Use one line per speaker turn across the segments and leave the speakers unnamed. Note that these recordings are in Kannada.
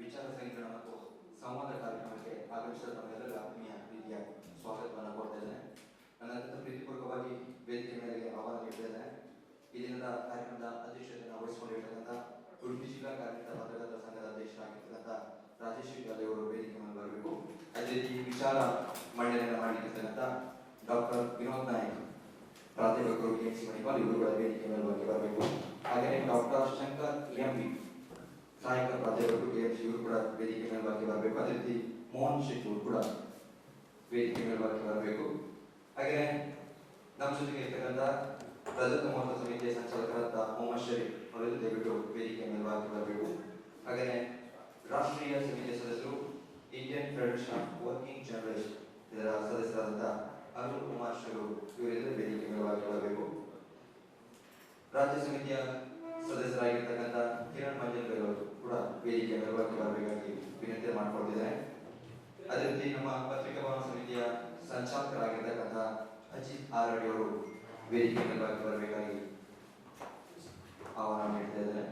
ವಿಚಾರ ಸಂಕಿರಣ ಮತ್ತು ಸಂವಾದ ಕಾರ್ಯಕ್ರಮಕ್ಕೆ ಆಗಮಿಸಿದ ತಮ್ಮೆಲ್ಲರ ಆತ್ಮೀಯ ರೀತಿಯ ಸ್ವಾಗತವನ್ನು ಕೊಡ್ತಾ ಇದ್ದೇನೆ. ನನ್ನ ಅತ್ಯಂತ ಪ್ರೀತಿಪೂರ್ವಕವಾಗಿ ವೇದಿಕೆ ಮೇಲೆ ಆಹ್ವಾನ ನೀಡ್ತಾ ಈ ದಿನದ ಕಾರ್ಯಕ್ರಮದ ಅಧ್ಯಕ್ಷತೆಯನ್ನು ವಹಿಸಿಕೊಂಡಿರ್ತಕ್ಕಂಥ ಉಡುಪಿ ಜಿಲ್ಲಾ ಕಾರ್ಮಿಕ ಪತ್ರಕರ್ತರ ಸಂಘದ ಅಧ್ಯಕ್ಷರಾಗಿರ್ತಕ್ಕಂಥ ರಾಜೇಶ್ ಅವರು ವೇದಿಕೆ ಮೇಲೆ ಬರಬೇಕು. ಅದೇ ರೀತಿ ವಿಚಾರ ಮಂಡನೆಯನ್ನು ಮಾಡಲಿಕ್ಕಿರ್ತಕ್ಕಂಥ ಡಾಕ್ಟರ್ ವಿನೋದ್ ನಾಯಕ್ ಪ್ರಾಧ್ಯಾಪಕರು KMC ಮಣಿಪಾಲ್ ಇವರುಗಳ ವೇದಿಕೆ ಮೇಲೆ ಬರಬೇಕು. ಹಾಗೆಯೇ ಡಾಕ್ಟರ್ ಶಂಕರ್ ಎಂಬಿ ಸಹಾಯಕ ಪ್ರಾಧ್ಯಾಪಕರು KMC ಇವರು ಕೂಡ ವೇದಿಕೆ ಮೇಲೆ ಬರಬೇಕು. ಅದೇ ರೀತಿ ಮೋಹನ್ ಶೆಟ್ಟಿ ಅವರು ಕೂಡ ವೇದಿಕೆ ಮೇಲೆ ಬರಬೇಕು. ಹಾಗೆಯೇ ನಮ್ಮ ಜೊತೆಗೆ ಇರ್ತಕ್ಕಂಥ ರಜತ ಮಹೋತ್ಸವ ಸಮಿತಿಯ ಸಂಚಾಲಕರಾದ ಮೊಹಮ್ಮದ್ ಶರೀಫ್ ಅವರು ದಯವಿಟ್ಟು ವೇದಿಕೆ ಮೇಲೆ ಬರಬೇಕು. ಹಾಗೆಯೇ ರಾಷ್ಟ್ರೀಯ ಸಮಿತಿಯ ಸದಸ್ಯರು Indian federation of working journalist ಇದರ ಸದಸ್ಯರಾದಂಥ ಅರುಣ್ ಕುಮಾರ್ ಶರು ಇವರೆಲ್ಲರೂ ವೇದಿಕೆ ಮೇಲೆ ಬರಬೇಕು. ರಾಜ್ಯ ಸಮಿತಿಯ ಸದಸ್ಯರಾಗಿರ್ತಕ್ಕಂಥ ಕಿರಣ್ ಮಂಜಲ್ ಅವರು ಕೂಡ ವೇದಿಕೆ ಮೇಲೆ ಬರಬೇಕಾಗಿ ವಿನಂತಿ ಮಾಡಿಕೊಳ್ತಿದ್ದಾರೆ. ಅದೇ ರೀತಿ ನಮ್ಮ ಪತ್ರಿಕಾ ಭವನ ಸಮಿತಿಯ ಸಂಚಾಲಕರಾಗಿರ್ತಕ್ಕಂಥ ಅಜಿತ್ ಆರಡಿ ಅವರು ವೇದಿಕೆ ಮೇಲೆ ಬರಬೇಕಾಗಿ ಆಹ್ವಾನ ನೀಡ್ತಾ ಇದ್ದಾರೆ.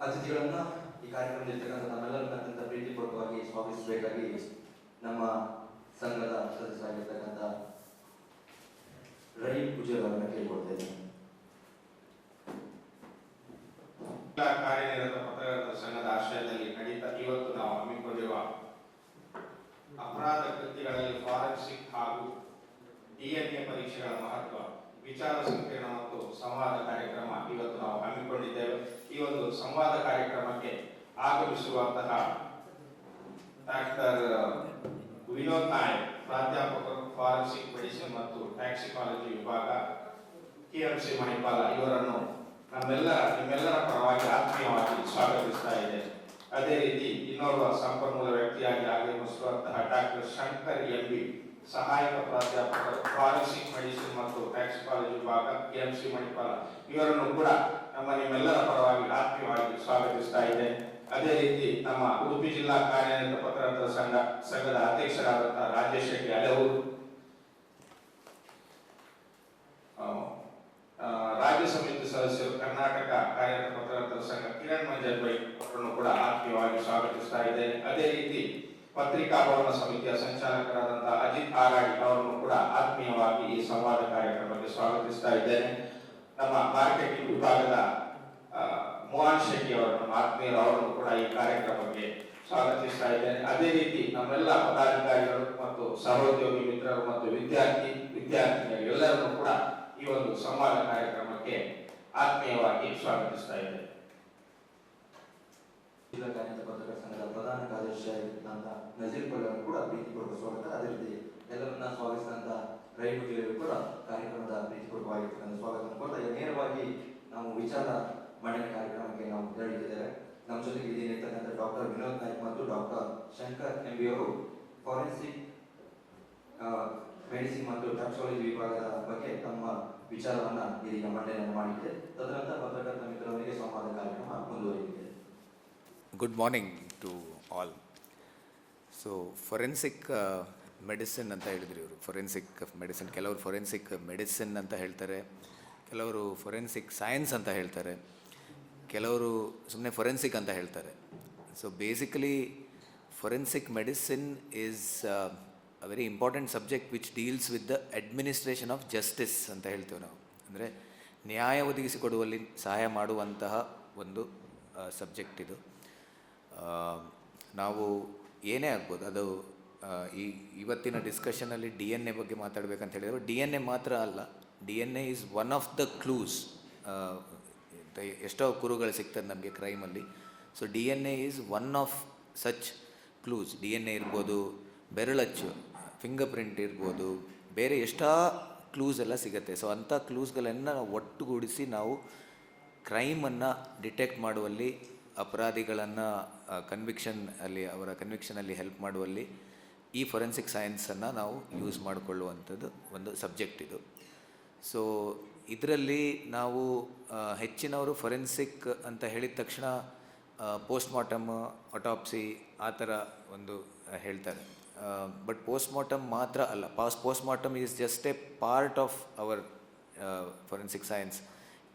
ಅತಿಥಿಗಳನ್ನ ಈ ಕಾರ್ಯಕ್ರಮದಲ್ಲಿರ್ತಕ್ಕಂಥ ನಮ್ಮೆಲ್ಲರನ್ನ ಅತ್ಯಂತ ಪ್ರೀತಿಪೂರ್ವಕವಾಗಿ ಸ್ವಾಗತಿಸಬೇಕಾಗಿ ನಮ್ಮ ಸಂಘದ ಸದಸ್ಯರಾಗಿರ್ತಕ್ಕಂಥ ರಹೀಂ ಪೂಜಾರಿ ಅವರನ್ನ ಕೇಳಿಕೊಳ್ತಾ ಇದ್ದೇನೆ.
ಕಾರ್ಯನಿರತ ಪತ್ರಕರ್ತರ ಸಂಘದ ಆಶ್ರಯದಲ್ಲಿ ಇವತ್ತು ನಾವು ಹಮ್ಮಿಕೊಂಡಿರುವ ಅಪರಾಧ ಕೃತ್ಯಗಳಲ್ಲಿ ಫಾರೆನ್ಸಿಕ್ ಹಾಗೂ DNA ಪರೀಕ್ಷೆಗಳ ಮಹತ್ವ ವಿಚಾರ ಸಂಕಿರಣ ಮತ್ತು ಸಂವಾದ ಕಾರ್ಯಕ್ರಮ ಇವತ್ತು ನಾವು ಹಮ್ಮಿಕೊಂಡಿದ್ದೇವೆ. ಈ ಒಂದು ಸಂವಾದ ಕಾರ್ಯಕ್ರಮಕ್ಕೆ ಆಗಮಿಸುವಂತಹ ಡಾಕ್ಟರ್ ವಿನೋದ್ ನಾಯಕ್ ಪ್ರಾಧ್ಯಾಪಕರು ಫಾರೆನ್ಸಿಕ್ ಮೆಡಿಸಿನ್ ಮತ್ತು ಟಾಕ್ಸಿಕಾಲಜಿ ವಿಭಾಗ KMC ಮಣಿಪಾಲ ಇವರನ್ನು ನಿಮ್ಮೆಲ್ಲರ ಪರವಾಗಿ ಆತ್ಮೀಯವಾಗಿ ಸ್ವಾಗತಿಸ್ತಾ ಇದೆ. ಅದೇ ರೀತಿ ಇನ್ನೋರ್ವ ಸಂಪನ್ಮೂಲ ವ್ಯಕ್ತಿಯಾಗಿ ಆಗಮಿಸುವಂತಹ ಡಾಕ್ಟರ್ ಶಂಕರ್ ಎಂಬಿ ಸಹಾಯಕ ಪ್ರಾಧ್ಯಾಪಕರು ಫಾರೆನ್ಸಿಕ್ ಮೆಡಿಸಿನ್ ಮತ್ತು ಟಾಕ್ಸಿಕಾಲಜಿ ವಿಭಾಗ KMC ಮಣಿಪಾಲ ಇವರನ್ನು ಕೂಡ ನಿಮ್ಮೆಲ್ಲರ ಪರವಾಗಿ ಆತ್ಮೀಯವಾಗಿ ಸ್ವಾಗತಿಸ್ತಾ ಇದೆ. ಅದೇ ರೀತಿ ನಮ್ಮ ಉಡುಪಿ ಜಿಲ್ಲಾ ಕಾರ್ಯನಿರತ ಪತ್ರಕರ್ತರ ಸಂಘದ ಅಧ್ಯಕ್ಷರಾದಂತಹ ರಾಜೇಶ್ ಶೆಟ್ಟಿ ಅಲೆಯೂರು, ರಾಜ್ಯ ಸಮಿತಿ ಸದಸ್ಯರು ಕರ್ನಾಟಕ ಕಾರ್ಯನಿರತ ಪತ್ರಕರ್ತರ ಸಂಘ ಕಿರಣ್ ಮಂಜಲ್ ಅವರನ್ನು ಕೂಡ ಆತ್ಮೀಯವಾಗಿ ಸ್ವಾಗತಿಸ್ತಾ ಇದ್ದೇನೆ. ಅದೇ ರೀತಿ ಪತ್ರಿಕಾ ಭವನ ಸಮಿತಿಯ ಸಂಚಾಲಕರಾದಂತಹ ಅಜಿತ್ ಆರಾಡಿ ಅವರನ್ನು ಕೂಡ ಆತ್ಮೀಯವಾಗಿ ಈ ಸಂವಾದ ಕಾರ್ಯಕ್ರಮಕ್ಕೆ ಸ್ವಾಗತಿಸ್ತಾ ಇದ್ದೇನೆ. ನಮ್ಮ ಮಾರ್ಕೆಟಿಂಗ್ ವಿಭಾಗದ ಮೋಹನ್ ಶೆಟ್ಟಿ ಅವರನ್ನು ಅವರನ್ನು ಕೂಡ ಈ ಕಾರ್ಯಕ್ರಮಕ್ಕೆ ಸ್ವಾಗತಿಸ್ತಾ ಇದ್ದೇನೆ. ಅದೇ ರೀತಿ ನಮ್ಮೆಲ್ಲ ಪದಾಧಿಕಾರಿಗಳು ಮತ್ತು ಸಹೋದ್ಯೋಗಿ ಮಿತ್ರರು ಮತ್ತು ವಿದ್ಯಾರ್ಥಿನಿಯರು ಎಲ್ಲರನ್ನು ಕೂಡ ಈ ಒಂದು ಸಂವಾದ ಕಾರ್ಯಕ್ರಮಕ್ಕೆ ಆತ್ಮೀಯವಾಗಿ ಸ್ವಾಗತಿಸ್ತಾ ಇದ್ದೇನೆ.
ಜಿಲ್ಲಾ ಕಾರ್ಯನಿರತ ಪತ್ರಕರ್ತರ ಸಂಘದ ಪ್ರಧಾನ ಕಾರ್ಯದರ್ಶಿಯಾಗಿರ್ತಕ್ಕಂಥ ನಜೀರ್ ಪಳ್ಳವರು ಕೂಡ ಪ್ರೀತಿಪೂರ್ವಕ ಸ್ವಾಗತ. ಅದೇ ರೀತಿ ಎಲ್ಲರನ್ನ ಸ್ವಾಗತಿಸಿದಂಥ ರಹೀಂ ಪೂಜಾರಿ ಕೂಡ ಕಾರ್ಯಕ್ರಮದ ಪ್ರೀತಿಪೂರ್ವಕವಾಗಿರ್ತಕ್ಕಂಥ ಸ್ವಾಗತ ಕೊಡ್ತಾ ಈಗ ನೇರವಾಗಿ ನಾವು ವಿಚಾರ ಮಂಡನೆ ಕಾರ್ಯಕ್ರಮಕ್ಕೆ ನಾವು ತೆರಳಿದ್ದೇವೆ. ನಮ್ಮ ಜೊತೆಗೆ ಇಲ್ಲಿರ್ತಕ್ಕಂಥ ಡಾಕ್ಟರ್ ವಿನೋದ್ ನಾಯಕ್ ಮತ್ತು ಡಾಕ್ಟರ್ ಶಂಕರ್ ಎಂಬಿ ಅವರು ಫಾರೆನ್ಸಿಕ್ ಮೆಡಿಸಿನ್ ಮತ್ತು ಟಾಕ್ಸಾಲಜಿ ವಿಭಾಗದ ಬಗ್ಗೆ ತಮ್ಮ ವಿಚಾರವನ್ನ ಇದೀಗ ಮಂಡನೆಯನ್ನು ಮಾಡಿದೆ. ತದನಂತರ ಪತ್ರಕರ್ತ ಮಿತ್ರರೊಂದಿಗೆ ಸಂವಾದ ಕಾರ್ಯಕ್ರಮ ಮುಂದುವರಿದಿದೆ.
Good morning to all. So forensic medicine ಅಂತ ಹೇಳಿದ್ರು ಇವರು. ಫೊರೆನ್ಸಿಕ್ ಮೆಡಿಸಿನ್, ಕೆಲವರು ಫೊರೆನ್ಸಿಕ್ ಮೆಡಿಸಿನ್ ಅಂತ ಹೇಳ್ತಾರೆ, ಕೆಲವರು ಫೊರೆನ್ಸಿಕ್ ಸೈನ್ಸ್ ಅಂತ ಹೇಳ್ತಾರೆ, ಕೆಲವರು ಸುಮ್ಮನೆ ಫೊರೆನ್ಸಿಕ್ ಅಂತ ಹೇಳ್ತಾರೆ. So basically forensic medicine is a very important subject which deals with the administration of justice ಅಂತ ಹೇಳ್ತೇವೆ ನಾವು. ಅಂದರೆ ನ್ಯಾಯ ಒದಗಿಸಿಕೊಡುವಲ್ಲಿ ಸಹಾಯ ಮಾಡುವಂತಹ ಒಂದು ಸಬ್ಜೆಕ್ಟ್ ಇದು. ನಾವು ಏನೇ ಆಗ್ಬೋದು, ಅದು ಇವತ್ತಿನ ಡಿಸ್ಕಷನಲ್ಲಿ DNA ಬಗ್ಗೆ ಮಾತಾಡಬೇಕಂತ ಹೇಳಿದ್ರು. DNA ಮಾತ್ರ ಅಲ್ಲ, DNA is one of the clues. ಎಷ್ಟೋ ಕುರುಗಳು ಸಿಗ್ತದೆ ನಮಗೆ ಕ್ರೈಮಲ್ಲಿ. So DNA is one of such clues. DNA ಇರ್ಬೋದು, ಬೆರಳಚ್ಚು, ಫಿಂಗರ್ ಪ್ರಿಂಟ್ ಇರ್ಬೋದು, ಬೇರೆ ಎಷ್ಟೋ ಕ್ಲೂಸ್ ಎಲ್ಲ ಸಿಗುತ್ತೆ. ಸೊ ಅಂಥ ಕ್ಲೂಸ್ಗಳನ್ನು ನಾವು ಒಟ್ಟುಗೂಡಿಸಿ ನಾವು ಕ್ರೈಮನ್ನು ಡಿಟೆಕ್ಟ್ ಮಾಡುವಲ್ಲಿ, ಅಪರಾಧಿಗಳನ್ನು ಅವರ ಕನ್ವಿಕ್ಷನಲ್ಲಿ ಹೆಲ್ಪ್ ಮಾಡುವಲ್ಲಿ ಈ ಫೊರೆನ್ಸಿಕ್ ಸೈನ್ಸನ್ನು ನಾವು ಯೂಸ್ ಮಾಡಿಕೊಳ್ಳುವಂಥದ್ದು ಒಂದು ಸಬ್ಜೆಕ್ಟ್ ಇದು. ಸೊ ಇದರಲ್ಲಿ ನಾವು ಹೆಚ್ಚಿನವರು ಫೊರೆನ್ಸಿಕ್ ಅಂತ ಹೇಳಿದ ತಕ್ಷಣ ಪೋಸ್ಟ್ಮಾರ್ಟಮ್, ಅಟಾಪ್ಸಿ ಆ ಥರ ಒಂದು ಹೇಳ್ತಾರೆ. ಬಟ್ ಪೋಸ್ಟ್ಮಾರ್ಟಮ್ ಮಾತ್ರ ಅಲ್ಲ, postmortem is just a part of our forensic science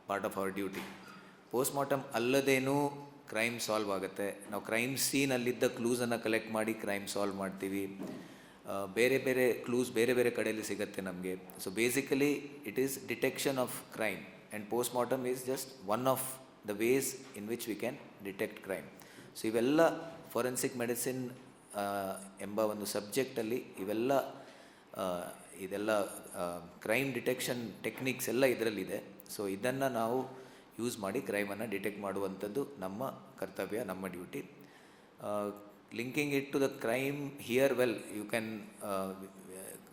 part of our duty. Postmortem ಅಲ್ಲದೇನೂ ಕ್ರೈಮ್ ಸಾಲ್ವ್ ಆಗುತ್ತೆ. ನಾವು ಕ್ರೈಮ್ ಸೀನಲ್ಲಿದ್ದ ಕ್ಲೂಸನ್ನು ಕಲೆಕ್ಟ್ ಮಾಡಿ ಕ್ರೈಮ್ ಸಾಲ್ವ್ ಮಾಡ್ತೀವಿ. ಬೇರೆ ಬೇರೆ ಕ್ಲೂಸ್ ಬೇರೆ ಬೇರೆ ಕಡೆಯಲ್ಲಿ ಸಿಗುತ್ತೆ ನಮಗೆ. So basically it is detection of crime and postmortem is just one of the ways in which we can detect crime. So ಇವೆಲ್ಲ ಫೊರೆನ್ಸಿಕ್ ಮೆಡಿಸಿನ್ ಎಂಬ ಒಂದು ಸಬ್ಜೆಕ್ಟಲ್ಲಿ ಇದೆಲ್ಲ ಕ್ರೈಮ್ ಡಿಟೆಕ್ಷನ್ ಟೆಕ್ನಿಕ್ಸ್ ಎಲ್ಲ ಇದರಲ್ಲಿದೆ. ಸೊ ಇದನ್ನು ನಾವು ಯೂಸ್ ಮಾಡಿ ಕ್ರೈಮನ್ನು ಡಿಟೆಕ್ಟ್ ಮಾಡುವಂಥದ್ದು ನಮ್ಮ ಕರ್ತವ್ಯ, ನಮ್ಮ duty. Linking it to the crime here, well you can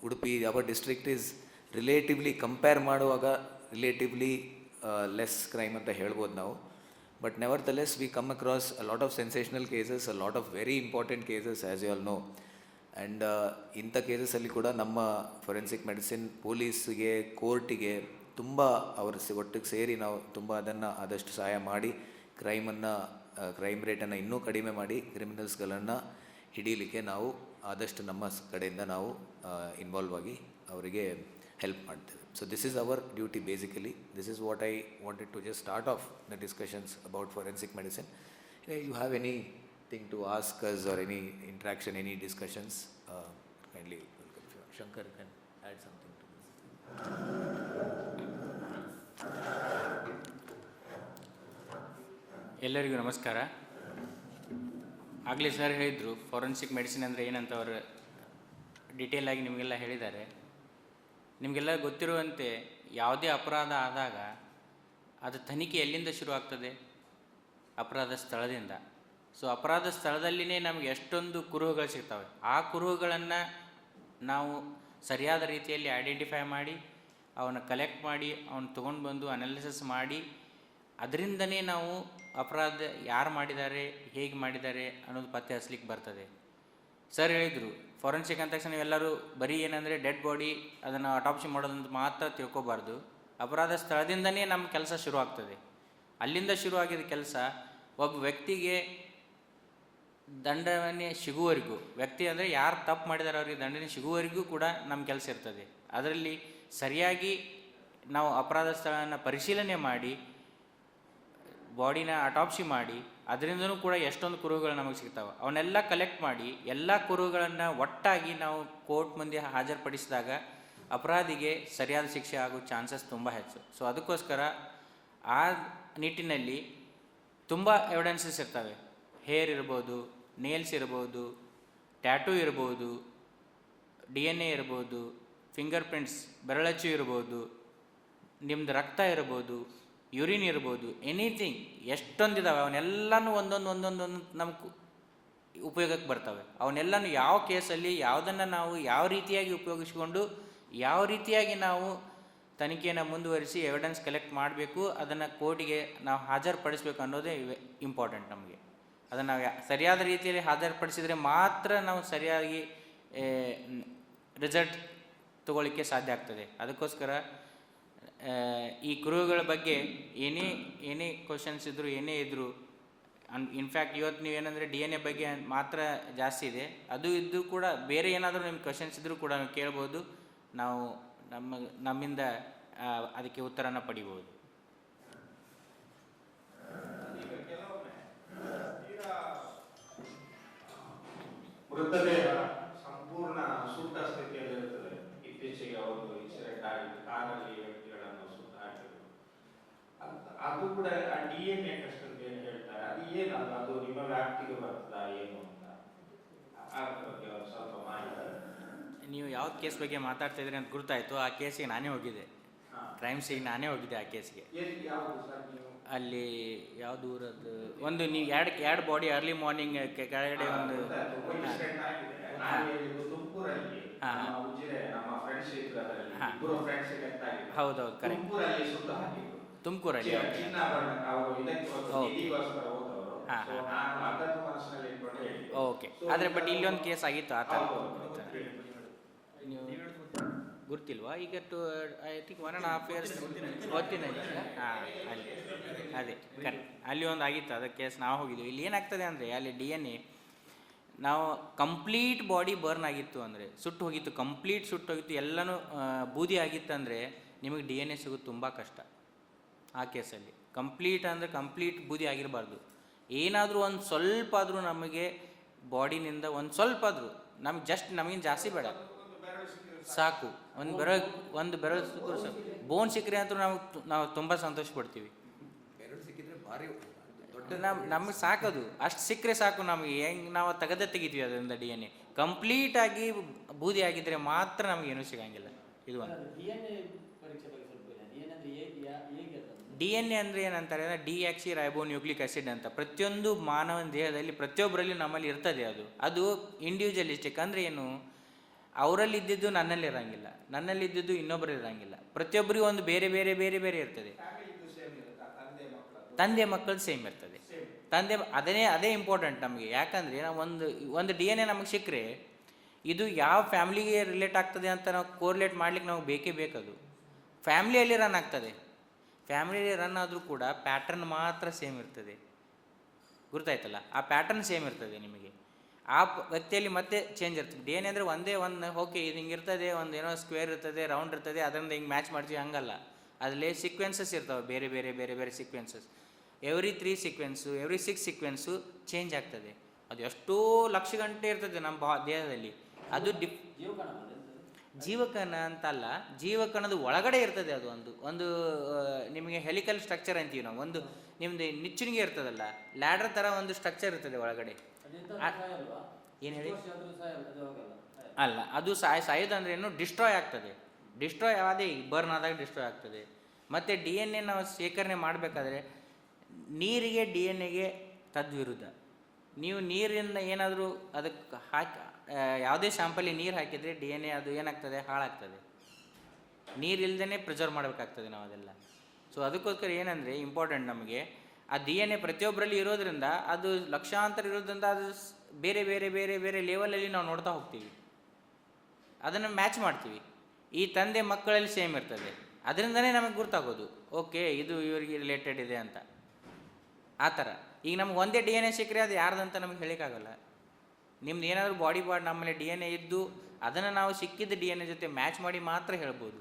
Udupi our district is relatively compare ಮಾಡುವಾಗ ರಿಲೇಟಿವ್ಲಿ ಲೆಸ್ ಕ್ರೈಮ್ ಅಂತ ಹೇಳ್ಬೋದು ನಾವು. But nevertheless, we come across a lot of sensational cases, a lot of very important cases, as you all know. And ಇಂಥ ಕೇಸಸಲ್ಲಿ ಕೂಡ ನಮ್ಮ ಫೊರೆನ್ಸಿಕ್ ಮೆಡಿಸಿನ್ ಪೊಲೀಸ್ಗೆ, ಕೋರ್ಟಿಗೆ ತುಂಬ ಒಟ್ಟಿಗೆ ಸೇರಿ ನಾವು ತುಂಬ ಅದನ್ನು ಆದಷ್ಟು ಸಹಾಯ ಮಾಡಿ ಕ್ರೈಮ್ ರೇಟನ್ನು ಇನ್ನೂ ಕಡಿಮೆ ಮಾಡಿ ಕ್ರಿಮಿನಲ್ಸ್ಗಳನ್ನು ಹಿಡೀಲಿಕ್ಕೆ ನಾವು ಆದಷ್ಟು ನಮ್ಮ ಕಡೆಯಿಂದ ನಾವು ಇನ್ವಾಲ್ವ್ ಆಗಿ ಅವರಿಗೆ ಹೆಲ್ಪ್ ಮಾಡ್ತೇವೆ. So this is our duty basically. This is what I wanted to just start off the discussions about forensic medicine. You have anything to ask us or any interaction, any discussions, kindly welcome. Shankar can add something to this.
ಎಲ್ಲರಿಗೂ ನಮಸ್ಕಾರ. ಆಗಲೇ ಸರ್ ಹೇಳಿದರು ಫಾರೆನ್ಸಿಕ್ ಮೆಡಿಸಿನ್ ಅಂದರೆ ಏನಂತ ಅವರು ಡೀಟೇಲಾಗಿ ನಿಮಗೆಲ್ಲ ಹೇಳಿದ್ದಾರೆ. ನಿಮಗೆಲ್ಲ ಗೊತ್ತಿರುವಂತೆ ಯಾವುದೇ ಅಪರಾಧ ಆದಾಗ ಅದು ತನಿಖೆ ಎಲ್ಲಿಂದ ಶುರು ಆಗ್ತದೆ? ಅಪರಾಧ ಸ್ಥಳದಿಂದ. ಸೊ ಅಪರಾಧ ಸ್ಥಳದಲ್ಲಿನೇ ನಮಗೆ ಎಷ್ಟೊಂದು ಕುರುಹುಗಳು ಸಿಗ್ತವೆ. ಆ ಕುರುಹುಗಳನ್ನು ನಾವು ಸರಿಯಾದ ರೀತಿಯಲ್ಲಿ ಐಡೆಂಟಿಫೈ ಮಾಡಿ ಅವನ್ನ ಕಲೆಕ್ಟ್ ಮಾಡಿ ಅವನ್ನ ತೊಗೊಂಡು ಬಂದು ಅನಾಲಿಸಿಸ್ ಮಾಡಿ ಅದರಿಂದನೇ ನಾವು ಅಪರಾಧ ಯಾರು ಮಾಡಿದ್ದಾರೆ, ಹೇಗೆ ಮಾಡಿದ್ದಾರೆ ಅನ್ನೋದು ಪತ್ತೆ ಹಚ್ಚಲಿಕ್ಕೆ ಬರ್ತದೆ. ಸರ್ ಹೇಳಿದರು ಫಾರೆನ್ಸಿಕ್ ಅಂದ ತಕ್ಷಣ ನೀವೆಲ್ಲರೂ ಬರೀ ಏನಂದರೆ ಡೆಡ್ ಬಾಡಿ ಅದನ್ನು ಅಟಾಪ್ಸಿ ಮಾಡೋದಂತ ಮಾತ್ರ ತಿಳ್ಕೊಬಾರ್ದು. ಅಪರಾಧ ಸ್ಥಳದಿಂದನೇ ನಮ್ಮ ಕೆಲಸ ಶುರು ಆಗ್ತದೆ. ಅಲ್ಲಿಂದ ಶುರುವಾಗಿದ್ದ ಕೆಲಸ ಒಬ್ಬ ವ್ಯಕ್ತಿಗೆ ದಂಡನೆ ಸಿಗುವವರೆಗೂ, ವ್ಯಕ್ತಿ ಅಂದರೆ ಯಾರು ತಪ್ಪು ಮಾಡಿದ್ದಾರೆ ಅವರಿಗೆ ದಂಡನೆ ಸಿಗುವವರೆಗೂ ಕೂಡ ನಮ್ಮ ಕೆಲಸ ಇರ್ತದೆ. ಅದರಲ್ಲಿ ಸರಿಯಾಗಿ ನಾವು ಅಪರಾಧ ಸ್ಥಳವನ್ನು ಪರಿಶೀಲನೆ ಮಾಡಿ ಬಾಡಿನ ಅಟಾಪ್ಸಿ ಮಾಡಿ ಅದರಿಂದನೂ ಕೂಡ ಎಷ್ಟೊಂದು ಕುರುಹುಗಳು ನಮಗೆ ಸಿಗ್ತಾವೆ. ಅವನ್ನೆಲ್ಲ ಕಲೆಕ್ಟ್ ಮಾಡಿ ಎಲ್ಲ ಕುರುಹುಗಳನ್ನು ಒಟ್ಟಾಗಿ ನಾವು ಕೋರ್ಟ್ ಮುಂದೆ ಹಾಜರುಪಡಿಸಿದಾಗ ಅಪರಾಧಿಗೆ ಸರಿಯಾದ ಶಿಕ್ಷೆ ಆಗೋ ಚಾನ್ಸಸ್ ತುಂಬ ಹೆಚ್ಚು. ಸೊ ಅದಕ್ಕೋಸ್ಕರ ಆ ನಿಟ್ಟಿನಲ್ಲಿ ತುಂಬ ಎವಿಡೆನ್ಸಸ್ ಇರ್ತವೆ. ಹೇರ್ ಇರ್ಬೋದು, ನೇಲ್ಸ್ ಇರ್ಬೋದು, ಟ್ಯಾಟೂ ಇರ್ಬೋದು, DNA ಇರ್ಬೋದು, ಫಿಂಗರ್ ಪ್ರಿಂಟ್ಸ್ ಬೆರಳಚ್ಚು ಇರ್ಬೋದು, ನಿಮ್ಮದು ರಕ್ತ ಇರ್ಬೋದು, ಯೂರಿನ್ ಇರ್ಬೋದು, ಎನಿಥಿಂಗ್ ಎಷ್ಟೊಂದಿದ್ದಾವೆ. ಅವನ್ನೆಲ್ಲನೂ ಒಂದೊಂದು ನಮ್ಗೆ ಉಪಯೋಗಕ್ಕೆ ಬರ್ತವೆ. ಅವನ್ನೆಲ್ಲನೂ ಯಾವ ಕೇಸಲ್ಲಿ ಯಾವುದನ್ನು ನಾವು ಯಾವ ರೀತಿಯಾಗಿ ಉಪಯೋಗಿಸ್ಕೊಂಡು ಯಾವ ರೀತಿಯಾಗಿ ನಾವು ತನಿಖೆಯನ್ನು ಮುಂದುವರಿಸಿ ಎವಿಡೆನ್ಸ್ ಕಲೆಕ್ಟ್ ಮಾಡಬೇಕು, ಅದನ್ನು ಕೋರ್ಟಿಗೆ ನಾವು ಹಾಜರುಪಡಿಸ್ಬೇಕು ಅನ್ನೋದೇ ಇಂಪಾರ್ಟೆಂಟ್ ನಮಗೆ. ಅದನ್ನು ನಾವು ಸರಿಯಾದ ರೀತಿಯಲ್ಲಿ ಹಾಜರುಪಡಿಸಿದರೆ ಮಾತ್ರ ನಾವು ಸರಿಯಾಗಿ ರಿಸಲ್ಟ್ ತಗೊಳ್ಳಿಕ್ಕೆ ಸಾಧ್ಯ ಆಗ್ತದೆ. ಅದಕ್ಕೋಸ್ಕರ ಈ ಕುರುಹುಗಳ ಬಗ್ಗೆ ಏನೇ ಕ್ವಶನ್ಸ್ ಇದ್ದರೂ ಏನೇ ಇದ್ದರೂ, ಇನ್ಫ್ಯಾಕ್ಟ್ ಇವತ್ತು ನೀವೇನಂದರೆ DNA ಬಗ್ಗೆ ಮಾತ್ರ ಜಾಸ್ತಿ ಇದೆ, ಅದು ಇದ್ದು ಕೂಡ ಬೇರೆ ಏನಾದರೂ ನಿಮ್ಗೆ ಕ್ವಶನ್ಸ್ ಇದ್ದರೂ ಕೂಡ ನೀವು ಕೇಳ್ಬೋದು. ನಾವು ನಮ್ಮಿಂದ ಅದಕ್ಕೆ ಉತ್ತರನ ಪಡಿಬೋದು.
ಮೃತದೇಹ ಸಂಪೂರ್ಣ ಸುಟ್ಟ ಸ್ಥಿತಿಯಲ್ಲಿರುತ್ತದೆ. ಇತ್ತೀಚೆಗೆ ಒಂದು ಇನ್ಸಿಡೆಂಟ್ ಆಗಿದೆ, ಕಾರಲ್ಲಿ ವ್ಯಕ್ತಿಗಳನ್ನು ಸುತ್ತ ಹಾಕಿದ್ರು. ಅದು ಕೂಡ ಆ DNA ಟೆಸ್ಟ್ ಅಂತ ಏನು ಹೇಳ್ತಾರೆ, ಅದು ಏನಲ್ಲ, ಅದು ನಿಮ್ಮ ವ್ಯಾಪ್ತಿಗೆ ಬರ್ತದ ಏನು ಅಂತ ಅದ್ರ ಬಗ್ಗೆ ಸ್ವಲ್ಪ ಮಾಹಿತಿ.
ನೀವು ಯಾವ್ದು ಕೇಸ್ ಬಗ್ಗೆ ಮಾತಾಡ್ತಾ ಇದ್ರಿ ಅಂತ ಗುರ್ತಾಯಿತು. ಆ ಕೇಸಿಗೆ ನಾನೇ ಹೋಗಿದ್ದೆ, ಕ್ರೈಮ್ ಸೀನ್ ನಾನೇ ಹೋಗಿದ್ದೆ ಆ ಕೇಸ್ಗೆ. ಅಲ್ಲಿ ಯಾವ್ದು ಊರದ್ದು ಒಂದು ನೀವು ಎರಡು ಬಾಡಿ ಅರ್ಲಿ ಮಾರ್ನಿಂಗ್ ಕೆಳಗಡೆ ಒಂದು ಹೌದೌದು ಕರೆಕ್ಟ್ ತುಮಕೂರಲ್ಲಿ. ಓಕೆ, ಆದರೆ ಬಟ್ ಇಲ್ಲೊಂದು ಕೇಸ್ ಆಗಿತ್ತು ಆ ಥರ. ನೀವು ಗುರ್ತಿಲ್ವಾ? ಈಗ ಐ ಥಿಂಕ್ 1.5 years ಗೊತ್ತಿನ. ಹಾಂ, ಅಲ್ಲಿ ಅದೇ ಕರೆಕ್ಟ್, ಅಲ್ಲಿ ಒಂದು ಆಗಿತ್ತು ಅದಕ್ಕೆ ಕೇಸ್. ನಾವು ಹೋಗಿದ್ದೀವಿ. ಇಲ್ಲಿ ಏನಾಗ್ತದೆ ಅಂದರೆ ಅಲ್ಲಿ DNA ನಾವು ಕಂಪ್ಲೀಟ್ ಬಾಡಿ ಬರ್ನ್ ಆಗಿತ್ತು ಅಂದರೆ ಸುಟ್ಟು ಹೋಗಿತ್ತು, ಕಂಪ್ಲೀಟ್ ಸುಟ್ಟು ಹೋಗಿತ್ತು, ಎಲ್ಲನೂ ಬೂದಿ ಆಗಿತ್ತು ಅಂದರೆ ನಿಮಗೆ ಡಿ ಎನ್ ಎ ಸಿಗೋದು ತುಂಬ ಕಷ್ಟ. ಆ ಕೇಸಲ್ಲಿ ಕಂಪ್ಲೀಟ್ ಅಂದರೆ ಕಂಪ್ಲೀಟ್ ಬೂದಿ ಆಗಿರಬಾರ್ದು. ಏನಾದರೂ ಒಂದು ಸ್ವಲ್ಪ ಆದರೂ ನಮಗೆ ಬಾಡಿನಿಂದ ಒಂದು ಸ್ವಲ್ಪ ಆದರೂ ನಮ್ಗೆ ಜಸ್ಟ್ ನಮಗೇನು ಜಾಸ್ತಿ ಬೇಡ, ಸಾಕು. ಒಂದು ಬೆರಳು ಸಿಕ್ಕರು ಸಾಕು. ಬೋನ್ ಸಿಕ್ಕರೆ ಅಂತೂ ನಾವು ತುಂಬ ಸಂತೋಷ ಪಡ್ತೀವಿ.
ಬೆರಳು ಸಿಕ್ಕಿದ್ರೆ ಭಾರಿ ದೊಡ್ಡ
ನಮಗೆ ಸಾಕದು, ಅಷ್ಟು ಸಿಕ್ಕರೆ ಸಾಕು ನಮಗೆ. ಹೆಂಗೆ ನಾವು ತೆಗೆದಿತ್ತೀವಿ ಅದರಿಂದ ಡಿ ಎನ್ ಎ ಕಂಪ್ಲೀಟಾಗಿ ಬೂದಿ ಆಗಿದ್ದರೆ ಮಾತ್ರ ನಮಗೇನೂ ಸಿಗಂಗಿಲ್ಲ. ಇದು ಒಂದು ಡಿ ಎನ್ ಎ ಅಂದರೆ ಏನಂತಾರೆ ಅಂದರೆ ಡಿಆಕ್ಸಿ ರೈಬೋನ್ಯೂಕ್ಲಿಕ್ ಆಸಿಡ್ ಅಂತ. ಪ್ರತಿಯೊಂದು ಮಾನವನ ದೇಹದಲ್ಲಿ ಪ್ರತಿಯೊಬ್ಬರಲ್ಲಿ ನಮ್ಮಲ್ಲಿ ಇರ್ತದೆ. ಅದು ಇಂಡಿವಿಜುವಲಿಸ್ಟಿಕ್ ಅಂದರೆ ಏನು, ಅವರಲ್ಲಿ ಇದ್ದಿದ್ದು ನನ್ನಲ್ಲಿ ಇರೋಂಗಿಲ್ಲ, ನನ್ನಲ್ಲಿ ಇದ್ದಿದ್ದು ಇನ್ನೊಬ್ಬರು ಇರೋಂಗಿಲ್ಲ. ಪ್ರತಿಯೊಬ್ಬರಿಗೂ ಒಂದು ಬೇರೆ ಬೇರೆ ಬೇರೆ ಬೇರೆ ಇರ್ತದೆ. ತಂದೆ ಮಕ್ಕಳು ಸೇಮ್ ಇರ್ತದೆ. ಅದೇ ಇಂಪಾರ್ಟೆಂಟ್ ನಮಗೆ. ಯಾಕಂದರೆ ನಾವು ಒಂದು ಡಿ ಎನ್ ಎ ನಮಗೆ ಸಿಕ್ಕರೆ ಇದು ಯಾವ ಫ್ಯಾಮ್ಲಿಗೆ ರಿಲೇಟ್ ಆಗ್ತದೆ ಅಂತ ನಾವು ಕೋರಿಲೇಟ್ ಮಾಡ್ಲಿಕ್ಕೆ ನಮಗೆ ಬೇಕೇ ಬೇಕದು. ಫ್ಯಾಮ್ಲಿಯಲ್ಲಿ ರನ್ ಆಗ್ತದೆ, ಫ್ಯಾಮಿಲಿಯಲ್ಲಿ ರನ್ ಆದರೂ ಕೂಡ ಪ್ಯಾಟರ್ನ್ ಮಾತ್ರ ಸೇಮ್ ಇರ್ತದೆ. ಗುರ್ತಾಯ್ತಲ್ಲ, ಆ ಪ್ಯಾಟರ್ನ್ ಸೇಮ್ ಇರ್ತದೆ ನಿಮಗೆ. ಆ ವ್ಯಕ್ತಿಯಲ್ಲಿ ಮತ್ತೆ ಚೇಂಜ್ ಇರ್ತದೆ. ಡಿ ಎನ್ ಎ ಅಂದರೆ ಒಂದೇ ಓಕೆ ಇದು ಹಿಂಗೆ ಇರ್ತದೆ, ಒಂದು ಏನೋ ಸ್ಕ್ವೇರ್ ಇರ್ತದೆ, ರೌಂಡ್ ಇರ್ತದೆ, ಅದರಿಂದ ಹಿಂಗೆ ಮ್ಯಾಚ್ ಮಾಡ್ತೀವಿ, ಹಂಗಲ್ಲ. ಅದರಲ್ಲಿ ಸೀಕ್ವೆನ್ಸಸ್ ಇರ್ತವೆ, ಬೇರೆ ಬೇರೆ ಬೇರೆ ಬೇರೆ sequences. Every 3 sequence, every 6 sequence change ಆಗ್ತದೆ. ಅದು ಎಷ್ಟೋ ಲಕ್ಷ ಗಂಟೆ ಇರ್ತದೆ ನಮ್ಮ ದೇಹದಲ್ಲಿ. ಅದು ಜೀವಕಣ ಅಂತಲ್ಲ, ಜೀವಕಣದ ಒಳಗಡೆ ಇರ್ತದೆ. ಅದು ಒಂದು ನಿಮಗೆ ಹೆಲಿಕಲ್ ಸ್ಟ್ರಕ್ಚರ್ ಅಂತೀವಿ ನಾವು. ಒಂದು ನಿಮ್ಮದು ನಿಚ್ಚುನಿಗೆ ಇರ್ತದಲ್ಲ, ಲ್ಯಾಡರ್ ಥರ ಒಂದು ಸ್ಟ್ರಕ್ಚರ್ ಇರ್ತದೆ ಒಳಗಡೆ. ಏನು ಹೇಳಿ? ಅಲ್ಲ, ಅದು ಸಾಯೋದು ಅಂದ್ರೆ ಏನು, ಡಿಸ್ಟ್ರಾಯ್ ಆಗ್ತದೆ. ಡಿಸ್ಟ್ರಾಯ್ ಆದೇ ಬರ್ನ್ ಆದಾಗ ಡಿಸ್ಟ್ರಾಯ್ ಆಗ್ತದೆ. ಮತ್ತು ಡಿ ಎನ್ ಎ ನಾವು ಶೇಖರಣೆ ಮಾಡಬೇಕಾದ್ರೆ ನೀರಿಗೆ ಡಿ ಎನ್ ಎಗೆ ತದ್ವಿರುದ್ಧ. ನೀವು ನೀರಿಂದ ಏನಾದರೂ ಅದಕ್ಕೆ ಯಾವುದೇ ಶಾಂಪಲ್ಲಿ ನೀರು ಹಾಕಿದರೆ ಡಿ ಎನ್ ಎ ಅದು ಏನಾಗ್ತದೆ, ಹಾಳಾಗ್ತದೆ. ನೀರಿಲ್ದೇ ಪ್ರಿಸರ್ವ್ ಮಾಡಬೇಕಾಗ್ತದೆ ನಾವು ಅದೆಲ್ಲ. ಸೊ ಅದಕ್ಕೋಸ್ಕರ ಏನಂದರೆ ಇಂಪಾರ್ಟೆಂಟ್ ನಮಗೆ ಆ ಡಿ ಎನ್ ಎ ಪ್ರತಿಯೊಬ್ಬರಲ್ಲಿ ಇರೋದ್ರಿಂದ, ಅದು ಲಕ್ಷಾಂತರ ಇರೋದ್ರಿಂದ ಅದು ಬೇರೆ ಬೇರೆ ಬೇರೆ ಬೇರೆ ಲೆವೆಲಲ್ಲಿ ನಾವು ನೋಡ್ತಾ ಹೋಗ್ತೀವಿ, ಅದನ್ನು ಮ್ಯಾಚ್ ಮಾಡ್ತೀವಿ. ಈ ತಂದೆ ಮಕ್ಕಳಲ್ಲಿ ಸೇಮ್ ಇರ್ತದೆ, ಅದರಿಂದನೇ ನಮಗೆ ಗೊತ್ತಾಗೋದು ಓಕೆ ಇದು ಇವರಿಗೆ ರಿಲೇಟೆಡ್ ಇದೆ ಅಂತ. ಆ ಥರ ಈಗ ನಮ್ಗೆ ಒಂದೇ ಡಿ ಎನ್ ಎ ಸಿಕ್ಕರೆ ಅದು ಯಾರ್ದಂತ ನಮಗೆ ಹೇಳೋಕ್ಕಾಗಲ್ಲ. ನಿಮ್ದು ಏನಾದರೂ ಬಾಡಿ ಪಾರ್ಟ್ ನಮ್ಮಲ್ಲಿ ಡಿ ಎನ್ ಎ ಇದ್ದು ಅದನ್ನು ನಾವು ಸಿಕ್ಕಿದ್ದ ಡಿ ಎನ್ ಎ ಜೊತೆ ಮ್ಯಾಚ್ ಮಾಡಿ ಮಾತ್ರ ಹೇಳ್ಬೋದು.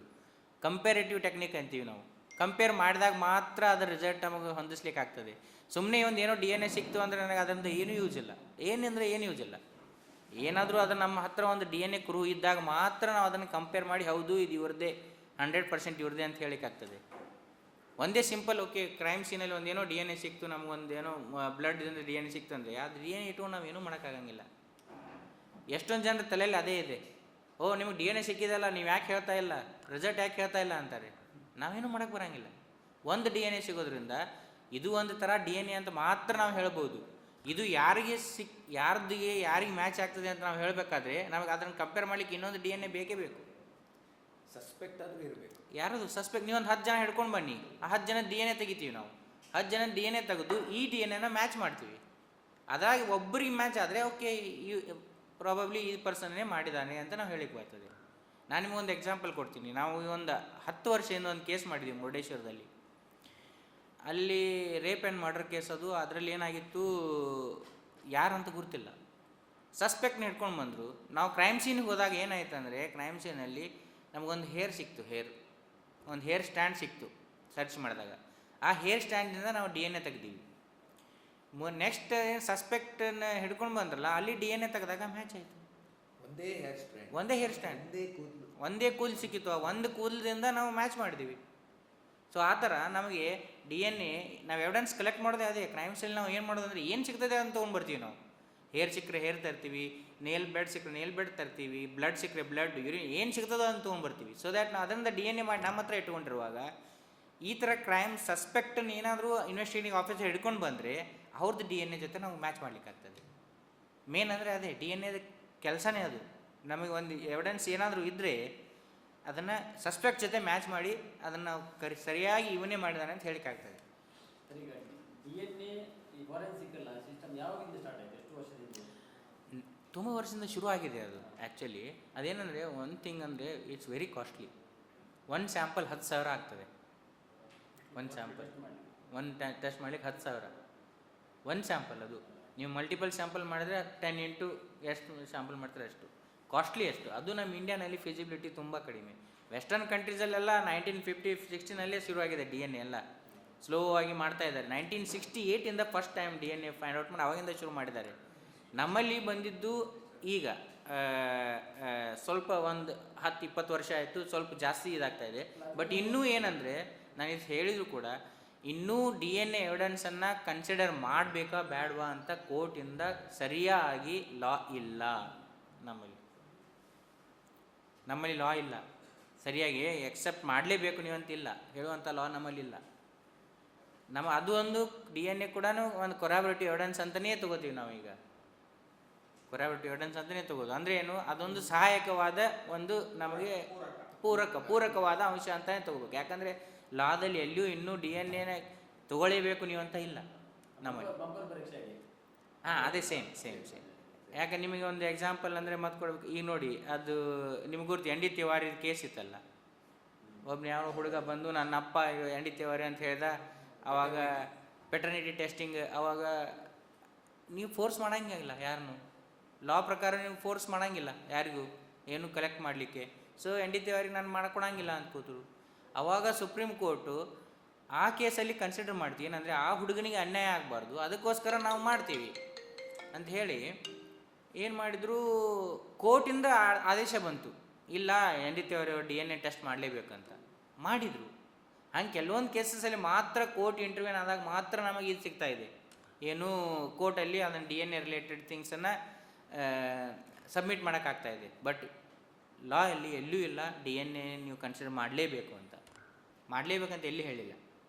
ಕಂಪೇರೇಟಿವ್ ಟೆಕ್ನಿಕ್ ಅಂತೀವಿ ನಾವು. ಕಂಪೇರ್ ಮಾಡಿದಾಗ ಮಾತ್ರ ಅದರ ರಿಸಲ್ಟ್ ನಮಗೆ ಹೊಂದಿಸ್ಲಿಕ್ಕೆ ಆಗ್ತದೆ. ಸುಮ್ಮನೆ ಒಂದು ಏನೋ ಡಿ ಎನ್ ಎ ಸಿಕ್ತು ಅಂದರೆ ನನಗೆ ಅದರಿಂದ ಏನೂ ಯೂಸ್ ಇಲ್ಲ. ಏನಂದರೆ ಏನು ಯೂಸ್ ಇಲ್ಲ. ಏನಾದರೂ ಅದು ನಮ್ಮ ಹತ್ರ ಒಂದು ಡಿ ಎನ್ ಎ ಕ್ರೂ ಇದ್ದಾಗ ಮಾತ್ರ ನಾವು ಅದನ್ನು ಕಂಪೇರ್ ಮಾಡಿ ಹೌದು ಇದು ಇವ್ರದ್ದೇ 100% ಇವ್ರದ್ದೇ ಅಂತ ಹೇಳಿಕ್ಕಾಗ್ತದೆ. ಒಂದೇ ಸಿಂಪಲ್ ಓಕೆ ಕ್ರೈಮ್ ಸೀನಲ್ಲಿ ಒಂದೇನೋ ಡಿ ಎನ್ ಎ ಸಿಕ್ತು, ನಮಗೊಂದೇನೋ ಬ್ಲಡ್ದಿಂದ ಡಿ ಎನ್ ಎ ಸಿಕ್ತು ಅಂದರೆ ಅದು ಡಿ ಎನ್ ಎ ಇಟ್ಕೊಂಡು ನಾವು ಏನೂ ಮಾಡೋಕ್ಕಾಗಂಗಿಲ್ಲ. ಎಷ್ಟೊಂದು ಜನರ ತಲೆಯಲ್ಲಿ ಅದೇ ಇದೆ, ಓ ನಿಮಗೆ ಡಿ ಎನ್ ಎ ಸಿಕ್ಕಿದಲ್ಲ ನೀವು ಯಾಕೆ ಹೇಳ್ತಾ ಇಲ್ಲ, ರಿಸಲ್ಟ್ ಯಾಕೆ ಹೇಳ್ತಾ ಇಲ್ಲ ಅಂತಾರೆ. ನಾವೇನು ಮಾಡೋಕ್ಕೆ ಬರೋಂಗಿಲ್ಲ. ಒಂದು ಡಿ ಎನ್ ಎ ಸಿಗೋದ್ರಿಂದ ಇದು ಒಂದು ಥರ ಡಿ ಎನ್ ಎ ಅಂತ ಮಾತ್ರ ನಾವು ಹೇಳ್ಬೋದು. ಇದು ಯಾರಿಗೆ ಯಾರಿಗೆ ಮ್ಯಾಚ್ ಆಗ್ತದೆ ಅಂತ ನಾವು ಹೇಳಬೇಕಾದ್ರೆ ನಮಗೆ ಅದನ್ನು ಕಂಪೇರ್ ಮಾಡಲಿಕ್ಕೆ ಇನ್ನೊಂದು ಡಿ ಎನ್ ಎ ಬೇಕೇ ಬೇಕು.
ಸಸ್ಪೆಕ್ಟ್ ಆದರೂ ಇರಬೇಕು.
ಯಾರದು ಸಸ್ಪೆಕ್ಟ್? ನೀವೊಂದು 10 ಜನ ಹಿಡ್ಕೊಂಡು ಬನ್ನಿ, ಆ 10 ಜನ ಡಿ ಎನ್ ಎ ತೆಗಿತೀವಿ ನಾವು. 10 ಜನ ಡಿ ಎನ್ ಎ ತೆಗೆದು ಈ ಡಿ ಎನ್ ಎನ ಮ್ಯಾಚ್ ಮಾಡ್ತೀವಿ. ಅದಾಗಿ ಒಬ್ಬರಿಗೆ ಮ್ಯಾಚ್ ಆದರೆ ಓಕೆ ಪ್ರಾಬಬ್ಲಿ ಈ ಪರ್ಸನ್ನೇ ಮಾಡಿದ್ದಾನೆ ಅಂತ ನಾವು ಹೇಳಿಕ್ಕೆ ಬರ್ತದೆ. ನಾನು ನಿಮಗೊಂದು ಎಕ್ಸಾಂಪಲ್ ಕೊಡ್ತೀನಿ. ನಾವು ಒಂದು 10 ವರ್ಷದಿಂದ ಒಂದು ಕೇಸ್ ಮಾಡಿದ್ದೀವಿ ಮುರುಡೇಶ್ವರದಲ್ಲಿ. ಅಲ್ಲಿ ರೇಪ್ ಆ್ಯಂಡ್ ಮರ್ಡರ್ ಕೇಸ್ ಅದು. ಅದರಲ್ಲಿ ಏನಾಗಿತ್ತು, ಯಾರಂತ ಗೊತ್ತಿಲ್ಲ, ಸಸ್ಪೆಕ್ಟ್ನ ಹಿಡ್ಕೊಂಡು ಬಂದರು. ನಾವು ಕ್ರೈಮ್ ಸೀನ್ಗೆ ಹೋದಾಗ ಏನಾಯ್ತು ಅಂದರೆ, ಕ್ರೈಮ್ ಸೀನಲ್ಲಿ ನಮಗೊಂದು ಹೇರ್ ಸಿಕ್ತು, ಒಂದು ಹೇರ್ ಸ್ಟ್ಯಾಂಡ್ ಸಿಕ್ತು ಸರ್ಚ್ ಮಾಡಿದಾಗ. ಆ ಹೇರ್ ಸ್ಟ್ಯಾಂಡಿಂದ ನಾವು ಡಿ ಎನ್ ಎ ತೆಗ್ದೀವಿ. ನೆಕ್ಸ್ಟ್ ಸಸ್ಪೆಕ್ಟನ್ನ ಹಿಡ್ಕೊಂಡು ಬಂದ್ರಲ್ಲ, ಅಲ್ಲಿ ಡಿ ಎನ್ ಎ ತೆಗೆದಾಗ ಮ್ಯಾಚ್ ಆಯಿತು. ಒಂದೇ ಹೇರ್ ಸ್ಟ್ಯಾಂಡ್, ಒಂದೇ ಕೂದಲು ಸಿಕ್ಕಿತ್ತು. ಆ ಒಂದು ಕೂದಲಿಂದ ನಾವು ಮ್ಯಾಚ್ ಮಾಡಿದ್ದೀವಿ. ಸೊ ಆ ಥರ ನಮಗೆ ಡಿ ಎನ್ ಎ ನಾವು ಎವಿಡೆನ್ಸ್ ಕಲೆಕ್ಟ್ ಮಾಡೋದೇ ಅದೇ. ಕ್ರೈಮ್ಸಲ್ಲಿ ನಾವು ಏನು ಮಾಡೋದು ಅಂದರೆ ಏನು ಸಿಗ್ತದೆ ಅಂತ ತೊಗೊಂಡ್ಬರ್ತೀವಿ ನಾವು. ಹೇರ್ ಸಿಕ್ಕರೆ ಹೇರ್ ತರ್ತೀವಿ, ನೇಲ್ ಬೆಡ್ ಸಿಕ್ಕರೆ ನೇಲ್ ಬೆಡ್ ತರ್ತೀವಿ, ಬ್ಲಡ್ ಸಿಕ್ಕರೆ ಬ್ಲಡ್, ಯೂರಿನ್ ಏನು ಸಿಗ್ತದೋ ಅಂತ ತೊಗೊಂಡ್ಬರ್ತೀವಿ. ಸೊ ದ್ಯಾಟ್ ನಾವು ಅದರಿಂದ ಡಿ ಎನ್ ಎ ಮಾಡಿ ನಮ್ಮ ಹತ್ರ ಇಟ್ಕೊಂಡಿರುವಾಗ ಈ ಥರ ಕ್ರೈಮ್ ಸಸ್ಪೆಕ್ಟನ್ನು ಏನಾದರೂ ಇನ್ವೆಸ್ಟಿಗೇಟಿಂಗ್ ಆಫೀಸರ್ ಹಿಡ್ಕೊಂಡು ಬಂದರೆ ಅವ್ರದ್ದು ಡಿ ಎನ್ ಎ ಜೊತೆ ನಾವು ಮ್ಯಾಚ್ ಮಾಡಲಿಕ್ಕಾಗ್ತದೆ. ಮೇನ್ ಅಂದರೆ ಅದೇ ಡಿ ಎನ್ ಎದ ಕೆಲಸನೇ ಅದು. ನಮಗೆ ಒಂದು ಎವಿಡೆನ್ಸ್ ಏನಾದರೂ ಇದ್ದರೆ ಅದನ್ನು ಸಸ್ಪೆಕ್ಟ್ ಜೊತೆ ಮ್ಯಾಚ್ ಮಾಡಿ ಅದನ್ನು ನಾವು ಸರಿಯಾಗಿ ಇವನೇ ಮಾಡಿದಾನೆ ಅಂತ ಹೇಳಿಕ್ಕಾಗ್ತದೆ. ತುಂಬ ವರ್ಷದಿಂದ ಶುರು ಆಗಿದೆ ಅದು. ಆ್ಯಕ್ಚುಲಿ ಅದೇನೆಂದರೆ ಒಂದು ಥಿಂಗ್ ಅಂದರೆ ಇಟ್ಸ್ ವೆರಿ ಕಾಸ್ಟ್ಲಿ. ಒಂದು ಸ್ಯಾಂಪಲ್ 10,000 ಆಗ್ತದೆ. ಒಂದು ಸ್ಯಾಂಪಲ್ ಟೆಸ್ಟ್ ಮಾಡಲಿಕ್ಕೆ 10,000 ಒಂದು ಸ್ಯಾಂಪಲ್. ಅದು ನೀವು ಮಲ್ಟಿಪಲ್ ಸ್ಯಾಂಪಲ್ ಮಾಡಿದ್ರೆ 10 ಇಂಟು ಎಷ್ಟು ಸ್ಯಾಂಪಲ್ ಮಾಡ್ತಾರೆ ಅಷ್ಟು ಕಾಸ್ಟ್ಲಿಯೆಸ್ಟ್. ಅದು ನಮ್ಮ ಇಂಡಿಯಾನಲ್ಲಿ ಫಿಸಿಬಿಲಿಟಿ ತುಂಬ ಕಡಿಮೆ. ವೆಸ್ಟರ್ನ್ ಕಂಟ್ರೀಸಲ್ಲೆಲ್ಲ 1950-60ನಲ್ಲೇ ಶುರುವಾಗಿದೆ DNA ಎಲ್ಲ ಸ್ಲೋ ಆಗಿ ಮಾಡ್ತಾ ಇದ್ದಾರೆ. 1968 first time DNA find out ಮಾಡಿ ಅವಾಗಿಂದ ಶುರು ಮಾಡಿದ್ದಾರೆ. ನಮ್ಮಲ್ಲಿ ಬಂದಿದ್ದು ಈಗ ಸ್ವಲ್ಪ ಒಂದು 10-20 ವರ್ಷ ಆಯಿತು, ಸ್ವಲ್ಪ ಜಾಸ್ತಿ ಇದಾಗ್ತಾ ಇದೆ. ಬಟ್ ಇನ್ನೂ ಏನಂದರೆ ನಾನು ಇದು ಹೇಳಿದ್ರು ಕೂಡ ಇನ್ನೂ DNA ಎವಿಡೆನ್ಸನ್ನು ಕನ್ಸಿಡರ್ ಮಾಡಬೇಕಾ ಬೇಡವಾ ಅಂತ ಕೋರ್ಟಿಂದ ಸರಿಯಾಗಿ ಲಾ ಇಲ್ಲ. ನಮ್ಮಲ್ಲಿ ಲಾ ಇಲ್ಲ ಸರಿಯಾಗಿ ಎಕ್ಸೆಪ್ಟ್ ಮಾಡಲೇಬೇಕು ನೀವಂತಿಲ್ಲ ಹೇಳುವಂಥ ಲಾ ನಮ್ಮಲ್ಲಿಲ್ಲ. ಅದು ಒಂದು DNA ಕೂಡ ಒಂದು ಕೊರಾಬರೇಟಿವ್ ಎವಿಡೆನ್ಸ್ ಅಂತಲೇ ತೊಗೋತೀವಿ ನಾವೀಗ. ಕೊರಾಬರೇಟಿವ್ ಎವಿಡೆನ್ಸ್ ಅಂತಲೇ ತೊಗೋದು ಅಂದರೆ ಏನು, ಅದೊಂದು ಸಹಾಯಕವಾದ ಒಂದು ನಮಗೆ ಪೂರಕವಾದ ಅಂಶ ಅಂತಲೇ ತೊಗೋಬೇಕು. ಯಾಕಂದರೆ ಲಾದಲ್ಲಿ ಎಲ್ಲಿಯೂ ಇನ್ನೂ DNA ತೊಗೊಳ್ಳೇಬೇಕು ನೀವು ಅಂತ ಇಲ್ಲ ನಮ್ಮಲ್ಲಿ. ಹಾಂ, ಅದೇ ಸೇಮ್. ಯಾಕೆ ನಿಮಗೆ ಒಂದು ಎಕ್ಸಾಂಪಲ್ ಅಂದರೆ ಮತ್ತೆ ಕೊಡ್ಬೇಕು. ಈಗ ನೋಡಿ, ಅದು ನಿಮ್ಗೆ ಗುರ್ತು ND ತಿವಾರಿ ಕೇಸ್ ಇತ್ತಲ್ಲ. ಒಬ್ಬನ ಯಾವ ಹುಡುಗ ಬಂದು ನನ್ನ ಅಪ್ಪ ND ತಿವಾರಿ ಅಂತ ಹೇಳ್ದ. ಆವಾಗ ಪೆಟರ್ನಿಟಿ ಟೆಸ್ಟಿಂಗ್, ಆವಾಗ ನೀವು ಫೋರ್ಸ್ ಮಾಡೋಂಗಿಲ್ಲ ಯಾರನ್ನು. ಲಾ ಪ್ರಕಾರ ನೀವು ಫೋರ್ಸ್ ಮಾಡೋಂಗಿಲ್ಲ ಯಾರಿಗೂ ಏನು ಕಲೆಕ್ಟ್ ಮಾಡಲಿಕ್ಕೆ. ಸೊ ND ತಿವಾರಿಗೆ ನಾನು ಮಾಡ್ಕೊಳಂಗಿಲ್ಲ ಅಂತ ಕೂತರು. ಆವಾಗ ಸುಪ್ರೀಂ ಕೋರ್ಟು ಆ ಕೇಸಲ್ಲಿ ಕನ್ಸಿಡರ್ ಮಾಡ್ತೀವಿ. ಏನಂದರೆ ಆ ಹುಡುಗನಿಗೆ ಅನ್ಯಾಯ ಆಗಬಾರ್ದು, ಅದಕ್ಕೋಸ್ಕರ ನಾವು ಮಾಡ್ತೀವಿ ಅಂತ ಹೇಳಿ ಏನು ಮಾಡಿದ್ರು, ಕೋರ್ಟಿಂದ ಆದೇಶ ಬಂತು, ಇಲ್ಲ ND ತಿವಾರಿ DNA ಟೆಸ್ಟ್ ಮಾಡಲೇಬೇಕಂತ ಮಾಡಿದರು. ಹಂಗೆ ಕೆಲವೊಂದು ಕೇಸಸಲ್ಲಿ ಮಾತ್ರ ಕೋರ್ಟ್ ಇಂಟರ್ವ್ಯೂನ್ ಆದಾಗ ಮಾತ್ರ ನಮಗೆ ಇದು ಸಿಗ್ತಾ ಇದೆ. ಏನು ಕೋರ್ಟಲ್ಲಿ ಅದನ್ನು DNA ರಿಲೇಟೆಡ್ ಥಿಂಗ್ಸನ್ನು ಸಬ್ಮಿಟ್ ಮಾಡೋಕ್ಕಾಗ್ತಾಯಿದೆ. ಬಟ್ ಲಾ ಅಲ್ಲಿ ಎಲ್ಲೂ ಇಲ್ಲ DNA ನೀವು ಕನ್ಸಿಡರ್ ಮಾಡಲೇಬೇಕಂತ ಎಲ್ಲಿ ಹೇಳಿಲ್ಲ.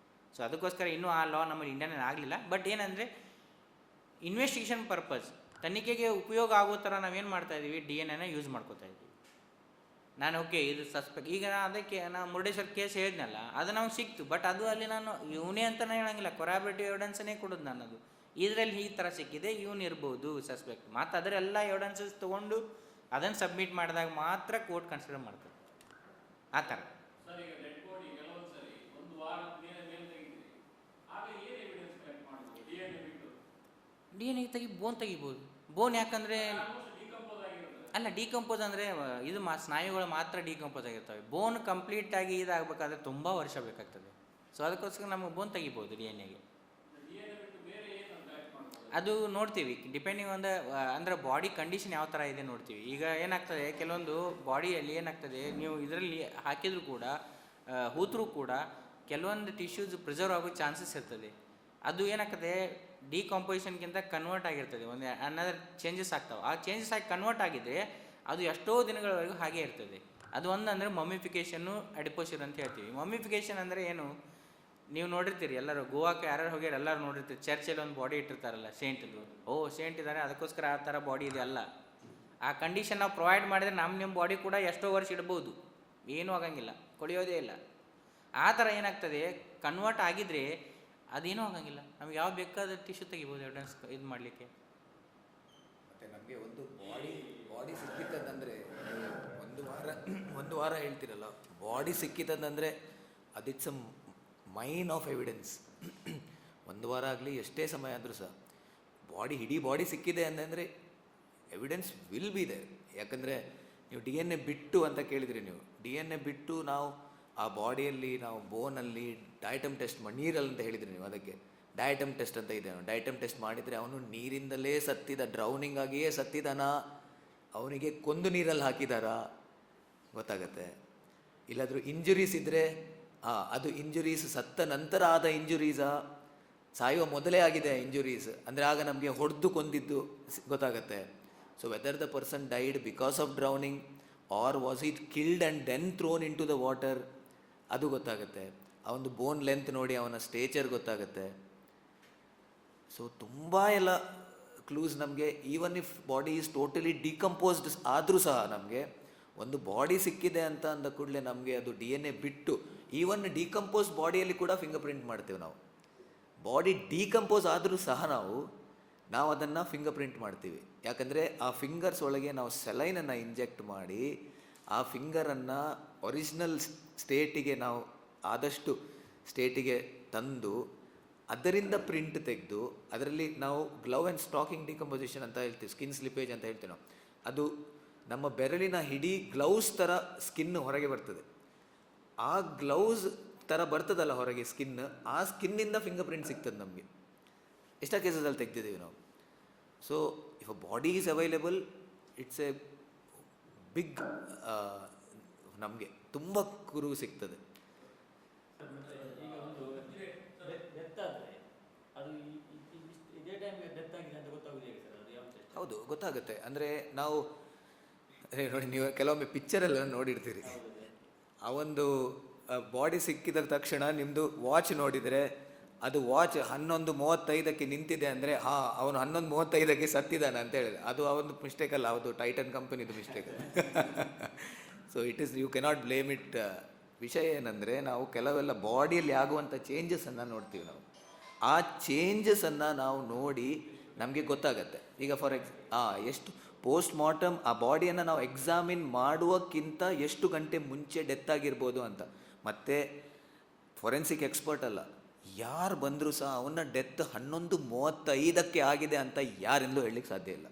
ಸೊ ಅದಕ್ಕೋಸ್ಕರ ಇನ್ನೂ ಆ ಲಾ ನಮ್ಮಲ್ಲಿ ಇಂಡಿಯಾನಲ್ಲಿ ಆಗಲಿಲ್ಲ. ಬಟ್ ಏನಂದರೆ ಇನ್ವೆಸ್ಟಿಗೇಷನ್ ಪರ್ಪಸ್, ತನಿಖೆಗೆ ಉಪಯೋಗ ಆಗೋ ಥರ ನಾವೇನು ಮಾಡ್ತಾಯಿದ್ದೀವಿ, DNA ಯೂಸ್ ಮಾಡ್ಕೋತಾ ಇದ್ದೀವಿ. ನಾನು ಓಕೆ ಇದು ಸಸ್ಪೆಕ್ಟ್, ಈಗ ಅದಕ್ಕೆ ನಾನು ಮುರುಡೇಶ್ವರ ಕೇಸ್ ಹೇಳಿದ್ನಲ್ಲ, ಅದು ನಾವು ಸಿಕ್ತು. ಬಟ್ ಅದು ಅಲ್ಲಿ ನಾನು ಇವನೇ ಅಂತಲೇ ಹೇಳೋಂಗಿಲ್ಲ, ಕೊರಾಬರೇಟಿವ್ ಎವಿಡೆನ್ಸನ್ನೇ ಕೊಡೋದು ನಾನು. ಅದು ಇದರಲ್ಲಿ ಈ ಥರ ಸಿಕ್ಕಿದೆ, ಇವನು ಇರ್ಬೋದು ಸಸ್ಪೆಕ್ಟ್. ಮತ್ತು ಅದರೆಲ್ಲ ಎವಿಡೆನ್ಸಸ್ ತೊಗೊಂಡು ಅದನ್ನು ಸಬ್ಮಿಟ್ ಮಾಡಿದಾಗ ಮಾತ್ರ ಕೋರ್ಟ್ ಕನ್ಸಿಡರ್ ಮಾಡ್ತಾರೆ ಆ ಥರ. DNA ಬೋನ್ ತೆಗಿಬೋದು. ಬೋನ್ ಯಾಕಂದರೆ ಅಲ್ಲ, ಡಿಕಂಪೋಸ್ ಅಂದರೆ ಇದು ಸ್ನಾಯುಗಳು ಮಾತ್ರ ಡಿಕಂಪೋಸ್ ಆಗಿರ್ತವೆ. ಬೋನ್ ಕಂಪ್ಲೀಟಾಗಿ ಇದಾಗಬೇಕಾದ್ರೆ ತುಂಬ ವರ್ಷ ಬೇಕಾಗ್ತದೆ. ಸೊ ಅದಕ್ಕೋಸ್ಕರ ನಮಗೆ ಬೋನ್ ತೆಗಿಬೋದು DNAಗೆ. ಅದು ನೋಡ್ತೀವಿ ಡಿಪೆಂಡಿಂಗ್ ಆನ್ ದ ಅಂದರೆ ಬಾಡಿ ಕಂಡೀಷನ್ ಯಾವ ಥರ ಇದೆ ನೋಡ್ತೀವಿ. ಈಗ ಏನಾಗ್ತದೆ, ಕೆಲವೊಂದು ಬಾಡಿಯಲ್ಲಿ ಏನಾಗ್ತದೆ, ನೀವು ಇದರಲ್ಲಿ ಹಾಕಿದರೂ ಕೂಡ ಹೂತರೂ ಕೂಡ ಕೆಲವೊಂದು ಟಿಶ್ಯೂಸ್ ಪ್ರಿಸರ್ವ್ ಆಗೋ ಚಾನ್ಸಸ್ ಇರ್ತದೆ. ಅದು ಏನಾಗ್ತದೆ, ಡಿಕಾಂಪೋಸಿಷನ್ಗಿಂತ ಕನ್ವರ್ಟ್ ಆಗಿರ್ತದೆ, ಒಂದು ಅನ್ನದರ್ ಚೇಂಜಸ್ ಆಗ್ತಾವೆ. ಆ ಚೇಂಜಸ್ ಆಗಿ ಕನ್ವರ್ಟ್ ಆಗಿದ್ದರೆ ಅದು ಎಷ್ಟೋ ದಿನಗಳವರೆಗೂ ಹಾಗೆ ಇರ್ತದೆ. ಅದು ಒಂದು ಅಂದರೆ ಮಮ್ಮಿಫಿಕೇಷನ್ನು, ಅಡಿಪೋಸಿರ್ ಅಂತ ಹೇಳ್ತೀವಿ. ಮಮ್ಮಿಫಿಕೇಷನ್ ಅಂದರೆ ಏನು, ನೀವು ನೋಡಿರ್ತೀರಿ ಎಲ್ಲರೂ, ಗೋವಾಕ್ಕೆ ಯಾರು ಹೋಗ್ಯಾರ ಎಲ್ಲರೂ ನೋಡಿರ್ತೀರಿ, ಚರ್ಚಲ್ಲಿ ಒಂದು ಬಾಡಿ ಇಟ್ಟಿರ್ತಾರಲ್ಲ ಸೇಂಟ್ದು. ಸೇಂಟ್ ಇದ್ದಾರೆ ಅದಕ್ಕೋಸ್ಕರ ಆ ಥರ ಬಾಡಿ ಇದೆ ಅಲ್ಲ. ಆ ಕಂಡೀಷನ್ ನಾವು ಪ್ರೊವೈಡ್ ಮಾಡಿದರೆ ನಿಮ್ಮ ಬಾಡಿ ಕೂಡ ಎಷ್ಟೋ ವರ್ಷ ಇಡ್ಬೋದು, ಏನೂ ಆಗಂಗಿಲ್ಲ, ಕೊಳೆಯೋದೇ ಇಲ್ಲ. ಆ ಥರ ಏನಾಗ್ತದೆ, ಕನ್ವರ್ಟ್ ಆಗಿದ್ರೆ ಅದೇನೂ ಆಗಂಗಿಲ್ಲ, ನಮ್ಗೆ ಯಾವ್ದು ಬೇಕಾದ ಟಿಶ್ಯೂ ತೆಗಿಬೋದು ಎವಿಡೆನ್ಸ್ ಇದು ಮಾಡಲಿಕ್ಕೆ.
ಮತ್ತು ನಮಗೆ ಒಂದು ಬಾಡಿ ಸಿಕ್ಕಿತ್ತಂದರೆ ಒಂದು ವಾರ ಹೇಳ್ತಿರಲ್ಲ, ಬಾಡಿ ಸಿಕ್ಕಿತ್ತಂದರೆ ಅದಿಟ್ಸ್ ಅ ಮೈನ್ ಆಫ್ ಎವಿಡೆನ್ಸ್. ಒಂದು ವಾರ ಆಗಲಿ ಎಷ್ಟೇ ಸಮಯ ಆದರೂ ಸಹ ಇಡೀ ಬಾಡಿ ಸಿಕ್ಕಿದೆ ಅಂತಂದರೆ ಎವಿಡೆನ್ಸ್ ವಿಲ್ ಬಿ ದೇರ್. ಯಾಕಂದರೆ ನೀವು DNA ಬಿಟ್ಟು ಅಂತ ಕೇಳಿದ್ರಿ, ನೀವು DNA ಬಿಟ್ಟು ನಾವು ಆ ಬಾಡಿಯಲ್ಲಿ ನಾವು ಬೋನಲ್ಲಿ ಡಯಟಮ್ ಟೆಸ್ಟ್ ಮಾಡಿ, ನೀರಲ್ಲಿ ಅಂತ ಹೇಳಿದ್ರಿ ನೀವು, ಅದಕ್ಕೆ ಡಯಟಮ್ ಟೆಸ್ಟ್ ಅಂತ ಇದೆ. ಡಯಟಮ್ ಟೆಸ್ಟ್ ಮಾಡಿದರೆ ಅವನು ನೀರಿಂದಲೇ ಸತ್ತಿದ, ಡ್ರೌನಿಂಗ್ ಆಗಿಯೇ ಸತ್ತಿದಾನ, ಅವನಿಗೆ ಕೊಂದು ನೀರಲ್ಲಿ ಹಾಕಿದಾರಾ ಗೊತ್ತಾಗತ್ತೆ. ಇಲ್ಲಾದರೂ ಇಂಜುರೀಸ್ ಇದ್ದರೆ ಅದು ಇಂಜುರೀಸ್ ಸತ್ತ ನಂತರ ಆದ ಇಂಜುರೀಸಾ, ಸಾಯುವ ಮೊದಲೇ ಆಗಿದೆ ಇಂಜುರೀಸ್ ಅಂದರೆ ಆಗ ನಮಗೆ ಹೊಡೆದು ಕೊಂದಿದ್ದು ಗೊತ್ತಾಗತ್ತೆ. So whether the person died because of drowning or was it killed and then thrown into the water, ಅದು ಗೊತ್ತಾಗುತ್ತೆ. ಆ ಒಂದು ಬೋನ್ ಲೆಂತ್ ನೋಡಿ ಅವನ ಸ್ಟೇಚರ್ ಗೊತ್ತಾಗುತ್ತೆ. ಸೊ ತುಂಬ ಎಲ್ಲ ಕ್ಲೂಸ್ ನಮಗೆ, even if body is totally decomposed ಆದರೂ ಸಹ ನಮಗೆ ಒಂದು ಬಾಡಿ ಸಿಕ್ಕಿದೆ ಅಂತ ಅಂದ ಕೂಡಲೇ ನಮಗೆ ಅದು DNA ಬಿಟ್ಟು, ಈವನ್ ಡಿಕಂಪೋಸ್ ಬಾಡಿಯಲ್ಲಿ ಕೂಡ ಫಿಂಗರ್ ಪ್ರಿಂಟ್ ಮಾಡ್ತೇವೆ ನಾವು. ಬಾಡಿ ಡಿಕಂಪೋಸ್ ಆದರೂ ಸಹ ನಾವು ಅದನ್ನು ಫಿಂಗರ್ ಪ್ರಿಂಟ್ ಮಾಡ್ತೀವಿ. ಯಾಕಂದರೆ ಆ ಫಿಂಗರ್ಸ್ ಒಳಗೆ ನಾವು ಸೆಲೈನನ್ನು ಇಂಜೆಕ್ಟ್ ಮಾಡಿ ಆ ಫಿಂಗರನ್ನು ಒರಿಜಿನಲ್ ಸ್ಟೇಟಿಗೆ ನಾವು ಆದಷ್ಟು ಸ್ಟೇಟಿಗೆ ತಂದು ಅದರಿಂದ ಪ್ರಿಂಟ್ ತೆಗೆದು ಅದರಲ್ಲಿ ನಾವು ಗ್ಲೌ ಆ್ಯಂಡ್ ಸ್ಟಾಕಿಂಗ್ ಡಿಕಂಪೋಸಿಷನ್ ಅಂತ ಹೇಳ್ತೀವಿ, ಸ್ಕಿನ್ ಸ್ಲಿಪೇಜ್ ಅಂತ ಹೇಳ್ತೀವಿ ನಾವು. ಅದು ನಮ್ಮ ಬೆರಳಿನ ಹಿಡೀ ಗ್ಲೌಸ್ ಥರ ಸ್ಕಿನ್ ಹೊರಗೆ ಬರ್ತದೆ. ಆ ಗ್ಲೌಸ್ ಥರ ಬರ್ತದಲ್ಲ ಹೊರಗೆ ಸ್ಕಿನ್, ಆ ಸ್ಕಿನ್ನಿಂದ ಫಿಂಗರ್ ಪ್ರಿಂಟ್ ಸಿಗ್ತದೆ ನಮಗೆ. ಎಷ್ಟೋ ಕೇಸಸಲ್ಲಿ ತೆಗ್ದಿದ್ದೀವಿ ನಾವು. So if a body is available, it's a big, ನಮಗೆ ತುಂಬ ಕುರುಹು ಸಿಗ್ತದೆ.
ಈಗ ಒಂದು ಡೆತ್ ಆದರೆ ಅದು ಇದೇ ಟೈಮ್ಗೆ ಡೆತ್ ಆಗಿದೆ ಅಂತ ಗೊತ್ತಾಗೋದು ಹೇಗೆ ಸರ್? ಅದು ಯಾವ ಟೆಸ್ಟ್?
ಹೌದು, ಗೊತ್ತಾಗುತ್ತೆ. ಅಂದರೆ ನಾವು ನೋಡಿ, ನೀವು ಕೆಲವೊಮ್ಮೆ ಪಿಕ್ಚರೆಲ್ಲ ನೋಡಿರ್ತೀರಿ, ಆ ಒಂದು ಬಾಡಿ ಸಿಕ್ಕಿದ ತಕ್ಷಣ ನಿಮ್ಮದು ವಾಚ್ ನೋಡಿದರೆ ಅದು ವಾಚ್ 11:35 ನಿಂತಿದೆ ಅಂದರೆ ಅವನು 11:35 ಸತ್ತಿದ್ದಾನೆ ಅಂತ ಹೇಳಿದೆ. ಅದು ಅವನು ಮಿಸ್ಟೇಕ್ ಅಲ್ಲ, ಅದು ಟೈಟನ್ ಕಂಪನಿದು mistake. So it is, you cannot blame it. ವಿಷಯ ಏನಂದರೆ, ನಾವು ಕೆಲವೆಲ್ಲ ಬಾಡಿಯಲ್ಲಿ ಆಗುವಂಥ ಚೇಂಜಸನ್ನು ನೋಡ್ತೀವಿ ನಾವು. ಆ ಚೇಂಜಸನ್ನು ನಾವು ನೋಡಿ ನಮಗೆ ಗೊತ್ತಾಗತ್ತೆ. ಈಗ ಫಾರ್ ಎಷ್ಟು ಪೋಸ್ಟ್ ಮಾರ್ಟಮ್ ಆ ಬಾಡಿಯನ್ನು ನಾವು ಎಕ್ಸಾಮಿನ್ ಮಾಡುವಕ್ಕಿಂತ ಎಷ್ಟು ಗಂಟೆ ಮುಂಚೆ ಡೆತ್ ಆಗಿರ್ಬೋದು ಅಂತ. ಮತ್ತು ಫೊರೆನ್ಸಿಕ್ ಎಕ್ಸ್ಪರ್ಟ್ ಅಲ್ಲ, ಯಾರು ಬಂದರೂ ಸಹ ಅವನ ಡೆತ್ 11:35 ಆಗಿದೆ ಅಂತ ಯಾರಿಂದಲೂ ಹೇಳಲಿಕ್ಕೆ ಸಾಧ್ಯ ಇಲ್ಲ.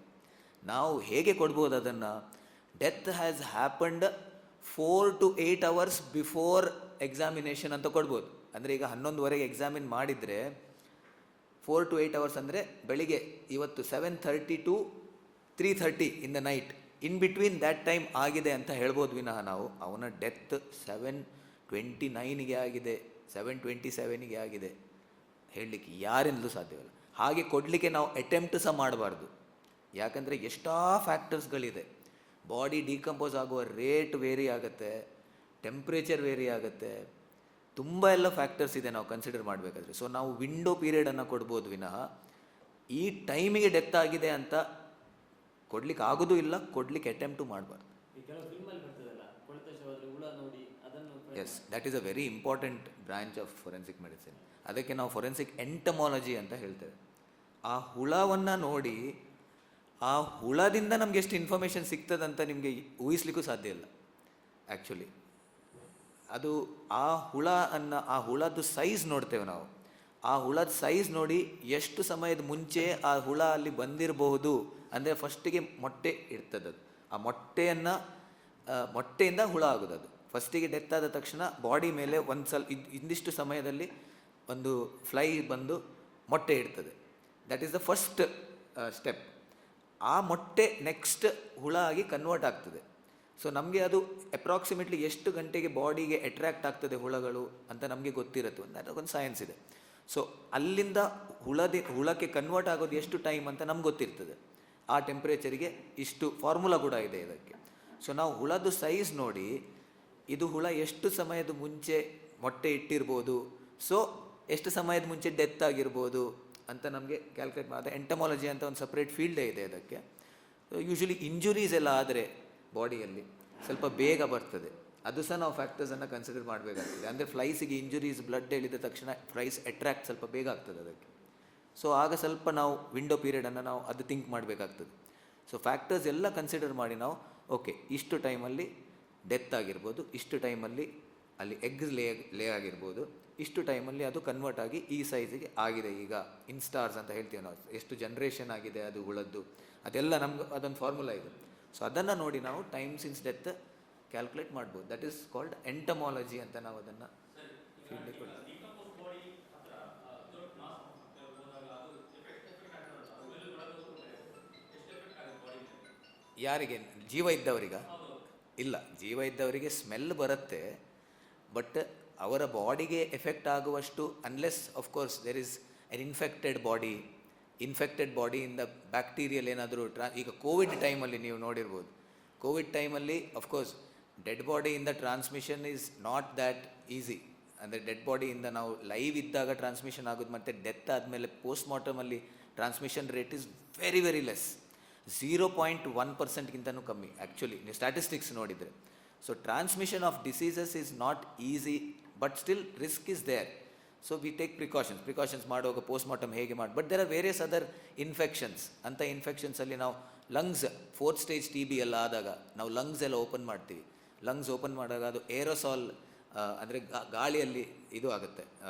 ನಾವು ಹೇಗೆ ಕೊಡ್ಬೋದು ಅದನ್ನು? Death has happened 4 to 8 hours before examination ಅಂತ ಕೊಡ್ಬೋದು. ಅಂದರೆ ಈಗ 11:00 ಎಕ್ಸಾಮಿನ್ ಮಾಡಿದರೆ 4 to 8 hours ಅಂದರೆ ಬೆಳಿಗ್ಗೆ ಇವತ್ತು 7:30 to 3:30 in the night, in between that time ಆಗಿದೆ ಅಂತ ಹೇಳ್ಬೋದು ವಿನಃ ನಾವು ಅವನ ಡೆತ್ 7:29 ಆಗಿದೆ, 7:27 ಆಗಿದೆ ಹೇಳಲಿಕ್ಕೆ ಯಾರಿಂದಲೂ ಸಾಧ್ಯವಿಲ್ಲ. ಹಾಗೆ ಕೊಡಲಿಕ್ಕೆ ನಾವು ಅಟೆಂಪ್ಟ್ ಸಹ ಮಾಡಬಾರ್ದು. ಯಾಕಂದರೆ ಎಷ್ಟೋ ಫ್ಯಾಕ್ಟರ್ಸ್ಗಳಿದೆ. ಬಾಡಿ ಡಿಕಂಪೋಸ್ ಆಗುವ ರೇಟ್ ವೇರಿ ಆಗುತ್ತೆ, ಟೆಂಪ್ರೇಚರ್ ವೇರಿ ಆಗುತ್ತೆ, ತುಂಬ ಎಲ್ಲ ಫ್ಯಾಕ್ಟರ್ಸ್ ಇದೆ ನಾವು ಕನ್ಸಿಡರ್ ಮಾಡಬೇಕಾದ್ರೆ. ಸೊ ನಾವು ವಿಂಡೋ ಪೀರಿಯಡನ್ನು ಕೊಡ್ಬೋದು ವಿನಃ ಈ ಟೈಮಿಗೆ ಡೆತ್ ಆಗಿದೆ ಅಂತ ಕೊಡ್ಲಿಕ್ಕೆ ಆಗೋದು ಇಲ್ಲ, ಕೊಡ್ಲಿಕ್ಕೆ ಅಟೆಂಪ್ಟು ಮಾಡಬಾರ್ದು.
ಈ ಕೆಲವು ಫಿಲ್ಮಲ್ಲಿ ಬರ್ತದಲ್ಲ, ಕೊಳೆತ ಶವದಲ್ಲಿ ಹುಳ ನೋಡಿ ಅದನ್ನು
yes, that is a very important branch of forensic medicine. ಅದಕ್ಕೆ ನಾವು ಫೊರೆನ್ಸಿಕ್ ಎಂಟಮಾಲಜಿ ಅಂತ ಹೇಳ್ತೇವೆ. ಆ ಹುಳವನ್ನು ನೋಡಿ ಆ ಹುಳದಿಂದ ನಮ್ಗೆ ಎಷ್ಟು ಇನ್ಫಾರ್ಮೇಷನ್ ಸಿಗ್ತದಂತ ನಿಮಗೆ ಊಹಿಸ್ಲಿಕ್ಕೂ ಸಾಧ್ಯ ಇಲ್ಲ ಆ್ಯಕ್ಚುಲಿ. ಅದು ಆ ಹುಳದ್ದು ಸೈಜ್ ನೋಡ್ತೇವೆ ನಾವು. ಆ ಹುಳದ ಸೈಜ್ ನೋಡಿ ಎಷ್ಟು ಸಮಯದ ಮುಂಚೆ ಆ ಹುಳ ಅಲ್ಲಿ ಬಂದಿರಬಹುದು. ಅಂದರೆ ಫಸ್ಟಿಗೆ ಮೊಟ್ಟೆ ಇರ್ತದೆ, ಆ ಮೊಟ್ಟೆಯಿಂದ ಹುಳ ಆಗೋದು. ಅದು ಫಸ್ಟಿಗೆ ಡೆತ್ ಆದ ತಕ್ಷಣ ಬಾಡಿ ಮೇಲೆ ಇಂದಿಷ್ಟು ಸಮಯದಲ್ಲಿ ಒಂದು ಫ್ಲೈ ಬಂದು ಮೊಟ್ಟೆ ಇಡ್ತದೆ. That is the first step. ಆ ಮೊಟ್ಟೆ ನೆಕ್ಸ್ಟ್ ಹುಳ ಆಗಿ ಕನ್ವರ್ಟ್ ಆಗ್ತದೆ. ಸೊ ನಮಗೆ ಅದು ಅಪ್ರಾಕ್ಸಿಮೇಟ್ಲಿ ಎಷ್ಟು ಗಂಟೆಗೆ ಬಾಡಿಗೆ ಅಟ್ರ್ಯಾಕ್ಟ್ ಆಗ್ತದೆ ಹುಳಗಳು ಅಂತ ನಮಗೆ ಗೊತ್ತಿರುತ್ತೆ. ಅದಕ್ಕೊಂದು ಸೈನ್ಸ್ ಇದೆ. ಸೊ ಅಲ್ಲಿಂದ ಹುಳಕ್ಕೆ ಕನ್ವರ್ಟ್ ಆಗೋದು ಎಷ್ಟು ಟೈಮ್ ಅಂತ ನಮ್ಗೆ ಗೊತ್ತಿರ್ತದೆ. ಆ ಟೆಂಪ್ರೇಚರಿಗೆ ಇಷ್ಟು ಫಾರ್ಮುಲಾ ಕೂಡ ಇದೆ ಇದಕ್ಕೆ. ಸೊ ನಾವು ಹುಳದ ಸೈಜ್ ನೋಡಿ ಇದು ಹುಳ ಎಷ್ಟು ಸಮಯದ ಮುಂಚೆ ಮೊಟ್ಟೆ ಇಟ್ಟಿರ್ಬೋದು, ಸೊ ಎಷ್ಟು ಸಮಯದ ಮುಂಚೆ ಡೆತ್ ಆಗಿರ್ಬೋದು ಅಂತ ನಮಗೆ ಕ್ಯಾಲ್ಕುಲೇಟ್ ಮಾಡಿದೆ. ಎಂಟಮಾಲಜಿ ಅಂತ ಒಂದು ಸಪ್ರೇಟ್ ಫೀಲ್ಡೇ ಇದೆ ಅದಕ್ಕೆ. ಯೂಶ್ವಲಿ ಇಂಜುರೀಸ್ ಎಲ್ಲ ಆದರೆ ಬಾಡಿಯಲ್ಲಿ ಸ್ವಲ್ಪ ಬೇಗ ಬರ್ತದೆ. ಅದು ಸಹ ನಾವು ಫ್ಯಾಕ್ಟರ್ಸನ್ನು ಕನ್ಸಿಡರ್ ಮಾಡಬೇಕಾಗ್ತದೆ. ಅಂದರೆ ಫ್ಲೈಸಿಗೆ ಇಂಜುರೀಸ್ ಬ್ಲಡ್ ಹೇಳಿದ ತಕ್ಷಣ ಫ್ಲೈಸ್ ಅಟ್ರ್ಯಾಕ್ಟ್ ಸ್ವಲ್ಪ ಬೇಗ ಆಗ್ತದೆ ಅದಕ್ಕೆ. ಸೊ ಆಗ ಸ್ವಲ್ಪ ನಾವು ವಿಂಡೋ ಪೀರಿಯಡನ್ನು ನಾವು ಅದು ಥಿಂಕ್ ಮಾಡಬೇಕಾಗ್ತದೆ. ಸೊ ಫ್ಯಾಕ್ಟರ್ಸ್ ಎಲ್ಲ ಕನ್ಸಿಡರ್ ಮಾಡಿ ನಾವು ಓಕೆ ಇಷ್ಟು ಟೈಮಲ್ಲಿ ಡೆತ್ ಆಗಿರ್ಬೋದು, ಇಷ್ಟು ಟೈಮಲ್ಲಿ ಅಲ್ಲಿ ಎಗ್ಸ್ ಲೇ ಆಗಿರ್ಬೋದು, ಇಷ್ಟು ಟೈಮಲ್ಲಿ ಅದು ಕನ್ವರ್ಟ್ ಆಗಿ ಈ ಸೈಜಿಗೆ ಆಗಿದೆ. ಈಗ ಇನ್ಸ್ಟಾರ್ಸ್ ಅಂತ ಹೇಳ್ತೀವಿ ನಾವು, ಎಷ್ಟು ಜನ್ರೇಷನ್ ಆಗಿದೆ ಅದು ಹುಳದ್ದು, ಅದೆಲ್ಲ ನಮ್ಗೆ ಅದೊಂದು ಫಾರ್ಮುಲಾ ಇದೆ. ಸೊ ಅದನ್ನು ನೋಡಿ ನಾವು ಟೈಮ್ ಸಿನ್ಸ್ ಡೆತ್ ಕ್ಯಾಲ್ಕುಲೇಟ್ ಮಾಡ್ಬೋದು. ದಟ್ ಈಸ್ ಕಾಲ್ಡ್ ಎಂಟಮಾಲಜಿ ಅಂತ ನಾವು ಅದನ್ನು ಫೀಲ್ಡಿಗೆ ಕೊಡ್ತೀವಿ. ಯಾರಿಗೆ? ಜೀವ ಇದ್ದವರಿಗ? ಇಲ್ಲ, ಜೀವ ಇದ್ದವರಿಗೆ ಸ್ಮೆಲ್ ಬರುತ್ತೆ, ಬಟ್ ಅವರ ಬಾಡಿಗೆ ಎಫೆಕ್ಟ್ ಆಗುವಷ್ಟು unless of course there is an infected ಬಾಡಿಯಿಂದ ಬ್ಯಾಕ್ಟೀರಿಯಲ್ ಏನಾದರೂ ಈಗ ಕೋವಿಡ್ ಟೈಮಲ್ಲಿ ನೀವು ನೋಡಿರ್ಬೋದು. ಕೋವಿಡ್ ಟೈಮಲ್ಲಿ ಅಫ್ಕೋರ್ಸ್ ಡೆಡ್ ಬಾಡಿಯಿಂದ transmission is not that easy. ಅಂದರೆ ಡೆಡ್ ಬಾಡಿಯಿಂದ ನಾವು ಲೈವ್ ಇದ್ದಾಗ ಟ್ರಾನ್ಸ್ಮಿಷನ್ ಆಗೋದು, ಮತ್ತು ಡೆತ್ ಆದಮೇಲೆ ಪೋಸ್ಟ್ ಮಾರ್ಟಮಲ್ಲಿ transmission rate is very very less. 0.1%ಗಿಂತನೂ ಕಮ್ಮಿ ಆ್ಯಕ್ಚುಲಿ ನೀವು ಸ್ಟ್ಯಾಟಿಸ್ಟಿಕ್ಸ್ ನೋಡಿದರೆ. So transmission of diseases is not easy, but still risk is there. So we take precautions ಮಾಡುವಾಗ ಪೋಸ್ಟ್ ಮಾರ್ಟಮ್ ಹೇಗೆ ಮಾಡಿ. But there are various other infections. ಅಂಥ ಇನ್ಫೆಕ್ಷನ್ಸಲ್ಲಿ ನಾವು ಲಂಗ್ಸ್ 4th stage TB ಎಲ್ಲ ಆದಾಗ ನಾವು ಲಂಗ್ಸ್ ಎಲ್ಲ ಓಪನ್ ಮಾಡ್ತೀವಿ. ಲಂಗ್ಸ್ ಓಪನ್ ಮಾಡಿದಾಗ ಅದು ಏರೋಸಾಲ್ ಅಂದರೆ ಗಾಳಿಯಲ್ಲಿ ಇದು ಆಗುತ್ತೆ,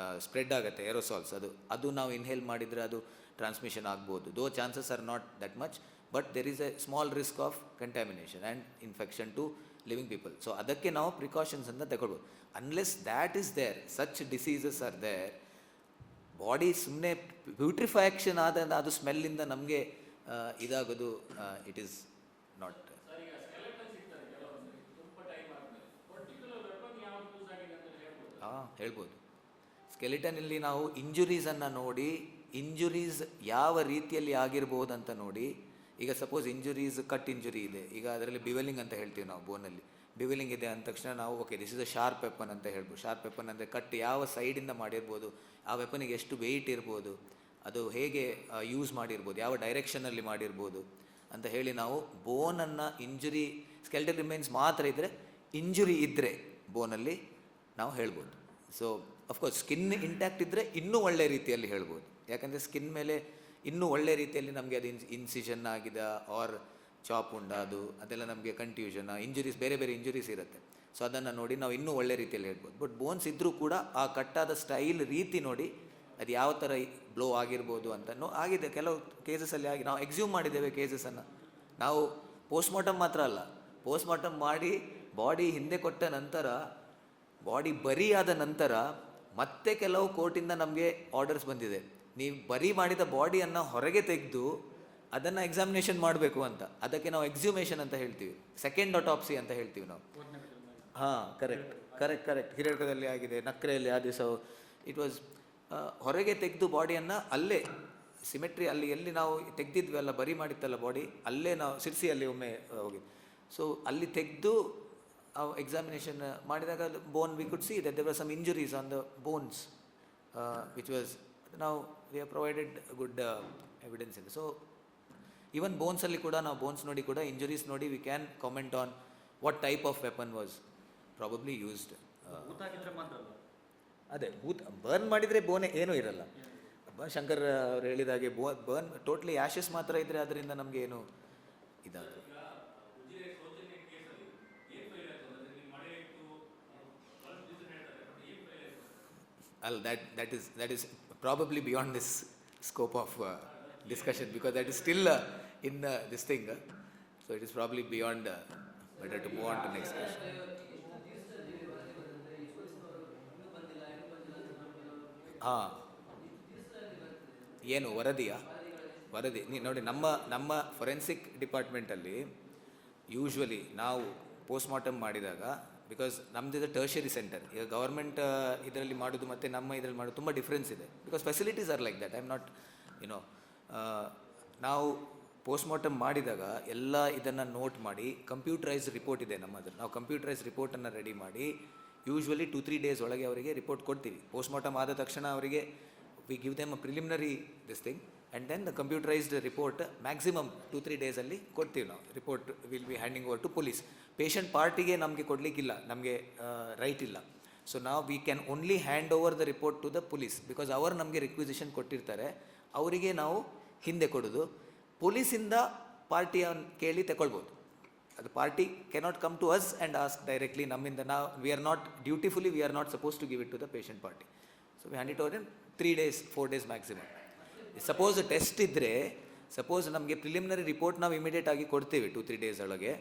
ಸ್ಪ್ರೆಡ್ ಆಗುತ್ತೆ ಏರೋಸಾಲ್ಸ್. ಅದು ನಾವು ಇನ್ಹೇಲ್ ಮಾಡಿದರೆ ಅದು ಟ್ರಾನ್ಸ್ಮಿಷನ್ ಆಗ್ಬೋದು. Though chances are not that much, but there is a small risk of contamination and infection to living people. So ಅದಕ್ಕೆ ನಾವು ಪ್ರಿಕಾಷನ್ಸ್ ಅಂತ ತಗೊಳ್ಬೋದು. Unless that is there, such diseases are there, body ಸುಮ್ಮನೆ ಬ್ಯೂಟ್ರಿಫ್ಯಾಕ್ಷನ್ ಆದ ಅದು ಸ್ಮೆಲ್ಲಿಂದ ನಮಗೆ ಇದಾಗೋದು ಇಟ್ ಈಸ್ ನಾಟ್. ಹೇಳ್ಬೋದು. ಸ್ಕೆಲಿಟನಲ್ಲಿ ನಾವು ಇಂಜುರೀಸನ್ನು ನೋಡಿ, ಇಂಜುರೀಸ್ ಯಾವ ರೀತಿಯಲ್ಲಿ ಆಗಿರ್ಬೋದು ಅಂತ ನೋಡಿ, ಈಗ ಸಪೋಸ್ ಇಂಜುರೀಸ್ ಕಟ್ ಇಂಜುರಿ ಇದೆ, ಈಗ ಅದರಲ್ಲಿ ಬಿವೆಲಿಂಗ್ ಅಂತ ಹೇಳ್ತೀವಿ ನಾವು, ಬೋನಲ್ಲಿ ಬಿವೆಲಿಂಗ್ ಇದೆ ಅಂದ ತಕ್ಷಣ ನಾವು okay this is a sharp weapon ಅಂತ ಹೇಳ್ಬೋದು. ಶಾರ್ಪ್ ವೆಪನ್ ಅಂದರೆ ಕಟ್ ಯಾವ ಸೈಡಿಂದ ಮಾಡಿರ್ಬೋದು, ಆ ವೆಪನಿಗೆ ಎಷ್ಟು ವೆಯ್ಟ್ ಇರ್ಬೋದು, ಅದು ಹೇಗೆ ಯೂಸ್ ಮಾಡಿರ್ಬೋದು, ಯಾವ ಡೈರೆಕ್ಷನಲ್ಲಿ ಮಾಡಿರ್ಬೋದು ಅಂತ ಹೇಳಿ ನಾವು ಬೋನನ್ನು ಇಂಜುರಿ, ಸ್ಕೆಲ್ಟಲ್ ರಿಮೈನ್ಸ್ ಮಾತ್ರ ಇದ್ದರೆ, ಇಂಜುರಿ ಇದ್ದರೆ ಬೋನಲ್ಲಿ ನಾವು ಹೇಳ್ಬೋದು. ಸೊ ಅಫ್ಕೋರ್ಸ್ ಸ್ಕಿನ್ ಇಂಟ್ಯಾಕ್ಟ್ ಇದ್ದರೆ ಇನ್ನೂ ಒಳ್ಳೆ ರೀತಿಯಲ್ಲಿ ಹೇಳ್ಬೋದು, ಯಾಕಂದರೆ ಸ್ಕಿನ್ ಮೇಲೆ ಇನ್ನೂ ಒಳ್ಳೆ ರೀತಿಯಲ್ಲಿ ನಮಗೆ ಅದು ಇನ್ಸಿಷನ್ ಆಗಿದೆ ಆರ್ ಚಾಪ್ ಉಂಡ ಅದೆಲ್ಲ ನಮಗೆ ಕನ್ಫ್ಯೂಷನ್, ಇಂಜುರೀಸ್ ಬೇರೆ ಬೇರೆ ಇಂಜುರೀಸ್ ಇರುತ್ತೆ. ಸೊ ಅದನ್ನು ನೋಡಿ ನಾವು ಇನ್ನೂ ಒಳ್ಳೆ ರೀತಿಯಲ್ಲಿ ಹೇಳ್ಬೋದು. ಬಟ್ ಬೋನ್ಸ್ ಇದ್ದರೂ ಕೂಡ ಆ ಕಟ್ಟಾದ ಸ್ಟೈಲ್ ರೀತಿ ನೋಡಿ ಅದು ಯಾವ ಥರ ಬ್ಲೋ ಆಗಿರ್ಬೋದು ಅಂತನೂ ಆಗಿದೆ. ಕೆಲವು ಕೇಸಸಲ್ಲಿ ಆಗಿ ನಾವು ಎಕ್ಸ್ಯೂಮ್ ಮಾಡಿದ್ದೇವೆ ಕೇಸಸನ್ನು. ನಾವು ಪೋಸ್ಟ್ಮಾರ್ಟಮ್ ಮಾತ್ರ ಅಲ್ಲ, ಪೋಸ್ಟ್ಮಾರ್ಟಮ್ ಮಾಡಿ ಬಾಡಿ ಹಿಂದೆ ಕೊಟ್ಟ ನಂತರ, ಬಾಡಿ ಬರಿ ಆದ ನಂತರ ಮತ್ತೆ ಕೆಲವು ಕೋರ್ಟಿಂದ ನಮಗೆ ಆರ್ಡರ್ಸ್ ಬಂದಿದೆ, ನೀವು ಬರಿ ಮಾಡಿದ ಬಾಡಿಯನ್ನು ಹೊರಗೆ ತೆಗೆದು ಅದನ್ನು ಎಕ್ಸಾಮಿನೇಷನ್ ಮಾಡಬೇಕು ಅಂತ. ಅದಕ್ಕೆ ನಾವು ಎಕ್ಸ್ಯೂಮೇಷನ್ ಅಂತ ಹೇಳ್ತೀವಿ, ಸೆಕೆಂಡ್ ಆಟೋಪ್ಸಿ ಅಂತ ಹೇಳ್ತೀವಿ ನಾವು. ಹಾಂ, ಕರೆಕ್ಟ್ ಕರೆಕ್ಟ್ ಕರೆಕ್ಟ್ ಹಿರೇಕದಲ್ಲಿ ಆಗಿದೆ, ನಕ್ರೆಯಲ್ಲಿ ಆ ದಿವಸ ಇಟ್ ವಾಸ್ ಹೊರಗೆ ತೆಗೆದು ಬಾಡಿಯನ್ನು ಅಲ್ಲೇ ಸಿಮೆಟ್ರಿ ಅಲ್ಲಿ ಎಲ್ಲಿ ನಾವು ತೆಗೆದಿದ್ವಿ ಅಲ್ಲ, ಬರಿ ಮಾಡಿತ್ತಲ್ಲ ಬಾಡಿ, ಅಲ್ಲೇ ನಾವು ಸಿರ್ಸಿಯಲ್ಲಿ ಒಮ್ಮೆ ಹೋಗಿದ್ವಿ. ಸೊ ಅಲ್ಲಿ ತೆಗೆದು ಎಕ್ಸಾಮಿನೇಷನ್ ಮಾಡಿದಾಗ bone we could see that there were some injuries on the bones which was ನಾವು we have provided good evidence ಇದೆ. ಸೊ ಈವನ್ ಬೋನ್ಸಲ್ಲಿ ಕೂಡ ನಾವು ಬೋನ್ಸ್ ನೋಡಿ ಕೂಡ ಇಂಜುರೀಸ್ ನೋಡಿ we can comment on what type of weapon was probably used. ಅದೇ ಬರ್ನ್ ಮಾಡಿದರೆ ಬೋನೆ ಏನೂ ಇರಲ್ಲ. ಶಂಕರ್ ಅವ್ರು ಹೇಳಿದಾಗೆ ಬರ್ನ್ ಟೋಟ್ಲಿ ಆ್ಯಶಸ್ ಮಾತ್ರ ಇದ್ದರೆ ಅದರಿಂದ ನಮಗೆ ಏನು ಇದಾಗುತ್ತೆ. ಅಲ್ಲ, that is probably beyond this scope of discussion, because that is still in this thing, so it is probably beyond, better to move on to next question. ಹಾಂ, ಏನು ವರದಿ ನೋಡಿ, ನಮ್ಮ ಫೊರೆನ್ಸಿಕ್ ಡಿಪಾರ್ಟ್ಮೆಂಟಲ್ಲಿ ಯೂಶ್ವಲಿ ನಾವು ಪೋಸ್ಟ್ಮಾರ್ಟಮ್ ಮಾಡಿದಾಗ, ಬಿಕಾಸ್ ನಮ್ಮದು ಟರ್ಷರಿ ಸೆಂಟರ್, ಈಗ ಗೌರ್ಮೆಂಟ್ ಇದರಲ್ಲಿ ಮಾಡೋದು ಮತ್ತು ನಮ್ಮ ಇದರಲ್ಲಿ ಮಾಡೋದು ತುಂಬ ಡಿಫ್ರೆನ್ಸ್ ಇದೆ, because facilities are like that. I am not ನಾವು ಪೋಸ್ಟ್ಮಾರ್ಟಮ್ ಮಾಡಿದಾಗ ಎಲ್ಲ ಇದನ್ನು ನೋಟ್ ಮಾಡಿ ಕಂಪ್ಯೂಟರೈಸ್ ರಿಪೋರ್ಟ್ ಇದೆ ನಮ್ಮದು, ನಾವು ಕಂಪ್ಯೂಟರೈಸ್ ರಿಪೋರ್ಟನ್ನು ರೆಡಿ ಮಾಡಿ ಯೂಶ್ವಲಿ 2-3 ಡೇಸ್ ಒಳಗೆ ಅವರಿಗೆ ರಿಪೋರ್ಟ್ ಕೊಡ್ತೀವಿ. ಪೋಸ್ಟ್ಮಾರ್ಟಮ್ ಆದ ತಕ್ಷಣ ಅವರಿಗೆ we give them a preliminary this thing and then the computerised report maximum 2-3 ಡೇಸಲ್ಲಿ ಕೊಡ್ತೀವಿ ನಾವು. Report will be handing over to police. Patient ಪಾರ್ಟಿಗೆ ನಮಗೆ ಕೊಡಲಿಕ್ಕಿಲ್ಲ, ನಮಗೆ ರೈಟ್ ಇಲ್ಲ. ಸೊ ನಾವು we can only hand over the report to the police, because ಅವರು ನಮಗೆ ರಿಕ್ವಿಸಿಷನ್ ಕೊಟ್ಟಿರ್ತಾರೆ, ಅವರಿಗೆ ನಾವು ಹಿಂದೆ ಕೊಡೋದು. ಪೊಲೀಸಿಂದ ಪಾರ್ಟಿಯನ್ನು ಕೇಳಿ ತಗೊಳ್ಬೋದು, ಅದು party cannot come to us and ask directly ನಮ್ಮಿಂದ. ನಾವು we are not dutifully we are not suppose to give it to the patient party. So we hand it over in 3 days 4 days maximum. Suppose test ಇದ್ದರೆ, ಸಪೋಸ್ ನಮಗೆ ಪ್ರಿಲಿಮಿನರಿ ರಿಪೋರ್ಟ್ ನಾವು ಇಮಿಡಿಯೇಟ್ ಆಗಿ ಕೊಡ್ತೇವೆ 2-3 ಡೇಸ್ ಒಳಗೆ.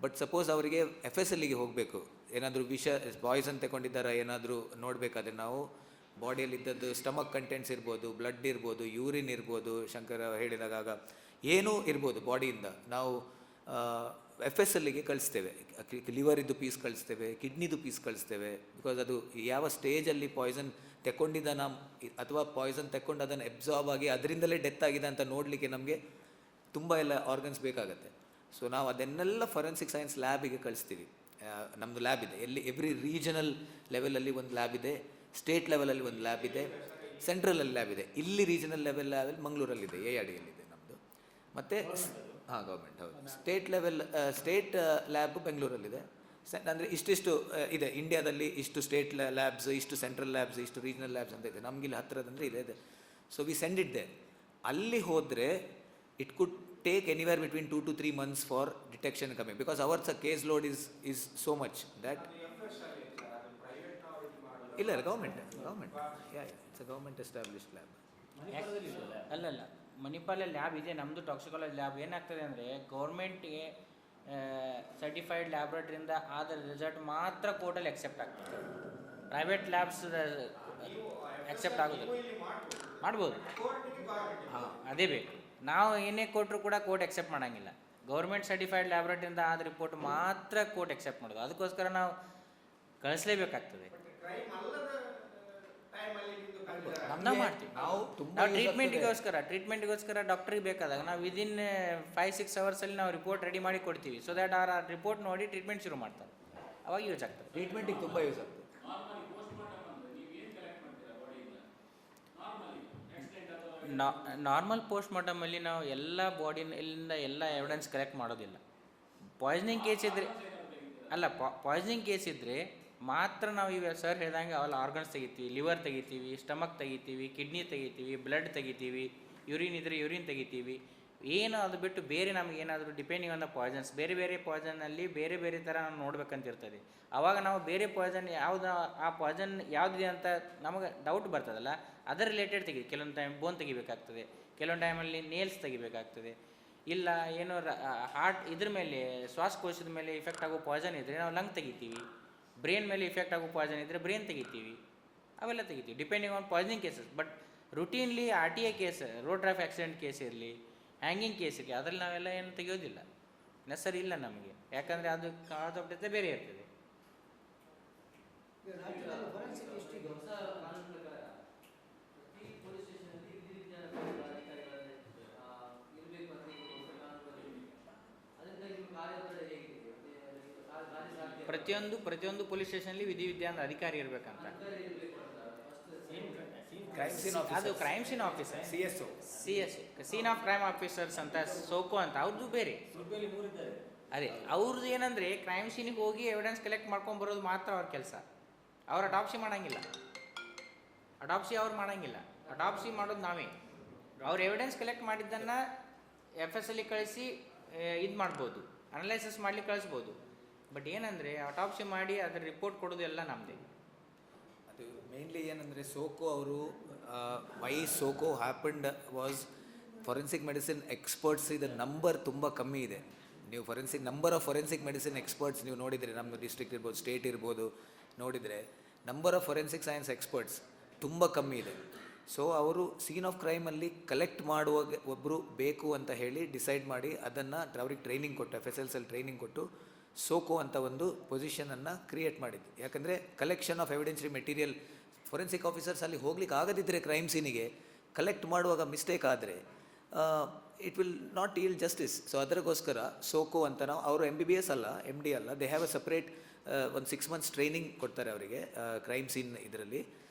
ಬಟ್ ಸಪೋಸ್ ಅವರಿಗೆ FSLಗೆ ಹೋಗಬೇಕು, ಏನಾದರೂ ಪಾಯ್ಸನ್ ತಗೊಂಡಿದ್ದಾರಾ ಏನಾದರೂ ನೋಡಬೇಕಾದ್ರೆ ನಾವು ಬಾಡಿಯಲ್ಲಿದ್ದದ್ದು ಸ್ಟಮಕ್ ಕಂಟೆಂಟ್ಸ್ ಇರ್ಬೋದು, ಬ್ಲಡ್ ಇರ್ಬೋದು, ಯೂರಿನ್ ಇರ್ಬೋದು, ಶಂಕರ ಹೇಳಿದಾಗ ಏನೂ ಇರ್ಬೋದು ಬಾಡಿಯಿಂದ, ನಾವು FSLಗೆ ಕಳಿಸ್ತೇವೆ. ಲಿವರಿದ್ದು ಪೀಸ್ ಕಳಿಸ್ತೇವೆ, ಕಿಡ್ನಿದು ಪೀಸ್ ಕಳಿಸ್ತೇವೆ, ಬಿಕಾಸ್ ಅದು ಯಾವ ಸ್ಟೇಜಲ್ಲಿ ಪಾಯ್ಸನ್ ತೆಕ್ಕೊಂಡಿದ್ದಾನ ಅಥವಾ ಪಾಯ್ಸನ್ ತೆಕ್ಕೊಂಡು ಅದನ್ನು ಎಬ್ಸಾರ್ಬ್ ಆಗಿ ಅದರಿಂದಲೇ ಡೆತ್ ಆಗಿದೆ ಅಂತ ನೋಡಲಿಕ್ಕೆ ನಮಗೆ ತುಂಬ ಎಲ್ಲ ಆರ್ಗನ್ಸ್ ಬೇಕಾಗುತ್ತೆ. ಸೊ ನಾವು ಅದನ್ನೆಲ್ಲ ಫೊರೆನ್ಸಿಕ್ ಸೈನ್ಸ್ ಲ್ಯಾಬಿಗೆ ಕಳಿಸ್ತೀವಿ. ನಮ್ಮದು ಲ್ಯಾಬ್ ಇದೆ, ಎವ್ರಿ ರೀಜನಲ್ ಲೆವೆಲಲ್ಲಿ ಒಂದು ಲ್ಯಾಬ್ ಇದೆ, ಸ್ಟೇಟ್ ಲೆವೆಲಲ್ಲಿ ಒಂದು ಲ್ಯಾಬ್ ಇದೆ, ಸೆಂಟ್ರಲಲ್ಲಿ ಲ್ಯಾಬ್ ಇದೆ. ಇಲ್ಲಿ ರೀಜನಲ್ ಲ್ಯಾಬ್ ಮಂಗಳೂರಲ್ಲಿದೆ, ARDಯಲ್ಲಿದೆ ನಮ್ಮದು. ಮತ್ತು ಹಾಂ, ಗೌರ್ಮೆಂಟ್, ಹೌದು. ಸ್ಟೇಟ್ ಲ್ಯಾಬ್ ಬೆಂಗಳೂರಲ್ಲಿದೆ. ಅಂದರೆ ಇಷ್ಟಿಷ್ಟು ಇದೆ ಇಂಡಿಯಾದಲ್ಲಿ, ಇಷ್ಟು ಸ್ಟೇಟ್ ಲ್ಯಾಬ್ಸ್, ಇಷ್ಟು ಸೆಂಟ್ರಲ್ ಲ್ಯಾಬ್ಸ್, ಇಷ್ಟು ರೀಜನಲ್ ಲ್ಯಾಬ್ಸ್ ಅಂತ ಇದೆ. ನಮಗಿಲ್ಲಿ ಹತ್ತಿರದಂದರೆ ಇದೆ. So we send it there. ಅಲ್ಲಿ ಹೋದರೆ it could take anywhere between 2 to 3 months for detection coming, because ours case load is so much that. ಇಲ್ಲ, government, yeah it's a government established lab.
ಅಲ್ಲಲ್ಲ, ಮಣಿಪಾಲಲ್ಲಿ ಲ್ಯಾಬ್ ಇದೆ, ನಮ್ಮದು ಟಾಕ್ಸಿಕಾಲಜಿ ಲ್ಯಾಬ್. ಏನಾಗ್ತದೆ ಅಂದರೆ ಗೌರ್ಮೆಂಟ್ಗೆ ಸರ್ಟಿಫೈಡ್ ಲ್ಯಾಬ್ರೇಟ್ರಿಯಿಂದ ಆದ ರಿಸಲ್ಟ್ ಮಾತ್ರ ಕೋರ್ಟಲ್ಲಿ ಎಕ್ಸೆಪ್ಟ್ ಆಗ್ತದೆ. ಪ್ರೈವೇಟ್ ಲ್ಯಾಬ್ಸ್ ಎಕ್ಸೆಪ್ಟ್ ಆಗೋದಿಲ್ಲ. ಮಾಡ್ಬೋದು, ಹಾಂ, ಅದೇ ಬೇಕು. ನಾವು ಏನೇ ಕೊಟ್ಟರು ಕೂಡ ಕೋರ್ಟ್ ಎಕ್ಸೆಪ್ಟ್ ಮಾಡೋಂಗಿಲ್ಲ. ಗೌರ್ಮೆಂಟ್ ಸರ್ಟಿಫೈಡ್ ಲ್ಯಾಬ್ರೇಟ್ರಿಯಿಂದ ಆದ ರಿಪೋರ್ಟ್ ಮಾತ್ರ ಕೋರ್ಟ್ ಎಕ್ಸೆಪ್ಟ್ ಮಾಡೋದು. ಅದಕ್ಕೋಸ್ಕರ ನಾವು ಕಳಿಸ್ಲೇಬೇಕಾಗ್ತದೆ. ನಾವು ಮಾಡ್ತೀವಿ. ನಾವು ಟ್ರೀಟ್ಮೆಂಟಿಗೋಸ್ಕರ ಡಾಕ್ಟ್ರಿಗೆ ಬೇಕಾದಾಗ ನಾವು ವಿದಿನ್ 5-6 ಅವರ್ಸಲ್ಲಿ ನಾವು ರಿಪೋರ್ಟ್ ರೆಡಿ ಮಾಡಿ ಕೊಡ್ತೀವಿ. ಸೊ ದ್ಯಾಟ್ ಆ ರಿಪೋರ್ಟ್ ನೋಡಿ ಟ್ರೀಟ್ಮೆಂಟ್ ಶುರು ಮಾಡ್ತಾರೆ. ಅವಾಗ ಯೂಸ್ ಆಗ್ತದೆ.
ಟ್ರೀಟ್ಮೆಂಟಿಗೆ ತುಂಬ ಯೂಸ್ ಆಗ್ತದೆ.
ನಾರ್ಮಲ್ ಪೋಸ್ಟ್ ಮಾರ್ಟಮಲ್ಲಿ ನಾವು ಎಲ್ಲ ಬಾಡಿಯಿಂದ ಎಲ್ಲ ಎವಿಡೆನ್ಸ್ ಕಲೆಕ್ಟ್ ಮಾಡೋದಿಲ್ಲ. ಪಾಯ್ಸನಿಂಗ್ ಕೇಸ್ ಇದ್ದರೆ ಪಾಯ್ಸನಿಂಗ್ ಕೇಸ್ ಇದ್ದರೆ ಮಾತ್ರ ನಾವು ಈಗ ಸರ್ ಹೇಳಿದಂಗೆ ಅವೆಲ್ಲ ಆರ್ಗನ್ಸ್ ತೆಗಿತೀವಿ, ಲಿವರ್ ತೆಗಿತೀವಿ, ಸ್ಟಮಕ್ ತೆಗಿತೀವಿ, ಕಿಡ್ನಿ ತೆಗಿತೀವಿ, ಬ್ಲಡ್ ತೆಗಿತೀವಿ, ಯೂರಿನ್ ಇದ್ದರೆ ಯೂರಿನ್ ತೆಗಿತೀವಿ. ಏನು ಅದು ಬಿಟ್ಟು ಬೇರೆ ನಮ್ಗೆ ಏನಾದರೂ ಡಿಪೆಂಡಿಂಗ್ ಆನ್ ದ ಪಾಯ್ಸನ್ಸ್, ಬೇರೆ ಬೇರೆ ಪಾಯ್ಸನ್ನಲ್ಲಿ ಬೇರೆ ಬೇರೆ ಥರ ನಾವು ನೋಡ್ಬೇಕಂತಿರ್ತದೆ. ಆವಾಗ ನಾವು ಬೇರೆ ಪಾಯ್ಸನ್ ಯಾವುದು, ಆ ಪಾಯ್ಸನ್ ಯಾವುದಿದೆ ಅಂತ ನಮಗೆ ಡೌಟ್ ಬರ್ತದಲ್ಲ, ಅದರ ರಿಲೇಟೆಡ್ ಕೆಲವೊಂದು ಟೈಮ್ ಬೋನ್ ತೆಗಿಬೇಕಾಗ್ತದೆ, ಕೆಲವೊಂದು ಟೈಮಲ್ಲಿ ನೇಲ್ಸ್ ತೆಗಿಬೇಕಾಗ್ತದೆ. ಇಲ್ಲ ಏನೋ ಹಾರ್ಟ್ ಇದ್ರ ಮೇಲೆ ಶ್ವಾಸಕೋಶದ ಮೇಲೆ ಇಫೆಕ್ಟ್ ಆಗೋ ಪಾಯ್ಸನ್ ಇದ್ದರೆ ನಾವು ಲಂಗ್ ತೆಗಿತೀವಿ. ಬ್ರೈನ್ ಮೇಲೆ ಇಫೆಕ್ಟ್ ಆಗೋ ಪಾಯ್ಸನ್ ಇದ್ದರೆ ಬ್ರೈನ್ ತೆಗಿತೀವಿ. ಅವೆಲ್ಲ ತೆಗಿತೀವಿ depending on poisoning cases. But routinely RTA case, road traffic accident case ಇರಲಿ, ಹ್ಯಾಂಗಿಂಗ್ ಕೇಸ್ ಇರಲಿ, ಅದರಲ್ಲಿ ನಾವೆಲ್ಲ ಏನು ತೆಗೆಯೋದಿಲ್ಲ, ನೆಸರಿ ಇಲ್ಲ ನಮಗೆ. ಯಾಕಂದರೆ ಅದು ಕಾಸ್ ಆಫ್ ಡೆತ್ ಬೇರೆ ಇರ್ತದೆ. ಪ್ರತಿಯೊಂದು ಪೊಲೀಸ್ ಸ್ಟೇಷನಲ್ಲಿ ವಿಧಿವಿದ್ಯಾನ ಅಧಿಕಾರಿ ಇರಬೇಕಂತ. ಅದು crime scene officer, CSO, scene of crime officers ಅಂತ, ಸೋಕೋ ಅಂತ, ಅವ್ರದ್ದು ಬೇರೆ. ಅದೇ ಅವ್ರದ್ದು ಏನಂದರೆ ಕ್ರೈಮ್ ಸೀನಿಗೆ ಹೋಗಿ ಎವಿಡೆನ್ಸ್ ಕಲೆಕ್ಟ್ ಮಾಡ್ಕೊಂಬರೋದು ಮಾತ್ರ ಅವ್ರ ಕೆಲಸ. ಅವ್ರು ಅಡಾಪ್ಸಿ ಮಾಡೋಂಗಿಲ್ಲ, ಅವ್ರು ಮಾಡೋಂಗಿಲ್ಲ. ಅಡಾಪ್ಸಿ ಮಾಡೋದು ನಾವೇ. ಅವ್ರು ಎವಿಡೆನ್ಸ್ ಕಲೆಕ್ಟ್ ಮಾಡಿದ್ದನ್ನು FSL ಕಳಿಸಿ ಇದು ಮಾಡ್ಬೋದು, ಅನಲೈಸಿಸ್ ಮಾಡಲಿಕ್ಕೆ ಕಳಿಸ್ಬೋದು. ಬಟ್ ಏನಂದರೆ ಅಟಾಪ್ಸಿ ಮಾಡಿ ಅದರ ರಿಪೋರ್ಟ್ ಕೊಡೋದು ಎಲ್ಲ ನಮ್ಮದೇ.
ಅದು ಮೇನ್ಲಿ ಏನಂದರೆ ಸೋಕೋ ಅವರು why SOCO happened was forensic medicine experts ಇದು ನಂಬರ್ ತುಂಬ ಕಮ್ಮಿ ಇದೆ. ನೀವು number of forensic medicine experts ನೀವು ನೋಡಿದರೆ, ನಮ್ಮ ಡಿಸ್ಟ್ರಿಕ್ಟ್ ಇರ್ಬೋದು, ಸ್ಟೇಟ್ ಇರ್ಬೋದು, ನೋಡಿದರೆ number of forensic science experts ತುಂಬ ಕಮ್ಮಿ ಇದೆ. ಸೊ ಅವರು ಸೀನ್ ಆಫ್ ಕ್ರೈಮಲ್ಲಿ ಕಲೆಕ್ಟ್ ಮಾಡುವಾಗ ಒಬ್ಬರು ಬೇಕು ಅಂತ ಹೇಳಿ ಡಿಸೈಡ್ ಮಾಡಿ ಅದನ್ನು ಅವ್ರಿಗೆ ಟ್ರೈನಿಂಗ್ ಕೊಟ್ಟು, FSLs ಟ್ರೈನಿಂಗ್ ಕೊಟ್ಟು ಸೋಕೋ ಅಂತ ಒಂದು ಪೊಸಿಷನನ್ನು ಕ್ರಿಯೇಟ್ ಮಾಡಿದ್ದು. ಯಾಕಂದರೆ collection of evidentiary material, forensic officers ಅಲ್ಲಿ ಹೋಗ್ಲಿಕ್ಕೆ ಆಗದಿದ್ದರೆ ಕ್ರೈಮ್ ಸೀನಿಗೆ ಕಲೆಕ್ಟ್ ಮಾಡುವಾಗ ಮಿಸ್ಟೇಕ್ ಆದರೆ it will not yield justice. So ಅದಕ್ಕೋಸ್ಕರ ಸೋಕೋ ಅಂತ ನಾವು, ಅವರು MBBS ಅಲ್ಲ, MD ಅಲ್ಲ, ದೇ ಹ್ಯಾವ್ ಅ ಸಪ್ರೇಟ್ ಒಂದು 6 months ಟ್ರೈನಿಂಗ್ ಕೊಡ್ತಾರೆ ಅವರಿಗೆ ಕ್ರೈಮ್ ಸೀನ್ ಇದರಲ್ಲಿ,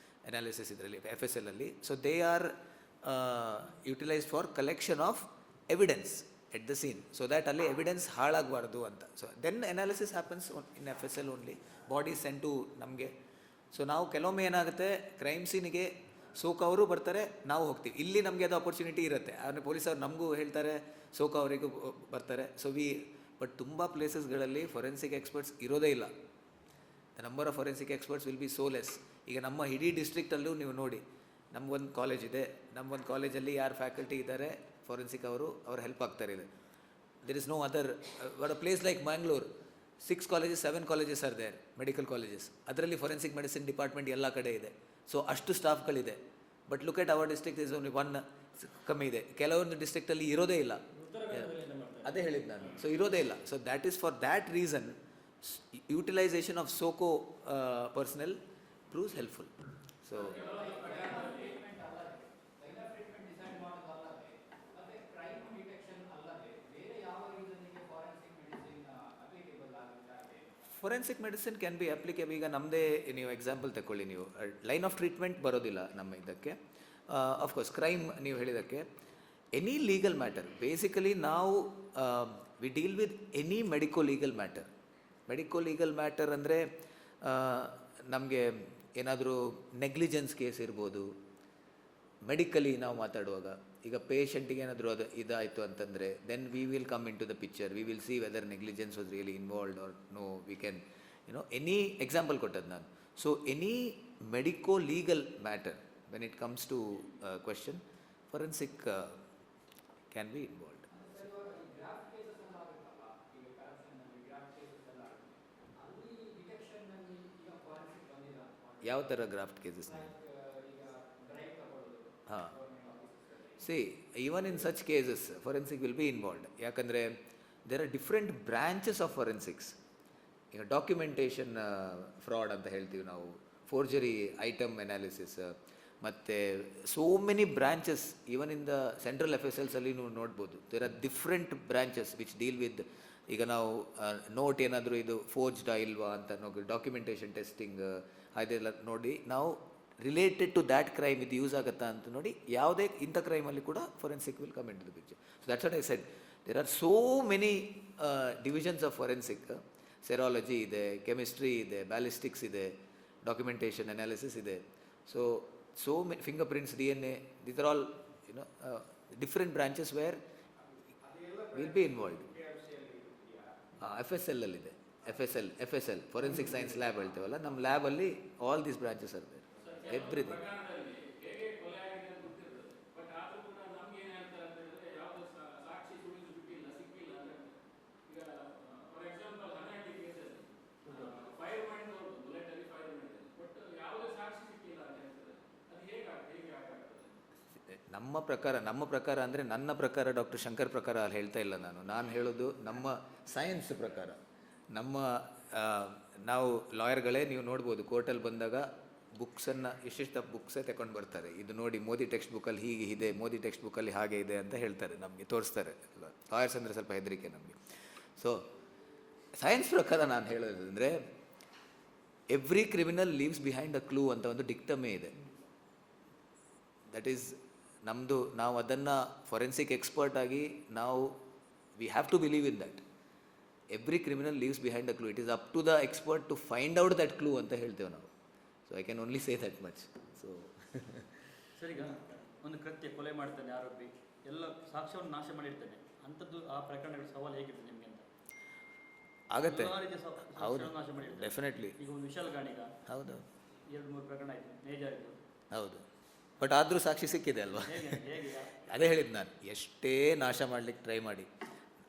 ಅನಾಲಿಸಿಸ್ ಇದರಲ್ಲಿ, FSL ಅಲ್ಲಿ. So they are utilised for collection of evidence at the scene, so that ಅಲ್ಲಿ ಎವಿಡೆನ್ಸ್ ಹಾಳಾಗಬಾರ್ದು ಅಂತ. So then analysis happens in FSL only, body send to ನಮಗೆ. ಸೊ ನಾವು ಕೆಲವೊಮ್ಮೆ ಏನಾಗುತ್ತೆ, ಕ್ರೈಮ್ ಸೀನಿಗೆ ಸೋಕೋ ಅವರು ಬರ್ತಾರೆ, ನಾವು ಹೋಗ್ತೀವಿ. ಇಲ್ಲಿ ನಮಗೆ ಅದು ಅಪರ್ಚುನಿಟಿ ಇರುತ್ತೆ, ಅಂದರೆ ಪೊಲೀಸವ್ರು ನಮಗೂ ಹೇಳ್ತಾರೆ, ಸೋಕೋ ಅವರಿಗೂ ಬರ್ತಾರೆ. ಸೊ ಬಟ್ ತುಂಬ ಪ್ಲೇಸಸ್ಗಳಲ್ಲಿ ಫೊರೆನ್ಸಿಕ್ ಎಕ್ಸ್ಪರ್ಟ್ಸ್ ಇರೋದೇ ಇಲ್ಲ. The number of forensic experts will be so less. ಈಗ ನಮ್ಮ ಇಡೀ ಡಿಸ್ಟ್ರಿಕ್ಟಲ್ಲೂ ನೀವು ನೋಡಿ, ನಮಗೊಂದು ಕಾಲೇಜ್ ಇದೆ, ನಮ್ಮೊಂದು ಕಾಲೇಜಲ್ಲಿ ಯಾರು ಫ್ಯಾಕಲ್ಟಿ ಇದ್ದಾರೆ ಫೊರೆನ್ಸಿಕ್ ಅವ್ರು ಹೆಲ್ಪ್ ಆಗ್ತಾರೆ. ಇದೆ there is no other but a place like Mangalore, 6 colleges 7 colleges are there, medical colleges. ಅದರಲ್ಲಿ ಫೊರೆನ್ಸಿಕ್ ಮೆಡಿಸಿನ್ ಡಿಪಾರ್ಟ್ಮೆಂಟ್ ಎಲ್ಲ ಕಡೆ ಇದೆ. ಸೊ ಅಷ್ಟು ಸ್ಟಾಫ್ಗಳಿದೆ. But look at our district is only 1 ಕಮ್ಮಿ ಇದೆ. ಕೆಲವೊಂದು ಡಿಸ್ಟ್ರಿಕ್ಟಲ್ಲಿ ಇರೋದೇ ಇಲ್ಲ, ಅದೇ ಹೇಳಿದ್ದು ನಾನು. ಸೊ ಇರೋದೇ ಇಲ್ಲ. So that is for that reason utilisation of SOCO personal proves helpful. So forensic medicine can be applicable. ಈಗ ನಮ್ಮದೇ ನೀವು ಎಕ್ಸಾಂಪಲ್ ತಗೊಳ್ಳಿ, ನೀವು ಲೈನ್ ಆಫ್ ಟ್ರೀಟ್ಮೆಂಟ್ ಬರೋದಿಲ್ಲ ನಮ್ಮ ಇದಕ್ಕೆ. ಅಫ್ಕೋರ್ಸ್ ಕ್ರೈಮ್ ನೀವು ಹೇಳಿದ್ದಕ್ಕೆ ಎನಿ ಲೀಗಲ್ ಮ್ಯಾಟರ್, ಬೇಸಿಕಲಿ ನಾವು V deal with any medico legal matter ಅಂದರೆ ನಮಗೆ ಏನಾದರೂ ನೆಗ್ಲಿಜೆನ್ಸ್ ಕೇಸ್ ಇರ್ಬೋದು. ಮೆಡಿಕಲಿ ನಾವು ಮಾತಾಡುವಾಗ ಈಗ ಪೇಷಂಟಿಗೆ ಏನಾದರೂ ಅದು ಇದಾಯಿತು ಅಂತಂದರೆ then we will come into the picture, we will see whether negligence was really involved or no. We can any example ಕೊಟ್ಟದ್ದು ನಾನು. So any medico legal matter when it comes to question, forensic can be involved. ಯಾವ ಥರ ಗ್ರಾಫ್ಟ್ ಕೇಸಸ್ನಲ್ಲಿ? ಹಾಂ, see even in such cases forensic will be involved. ಯಾಕಂದರೆ there are different branches of forensics. ಈಗ ಡಾಕ್ಯುಮೆಂಟೇಷನ್ ಫ್ರಾಡ್ ಅಂತ ಹೇಳ್ತೀವಿ ನಾವು, ಫೋರ್ಜರಿ ಐಟಮ್ ಅನಾಲಿಸಿಸ್, ಮತ್ತು so many branches. Even in the central FSLs ಅಲ್ಲಿ ನೀವು ನೋಡ್ಬೋದು, there are different branches which deal with. ಈಗ ನಾವು ನೋಟ್ ಏನಾದರೂ ಇದು ಫೋರ್ಜ್ಡಾ ಇಲ್ವಾ ಅಂತ ನೋಡಿ ಡಾಕ್ಯುಮೆಂಟೇಷನ್ ಟೆಸ್ಟಿಂಗ್ ಅದೆಲ್ಲ ನೋಡಿ ನಾವು ರಿಲೇಟೆಡ್ ಟು ದ್ಯಾಟ್ ಕ್ರೈಮ್ ಇದು ಯೂಸ್ ಆಗುತ್ತಾ ಅಂತ ನೋಡಿ ಯಾವುದೇ ಇಂಥ ಕ್ರೈಮಲ್ಲಿ ಕೂಡ forensic will come into the picture. So that's what I said, there are so many divisions of forensic. Serology ಇದೆ, ಕೆಮಿಸ್ಟ್ರಿ ಇದೆ, ಬ್ಯಾಲಿಸ್ಟಿಕ್ಸ್ ಇದೆ, ಡಾಕ್ಯುಮೆಂಟೇಷನ್ ಅನಾಲಿಸಿಸ್ ಇದೆ. So many fingerprints, DNA, these are all different branches where will be involved. FSL ಅಲ್ಲಿದೆ, FSL ಫೊರೆನ್ಸಿಕ್ ಸೈನ್ಸ್ ಲ್ಯಾಬ್ ಹೇಳ್ತೇವಲ್ಲ, ನಮ್ಮ ಲ್ಯಾಬಲ್ಲಿ all these branches are there, everything. ನಮ್ಮ ಪ್ರಕಾರ ಅಂದರೆ ನನ್ನ ಪ್ರಕಾರ, ಡಾಕ್ಟರ್ ಶಂಕರ್ ಪ್ರಕಾರ ಅಲ್ಲಿ ಹೇಳ್ತಾ ಇಲ್ಲ ನಾನು ಹೇಳೋದು ನಮ್ಮ ಸೈನ್ಸ್ ಪ್ರಕಾರ. ನಾವು ಲಾಯರ್ಗಳೇ ನೀವು ನೋಡ್ಬೋದು ಕೋರ್ಟಲ್ಲಿ ಬಂದಾಗ ಬುಕ್ಸನ್ನು ಇಷ್ಟಿಷ್ಟ ಬುಕ್ಸೇ ತಗೊಂಡು ಬರ್ತಾರೆ. ಇದು ನೋಡಿ ಮೋದಿ ಟೆಕ್ಸ್ಟ್ ಬುಕ್ಕಲ್ಲಿ ಹೀಗೆ ಇದೆ, ಮೋದಿ ಟೆಕ್ಸ್ಟ್ ಬುಕ್ಕಲ್ಲಿ ಹಾಗೆ ಇದೆ ಅಂತ ಹೇಳ್ತಾರೆ, ನಮಗೆ ತೋರಿಸ್ತಾರೆ. ಲಾಯರ್ಸ್ ಅಂದರೆ ಸ್ವಲ್ಪ ಹೆದರಿಕೆ ನಮಗೆ. ಸೊ ಸೈನ್ಸ್ ಪ್ರಕಾರ ನಾನು ಹೇಳೋದಂದರೆ every criminal leaves behind a clue ಅಂತ ಒಂದು ಡಿಕ್ಟಮೇ ಇದೆ. ದಟ್ ಈಸ್ ನಮ್ಮದು. ನಾವು ಅದನ್ನು ಫೊರೆನ್ಸಿಕ್ ಎಕ್ಸ್ಪರ್ಟ್ ಆಗಿ we have to believe in that. Every criminal leaves behind a clue. It is up to the expert to find out that clue ಅಂತ ಹೇಳ್ತೇವೆ ನಾವು. So I can only say that much. So
sir, ಈಗ ಒಂದು ಕೃತ್ಯ ಕೊಲೆ ಮಾಡ್ತಾನೆ ಆರೋಪಿ, ಎಲ್ಲ ಸಾಕ್ಷ್ಯವನ್ನು ನಾಶ ಮಾಡಿರ್ತಾನೆ, ಅಂಥದ್ದು ಆ ಪ್ರಕರಣಗಳ ಸವಾಲು ಹೇಗಿರ್ತದೆ ನಿಮಗೆ ಅಂತ?
ಆಗತ್ತೆ,
ಹೌದು, ನಾಶ ಮಾಡಿರ್ತಾರೆ
ಡೆಫಿನೆಟ್ಲಿ.
ಈಗ ಒಂದು ವಿಶಾಲ್ ಗಾಣಿಗ,
ಹೌದು,
2-3 ಪ್ರಕರಣ ಆಯಿತು, ಮೇಜರ್ ಇದು.
ಹೌದು, ಬಟ್ ಆದರೂ ಸಾಕ್ಷಿ ಸಿಕ್ಕಿದೆ ಅಲ್ವಾ? ಅದೇ ಹೇಳಿದ್ದು ನಾನು, ಎಷ್ಟೇ ನಾಶ ಮಾಡಲಿಕ್ಕೆ ಟ್ರೈ ಮಾಡಿ,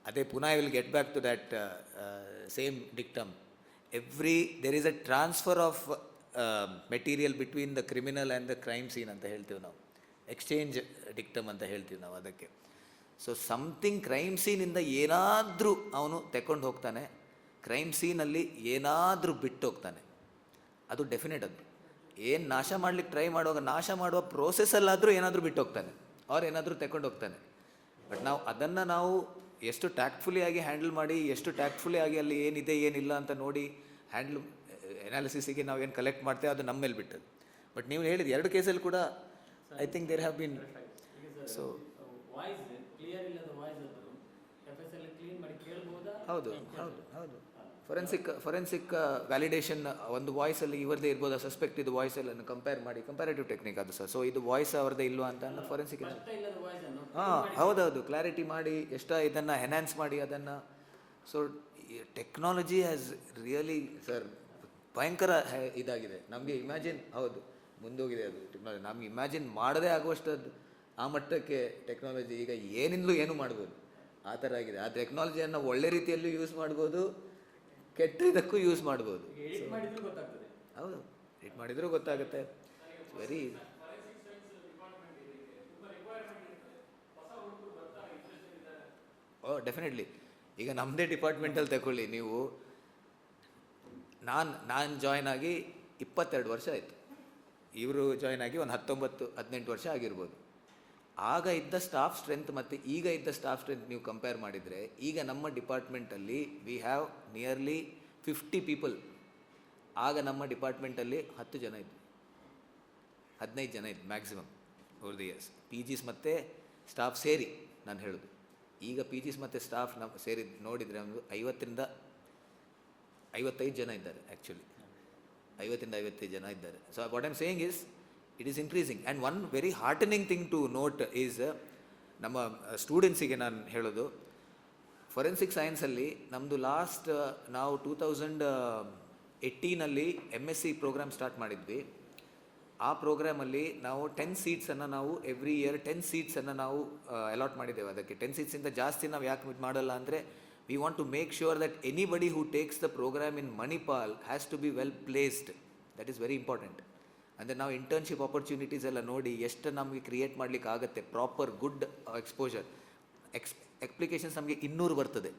ಅದೇ ಪುನಃ I will get back to that same dictum. There is a transfer of material between the criminal and the crime scene ಅಂತ ಹೇಳ್ತೀವಿ ನಾವು. ಎಕ್ಸ್ಚೇಂಜ್ ಡಿಕ್ಟಮ್ ಅಂತ ಹೇಳ್ತೀವಿ ನಾವು ಅದಕ್ಕೆ. ಸೊ ಸಮಥಿಂಗ್ ಕ್ರೈಮ್ ಸೀನಿಂದ ಏನಾದರೂ ಅವನು ತೆಕ್ಕೊಂಡು ಹೋಗ್ತಾನೆ, ಕ್ರೈಮ್ ಸೀನಲ್ಲಿ ಏನಾದರೂ ಬಿಟ್ಟು ಹೋಗ್ತಾನೆ, ಅದು ಡೆಫಿನೆಟ್. ಅದು ಏನು ನಾಶ ಮಾಡ್ಲಿಕ್ಕೆ ಟ್ರೈ ಮಾಡುವಾಗ ನಾಶ ಮಾಡುವ ಪ್ರೋಸೆಸ್ಸಲ್ಲಾದರೂ ಏನಾದರೂ ಬಿಟ್ಟು ಹೋಗ್ತಾನೆ, ಅವ್ರು ಏನಾದರೂ ತೆಕ್ಕೊಂಡು ಹೋಗ್ತಾನೆ. ಬಟ್ ನಾವು ಎಷ್ಟು ಟ್ಯಾಕ್ಟ್ಫುಲಿ ಆಗಿ ಹ್ಯಾಂಡಲ್ ಮಾಡಿ, ಎಷ್ಟು ಟ್ಯಾಕ್ಟ್ಫುಲಿ ಆಗಿ ಅಲ್ಲಿ ಏನಿದೆ ಏನಿಲ್ಲ ಅಂತ ನೋಡಿ ಹ್ಯಾಂಡಲ್ ಅನಾಲಿಸಿಸಿಗೆ ನಾವು ಏನು ಕಲೆಕ್ಟ್ ಮಾಡ್ತೇವೆ ಅದು ನಮ್ಮ ಮೇಲೆ ಬಿಟ್ಟದ್ದು. ಬಟ್ ನೀವು ಹೇಳಿದ 2 ಕೇಸಲ್ಲಿ ಕೂಡ I think there have been. So
voice clear ಇಲ್ಲದ ವಾಯ್ಸ್ ಅದು FSL ಕ್ಲೀನ್ ಮಾಡಿ ಕೇಳಬಹುದಾ?
ಹೌದು. ಫೊರೆನ್ಸಿಕ್ ವ್ಯಾಲಿಡೇಷನ್ ಒಂದು ವಾಯ್ಸಲ್ಲಿ ಇವರದೇ ಇರ್ಬೋದು, ಸಸ್ಪೆಕ್ಟ್ ಇದು ವಾಯ್ಸಲ್ಲಿ ಕಂಪೇರ್ ಮಾಡಿ, ಕಂಪ್ಯಾರೇಟಿವ್ ಟೆಕ್ನಿಕ್ ಅದು ಸರ್. ಸೊ ಇದು ವಾಯ್ಸ್ ಅವ್ರದ್ದೇ ಇಲ್ವಾ ಅಂತ ಫೊರೆನ್ಸಿಕ್. ಹಾಂ, ಹೌದೌದು, ಕ್ಲಾರಿಟಿ ಮಾಡಿ ಇದನ್ನು ಎನ್ಹ್ಯಾನ್ಸ್ ಮಾಡಿ ಅದನ್ನು. So technology has really sir ಭಯಂಕರ ಇದಾಗಿದೆ. ನಮಗೆ ಇಮ್ಯಾಜಿನ್, ಹೌದು ಮುಂದೋಗಿದೆ ಅದು ಟೆಕ್ನಾಲಜಿ, ನಮ್ಗೆ ಇಮ್ಯಾಜಿನ್ ಮಾಡದೇ ಆಗುವಷ್ಟದ್ದು ಆ ಮಟ್ಟಕ್ಕೆ ಟೆಕ್ನಾಲಜಿ ಈಗ ಏನಿಂದಲೂ ಏನು ಮಾಡ್ಬೋದು ಆ ಥರ ಆಗಿದೆ. ಆ ಟೆಕ್ನಾಲಜಿಯನ್ನು ಒಳ್ಳೆ ರೀತಿಯಲ್ಲೂ ಯೂಸ್ ಮಾಡ್ಬೋದು, ಕೆಟ್ಟ ಇದಕ್ಕೂ ಯೂಸ್ ಮಾಡ್ಬೋದು. ಹೌದು, ಎಡಿಟ್ ಮಾಡಿದರೂ ಗೊತ್ತಾಗುತ್ತೆ. Very definitely. ಈಗ ನಮ್ಮದೇ ಡಿಪಾರ್ಟ್ಮೆಂಟಲ್ಲಿ ತಗೊಳ್ಳಿ ನೀವು, ನಾನು ಜಾಯ್ನ್ ಆಗಿ 22 ವರ್ಷ ಆಯಿತು, ಇವರು ಜಾಯ್ನ್ ಆಗಿ ಒಂದು 19-18 ವರ್ಷ ಆಗಿರ್ಬೋದು. ಆಗ ಇದ್ದ ಸ್ಟಾಫ್ ಸ್ಟ್ರೆಂತ್ ಮತ್ತು ಈಗ ಇದ್ದ ಸ್ಟಾಫ್ ಸ್ಟ್ರೆಂತ್ ನೀವು ಕಂಪೇರ್ ಮಾಡಿದರೆ, ಈಗ ನಮ್ಮ ಡಿಪಾರ್ಟ್ಮೆಂಟಲ್ಲಿ ವಿ ಹ್ಯಾವ್ ನಿಯರ್ಲಿ 50 ಪೀಪಲ್. ಆಗ ನಮ್ಮ ಡಿಪಾರ್ಟ್ಮೆಂಟಲ್ಲಿ 10 ಜನ ಇದ್ದರು, 15 ಜನ ಇದ್ದು maximum over the years. PGs ಮತ್ತು ಸ್ಟಾಫ್ ಸೇರಿ ನಾನು ಹೇಳೋದು. ಈಗ PGs ಮತ್ತು ಸ್ಟಾಫ್ ನಮ್ಮ ಸೇರಿ ನೋಡಿದರೆ ಒಂದು 50ರಿಂದ 55 ಜನ ಇದ್ದಾರೆ. ಆ್ಯಕ್ಚುಲಿ 50ರಿಂದ 55 ಜನ ಇದ್ದಾರೆ. So what I'm saying is it is increasing. And one very heartening thing to note is, ನಮ್ಮ ಸ್ಟೂಡೆಂಟ್ಸಿಗೆ ನಾನು ಹೇಳೋದು, ಫೊರೆನ್ಸಿಕ್ ಸೈನ್ಸಲ್ಲಿ ನಮ್ಮದು ಲಾಸ್ಟ್ ನಾವು 2018 MSc ಪ್ರೋಗ್ರಾಮ್ ಸ್ಟಾರ್ಟ್ ಮಾಡಿದ್ವಿ. ಆ ಪ್ರೋಗ್ರಾಮಲ್ಲಿ ನಾವು 10 ಸೀಟ್ಸನ್ನು ನಾವು ಎವ್ರಿ ಇಯರ್ 10 ಸೀಟ್ಸನ್ನು ನಾವು ಅಲಾಟ್ ಮಾಡಿದ್ದೇವೆ. ಅದಕ್ಕೆ 10 ಸೀಟ್ಸಿಂದ ಜಾಸ್ತಿ ನಾವು ಯಾಕೆ ಇದು ಮಾಡಲ್ಲ ಅಂದರೆ, we want to make sure that anybody who takes the programme in Manipal has to be well placed. That is very important. ಅಂದರೆ ನಾವು ಇಂಟರ್ನ್ಶಿಪ್ ಆಪರ್ಚುನಿಟೀಸ್ ಎಲ್ಲ ನೋಡಿ ಎಷ್ಟು ನಮಗೆ ಕ್ರಿಯೇಟ್ ಮಾಡಲಿಕ್ಕೆ ಆಗುತ್ತೆ, ಪ್ರಾಪರ್ ಗುಡ್ ಎಕ್ಸ್ಪೋಜರ್. ಅಪ್ಲಿಕೇಶನ್ಸ್ ನಮಗೆ 200 ಬರ್ತದೆ,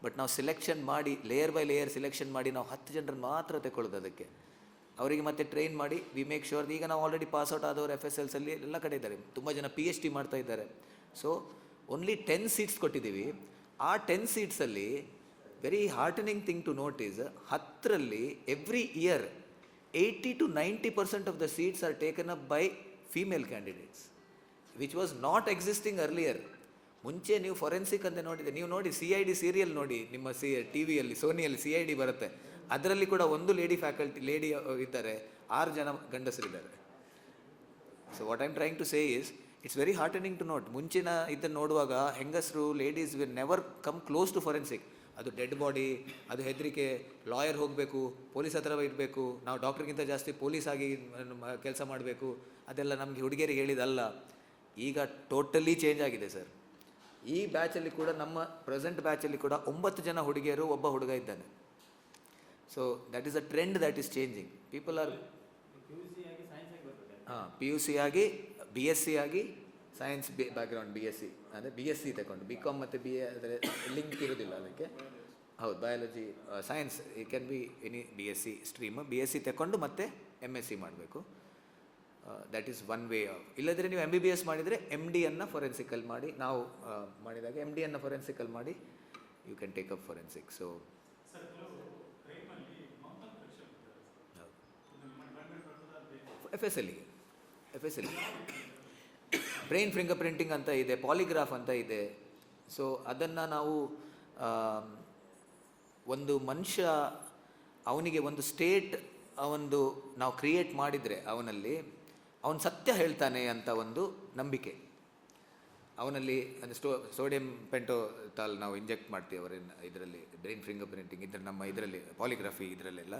ಬಟ್ ನಾವು ಸೆಲೆಕ್ಷನ್ ಮಾಡಿ ಲೇಯರ್ ಬೈ ಲೇಯರ್ ಸೆಲೆಕ್ಷನ್ ಮಾಡಿ ನಾವು 10 ಜನರನ್ನು ಮಾತ್ರ ತಗೊಳ್ಳೋದು. ಅದಕ್ಕೆ ಅವರಿಗೆ ಮತ್ತೆ ಟ್ರೈನ್ ಮಾಡಿ ವಿ ಮೇಕ್ ಶ್ಯೂರ್. ಈಗ ನಾವು ಆಲ್ರೆಡಿ ಪಾಸ್ಔಟ್ ಆದವರು FSLs ಅಲ್ಲಿ ಎಲ್ಲ ಕಡೆ ಇದ್ದಾರೆ, ತುಂಬ ಜನ PhD ಮಾಡ್ತಾ ಇದ್ದಾರೆ. ಸೊ ಓನ್ಲಿ 10 ಸೀಟ್ಸ್ ಕೊಟ್ಟಿದ್ದೀವಿ. ಆ 10 ಸೀಟ್ಸಲ್ಲಿ very heartening thing to notice, 10ರಲ್ಲಿ every year 80 to 90% of the seats are taken up by female candidates, which was not existing earlier. ಮುಂಚೆ ನೀವು ಫೊರೆನ್ಸಿಕ್ ಅಂತ ನೋಡಿದೆ, ನೀವು ನೋಡಿ CID ಸೀರಿಯಲ್ ನೋಡಿ, ನಿಮ್ಮ TV ಯಲ್ಲಿ ಸೋನಿಯಲ್ಲಿ CID ಬರುತ್ತೆ, ಅದರಲ್ಲಿ ಕೂಡ ಒಂದು ಲೇಡಿ ಇದ್ದಾರೆ, 6 ಜನ ಗಂಡಸರಿದ್ದಾರೆ. So what I am trying to say is, it's very heartening to note. ಮುಂಚಿನ ಇದನ್ನು ನೋಡುವಾಗ ಹೆಂಗಸರು, ladies will never come close to forensic. ಅದು ಡೆಡ್ ಬಾಡಿ, ಅದು ಹೆದರಿಕೆ, ಲಾಯರ್ ಹೋಗಬೇಕು, ಪೊಲೀಸ್ ಹತ್ರ ಇರಬೇಕು, ನಾವು ಡಾಕ್ಟ್ರಿಗಿಂತ ಜಾಸ್ತಿ ಪೊಲೀಸ್ ಆಗಿ ಕೆಲಸ ಮಾಡಬೇಕು, ಅದೆಲ್ಲ ನಮಗೆ ಹುಡುಗಿಯರಿಗೆ ಹೇಳಿದಲ್ಲ. ಈಗ ಟೋಟಲಿ ಚೇಂಜ್ ಆಗಿದೆ ಸರ್. ಈ ಬ್ಯಾಚಲ್ಲಿ ಕೂಡ, ನಮ್ಮ ಪ್ರೆಸೆಂಟ್ ಬ್ಯಾಚಲ್ಲಿ ಕೂಡ 9 ಜನ ಹುಡುಗಿಯರು, ಒಬ್ಬ ಹುಡುಗ ಇದ್ದಾನೆ. So that is a trend that is changing. People are PUC ಆಗಿ BSc ಆಗಿ ಸೈನ್ಸ್ ಬ್ಯಾಕ್ಗ್ರೌಂಡ್ BSc ಅಂದರೆ BSc ತಗೊಂಡು BCom ಮತ್ತು BA ಅಂದರೆ ಲಿಂಕ್ ಇರೋದಿಲ್ಲ ಅದಕ್ಕೆ. ಹೌದು, biology science it can be any BSc stream. BSc ತಗೊಂಡು ಮತ್ತೆ MSc ಮಾಡಬೇಕು. That is one way of. ಇಲ್ಲದ್ರೆ ನೀವು MBBS ಮಾಡಿದರೆ MD ಫೊರೆನ್ಸಿಕಲ್ ಮಾಡಿ, ನಾವು ಮಾಡಿದಾಗ MD ಫೊರೆನ್ಸಿಕಲ್ ಮಾಡಿ you can take up forensic. So FSL brain fingerprinting ಅಂತ ಇದೆ, ಪಾಲಿಗ್ರಾಫ್ ಅಂತ ಇದೆ. ಸೊ ಅದನ್ನು ನಾವು ಒಂದು ಮನುಷ್ಯ ಅವನಿಗೆ ಒಂದು ಸ್ಟೇಟ್ ಅವನದು ನಾವು ಕ್ರಿಯೇಟ್ ಮಾಡಿದರೆ ಅವನಲ್ಲಿ ಅವನು ಸತ್ಯ ಹೇಳ್ತಾನೆ ಅಂತ ಒಂದು ನಂಬಿಕೆ ಅವನಲ್ಲಿ. ಅಂದರೆ ಸೋಡಿಯಂ ಪೆಂಟೋಥಾಲ್ ನಾವು ಇಂಜೆಕ್ಟ್ ಮಾಡ್ತೀವಿ ಅವರನ್ನು ಇದರಲ್ಲಿ, ಬ್ರೈನ್ ಫಿಂಗರ್ ಪ್ರಿಂಟಿಂಗ್ ಇದರ ನಮ್ಮ ಇದರಲ್ಲಿ ಪಾಲಿಗ್ರಫಿ ಇದರಲ್ಲೆಲ್ಲ.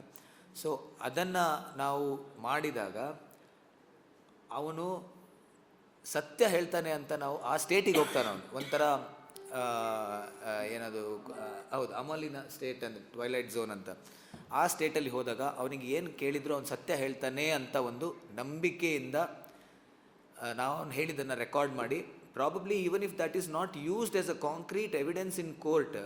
ಸೊ ಅದನ್ನು ನಾವು ಮಾಡಿದಾಗ ಅವನು ಸತ್ಯ ಹೇಳ್ತಾನೆ ಅಂತ ನಾವು ಆ ಸ್ಟೇಟಿಗೆ ಹೋಗ್ತಾನೆ. ಅವನು ಒಂಥರ ಏನದು, ಹೌದು, ಅಮಲಿನ ಸ್ಟೇಟ್ ಅಂದರೆ ಟ್ವೈಲೈಟ್ ಝೋನ್ ಅಂತ. ಆ ಸ್ಟೇಟಲ್ಲಿ ಹೋದಾಗ ಅವನಿಗೆ ಏನು ಕೇಳಿದ್ರು ಅವನು ಸತ್ಯ ಹೇಳ್ತಾನೆ ಅಂತ ಒಂದು ನಂಬಿಕೆಯಿಂದ ನಾವು ಅವನು ಹೇಳಿದ್ದನ್ನು ರೆಕಾರ್ಡ್ ಮಾಡಿ, probably even if that is not used as a concrete evidence in court,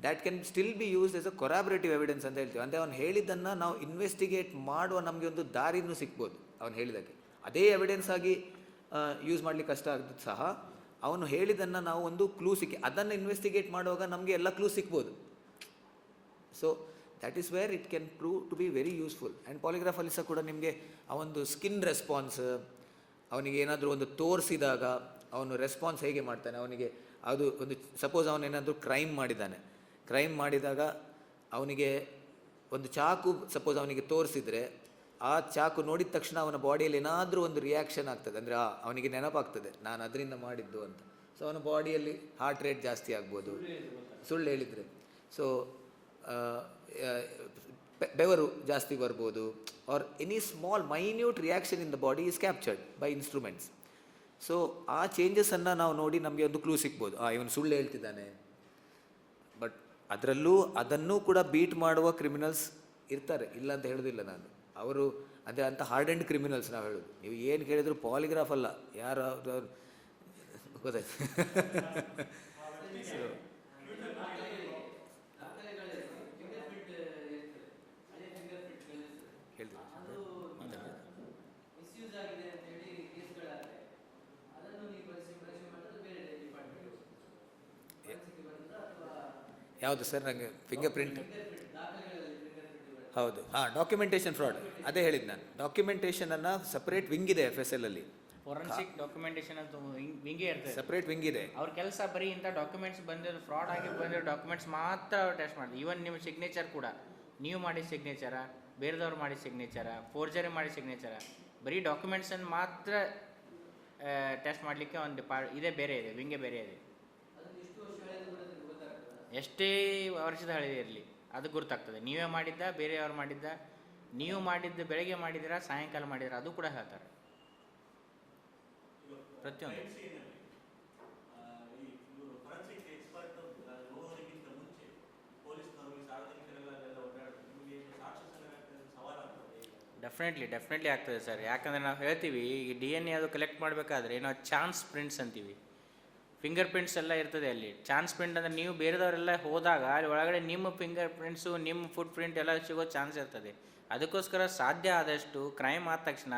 that can still be used as a corroborative evidence ಅಂತ ಹೇಳ್ತೀವಿ. ಅಂದರೆ ಅವನು ಹೇಳಿದ್ದನ್ನು ನಾವು ಇನ್ವೆಸ್ಟಿಗೇಟ್ ಮಾಡುವ ನಮಗೆ ಒಂದು ದಾರಿನೂ ಸಿಗ್ಬೋದು. ಅವನು ಹೇಳಿದ್ದಕ್ಕೆ ಅದೇ ಎವಿಡೆನ್ಸ್ ಆಗಿ ಯೂಸ್ ಮಾಡಲಿಕ್ಕೆ ಕಷ್ಟ ಆಗಿದ್ದು ಸಹ ಅವನು ಹೇಳಿದ್ದನ್ನು ನಾವು ಒಂದು ಕ್ಲೂ ಅದನ್ನು ಇನ್ವೆಸ್ಟಿಗೇಟ್ ಮಾಡುವಾಗ ನಮಗೆ ಎಲ್ಲ ಕ್ಲೂ ಸಿಗ್ಬೋದು. So that is where it can prove to be very useful. And ಪಾಲಿಗ್ರಾಫಲ್ಲಿ ಸಹ ಕೂಡ ನಿಮಗೆ ಆ ಒಂದು ಸ್ಕಿನ್ ರೆಸ್ಪಾನ್ಸ್, ಅವನಿಗೆ ಏನಾದರೂ ಒಂದು ತೋರಿಸಿದಾಗ ಅವನು ರೆಸ್ಪಾನ್ಸ್ ಹೇಗೆ ಮಾಡ್ತಾನೆ, ಅವನಿಗೆ ಅದು ಒಂದು ಸಪೋಸ್ ಅವನೇನಾದರೂ ಕ್ರೈಮ್ ಮಾಡಿದಾಗ ಅವನಿಗೆ ಒಂದು ಚಾಕು ಸಪೋಸ್ ಅವನಿಗೆ ತೋರಿಸಿದರೆ ಆ ಚಾಕು ನೋಡಿದ ತಕ್ಷಣ ಅವನ ಬಾಡಿಯಲ್ಲಿ ಏನಾದರೂ ಒಂದು ರಿಯಾಕ್ಷನ್ ಆಗ್ತದೆ, ಅಂದರೆ ಅವನಿಗೆ ನೆನಪಾಗ್ತದೆ ನಾನು ಅದರಿಂದ ಮಾಡಿದ್ದು ಅಂತ. ಸೊ ಅವನ ಬಾಡಿಯಲ್ಲಿ ಹಾರ್ಟ್ ರೇಟ್ ಜಾಸ್ತಿ ಆಗ್ಬೋದು ಸುಳ್ಳು ಹೇಳಿದರೆ. ಸೊ ಬೆವರು ಜಾಸ್ತಿ ಬರ್ಬೋದು, R any small minute reaction in the body is captured by instruments. So ಆ ಚೇಂಜಸನ್ನು ನಾವು ನೋಡಿ ನಮಗೆ ಒಂದು ಕ್ಲೂ ಸಿಗ್ಬೋದು, ಇವನು ಸುಳ್ಳು ಹೇಳ್ತಿದ್ದಾನೆ. ಬಟ್ ಅದನ್ನೂ ಕೂಡ ಬೀಟ್ ಮಾಡುವ ಕ್ರಿಮಿನಲ್ಸ್ ಇರ್ತಾರೆ, ಇಲ್ಲ ಅಂತ ಹೇಳೋದಿಲ್ಲ ನಾನು. ಅವರು ಅದೇ ಅಂತ ಹಾರ್ಡ್ ಆ್ಯಂಡ್ ಕ್ರಿಮಿನಲ್ಸ್ ನಾವು ಹೇಳೋದು. ನೀವು ಏನು ಕೇಳಿದ್ರು ಪಾಲಿಗ್ರಾಫ್ ಅಲ್ಲ, ಯಾರು ಗೊತ್ತಾಯ್ತು. ಯಾವುದು ಸರ್? ನನಗೆ ಫಿಂಗರ್ ಪ್ರಿಂಟ್ ಹೌದು, ಡಾಕ್ಯುಮೆಂಟೇಷನ್ ಫ್ರಾಡ್ ಅದೇ ಹೇಳಿದ್ದು ನಾನು. ಡಾಕ್ಯುಮೆಂಟೇಷನನ್ನು ಸಪ್ರೇಟ್ ವಿಂಗ್ ಇದೆ FSL ಅಲ್ಲಿ.
ಫೋರೆನ್ಸಿಕ್ ಡಾಕ್ಯುಮೆಂಟೇಷನ್ ಅಂತ ವಿಂಗೇ ಇರ್ತದೆ,
ಸಪ್ರೇಟ್ ವಿಂಗ್ ಇದೆ.
ಅವ್ರ ಕೆಲಸ ಬರೀ ಇಂಥ ಡಾಕ್ಯುಮೆಂಟ್ಸ್ ಬಂದಿರೋ ಫ್ರಾಡ್ ಆಗಿ ಬಂದಿರೋ ಡಾಕ್ಯುಮೆಂಟ್ಸ್ ಮಾತ್ರ ಟೆಸ್ಟ್ ಮಾಡಿ. ಈವನ್ ನಿಮ್ಮ ಸಿಗ್ನೇಚರ್ ಕೂಡ ನೀವು ಮಾಡಿದ ಸಿಗ್ನೇಚರ, ಬೇರೆದವ್ರು ಮಾಡಿದ ಸಿಗ್ನೇಚರ, ಫೋರ್ಜರಿ ಮಾಡಿದ ಸಿಗ್ನೇಚರ, ಬರೀ ಡಾಕ್ಯುಮೆಂಟ್ಸನ್ನು ಮಾತ್ರ ಟೆಸ್ಟ್ ಮಾಡಲಿಕ್ಕೆ ಒಂದು ಇದೇ ಬೇರೆ ಇದೆ, ವಿಂಗೇ ಬೇರೆ ಇದೆ. ಎಷ್ಟೇ ವರ್ಷದ ಹಳೆಯ ಇರಲಿ ಅದು ಗುರುತಾಗ್ತದೆ, ನೀವೇ ಮಾಡಿದ್ದ ಬೇರೆಯವ್ರು ಮಾಡಿದ್ದ ನೀವು ಮಾಡಿದ್ದು ಬೆಳಗ್ಗೆ ಮಾಡಿದ್ದೀರಾ ಸಾಯಂಕಾಲ ಮಾಡಿದ್ದೀರಾ ಅದು ಕೂಡ ಹೇಳ್ತಾರೆ ಪ್ರತಿಯೊಂದು. ಡೆಫಿನೆಟ್ಲಿ ಆಗ್ತದೆ ಸರ್. ಯಾಕಂದರೆ ನಾವು ಹೇಳ್ತೀವಿ ಈಗ DNA ಅದು ಕಲೆಕ್ಟ್ ಮಾಡಬೇಕಾದ್ರೆ ನಾವು ಚಾನ್ಸ್ ಪ್ರಿಂಟ್ಸ್ ಅಂತೀವಿ. ಫಿಂಗರ್ ಪ್ರಿಂಟ್ಸ್ ಎಲ್ಲ ಇರ್ತದೆ ಅಲ್ಲಿ. ಚಾನ್ಸ್ ಪ್ರಿಂಟ್ ಅಂದರೆ ನೀವು ಬೇರೆದವರೆಲ್ಲ ಹೋದಾಗ ಅಲ್ಲಿ ಒಳಗಡೆ ನಿಮ್ಮ ಫಿಂಗರ್ ಪ್ರಿಂಟ್ಸು ನಿಮ್ಮ ಫುಟ್ ಪ್ರಿಂಟ್ ಎಲ್ಲ ಸಿಗೋ ಚಾನ್ಸ್ ಇರ್ತದೆ. ಅದಕ್ಕೋಸ್ಕರ ಸಾಧ್ಯ ಆದಷ್ಟು ಕ್ರೈಮ್ ಆದ ತಕ್ಷಣ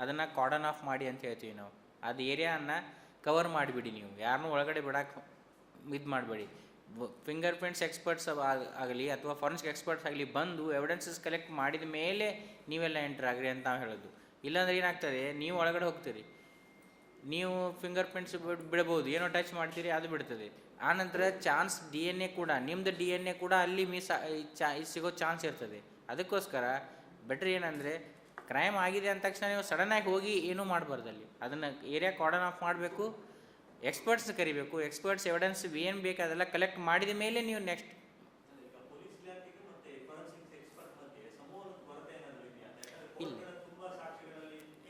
ಅದನ್ನು ಕಾರ್ಡನ್ ಆಫ್ ಮಾಡಿ ಅಂತ ಹೇಳ್ತೀವಿ ನಾವು. ಅದು ಏರಿಯಾನ ಕವರ್ ಮಾಡಿಬಿಡಿ, ನೀವು ಯಾರನ್ನೂ ಒಳಗಡೆ ಬಿಡೋಕೆ ಇದು ಮಾಡಬೇಡಿ. ಫಿಂಗರ್ ಪ್ರಿಂಟ್ಸ್ ಎಕ್ಸ್ಪರ್ಟ್ಸ್ ಆಗಲಿ ಅಥವಾ ಫಾರೆನ್ಸಿಕ್ ಎಕ್ಸ್ಪರ್ಟ್ಸ್ ಆಗಲಿ ಬಂದು ಎವಿಡೆನ್ಸಸ್ ಕಲೆಕ್ಟ್ ಮಾಡಿದ ಮೇಲೆ ನೀವೆಲ್ಲ ಎಂಟ್ರ್ ಆಗ್ರಿ ಅಂತ ನಾವು ಹೇಳೋದು. ಇಲ್ಲಾಂದ್ರೆ ಏನಾಗ್ತದೆ, ನೀವು ಒಳಗಡೆ ಹೋಗ್ತೀರಿ, ನೀವು ಫಿಂಗರ್ ಪ್ರಿಂಟ್ಸ್ ಬಿಡ್ಬೋದು, ಏನೋ ಟಚ್ ಮಾಡ್ತೀರಿ ಅದು ಬಿಡ್ತದೆ. ಆನಂತರ ಚಾನ್ಸ್ DNA ಕೂಡ ನಿಮ್ಮದು DNA ಕೂಡ ಅಲ್ಲಿ ಸಿಗೋ ಚಾನ್ಸ್ ಇರ್ತದೆ. ಅದಕ್ಕೋಸ್ಕರ ಬೆಟ್ರ್ ಏನಂದರೆ ಕ್ರೈಮ್ ಆಗಿದೆ ಅಂದ ತಕ್ಷಣ ನೀವು ಸಡನ್ನಾಗಿ ಹೋಗಿ ಏನೂ ಮಾಡಬಾರ್ದು. ಅಲ್ಲಿ ಅದನ್ನು ಏರಿಯಾ ಕಾರ್ಡನ್ ಆಫ್ ಮಾಡಬೇಕು, ಎಕ್ಸ್ಪರ್ಟ್ಸ್ ಕರಿಬೇಕು, ಎಕ್ಸ್ಪರ್ಟ್ಸ್ ಎವಿಡೆನ್ಸ್ ಏನು ಬೇಕು ಅದೆಲ್ಲ ಕಲೆಕ್ಟ್ ಮಾಡಿದ ಮೇಲೆ ನೀವು ನೆಕ್ಸ್ಟ್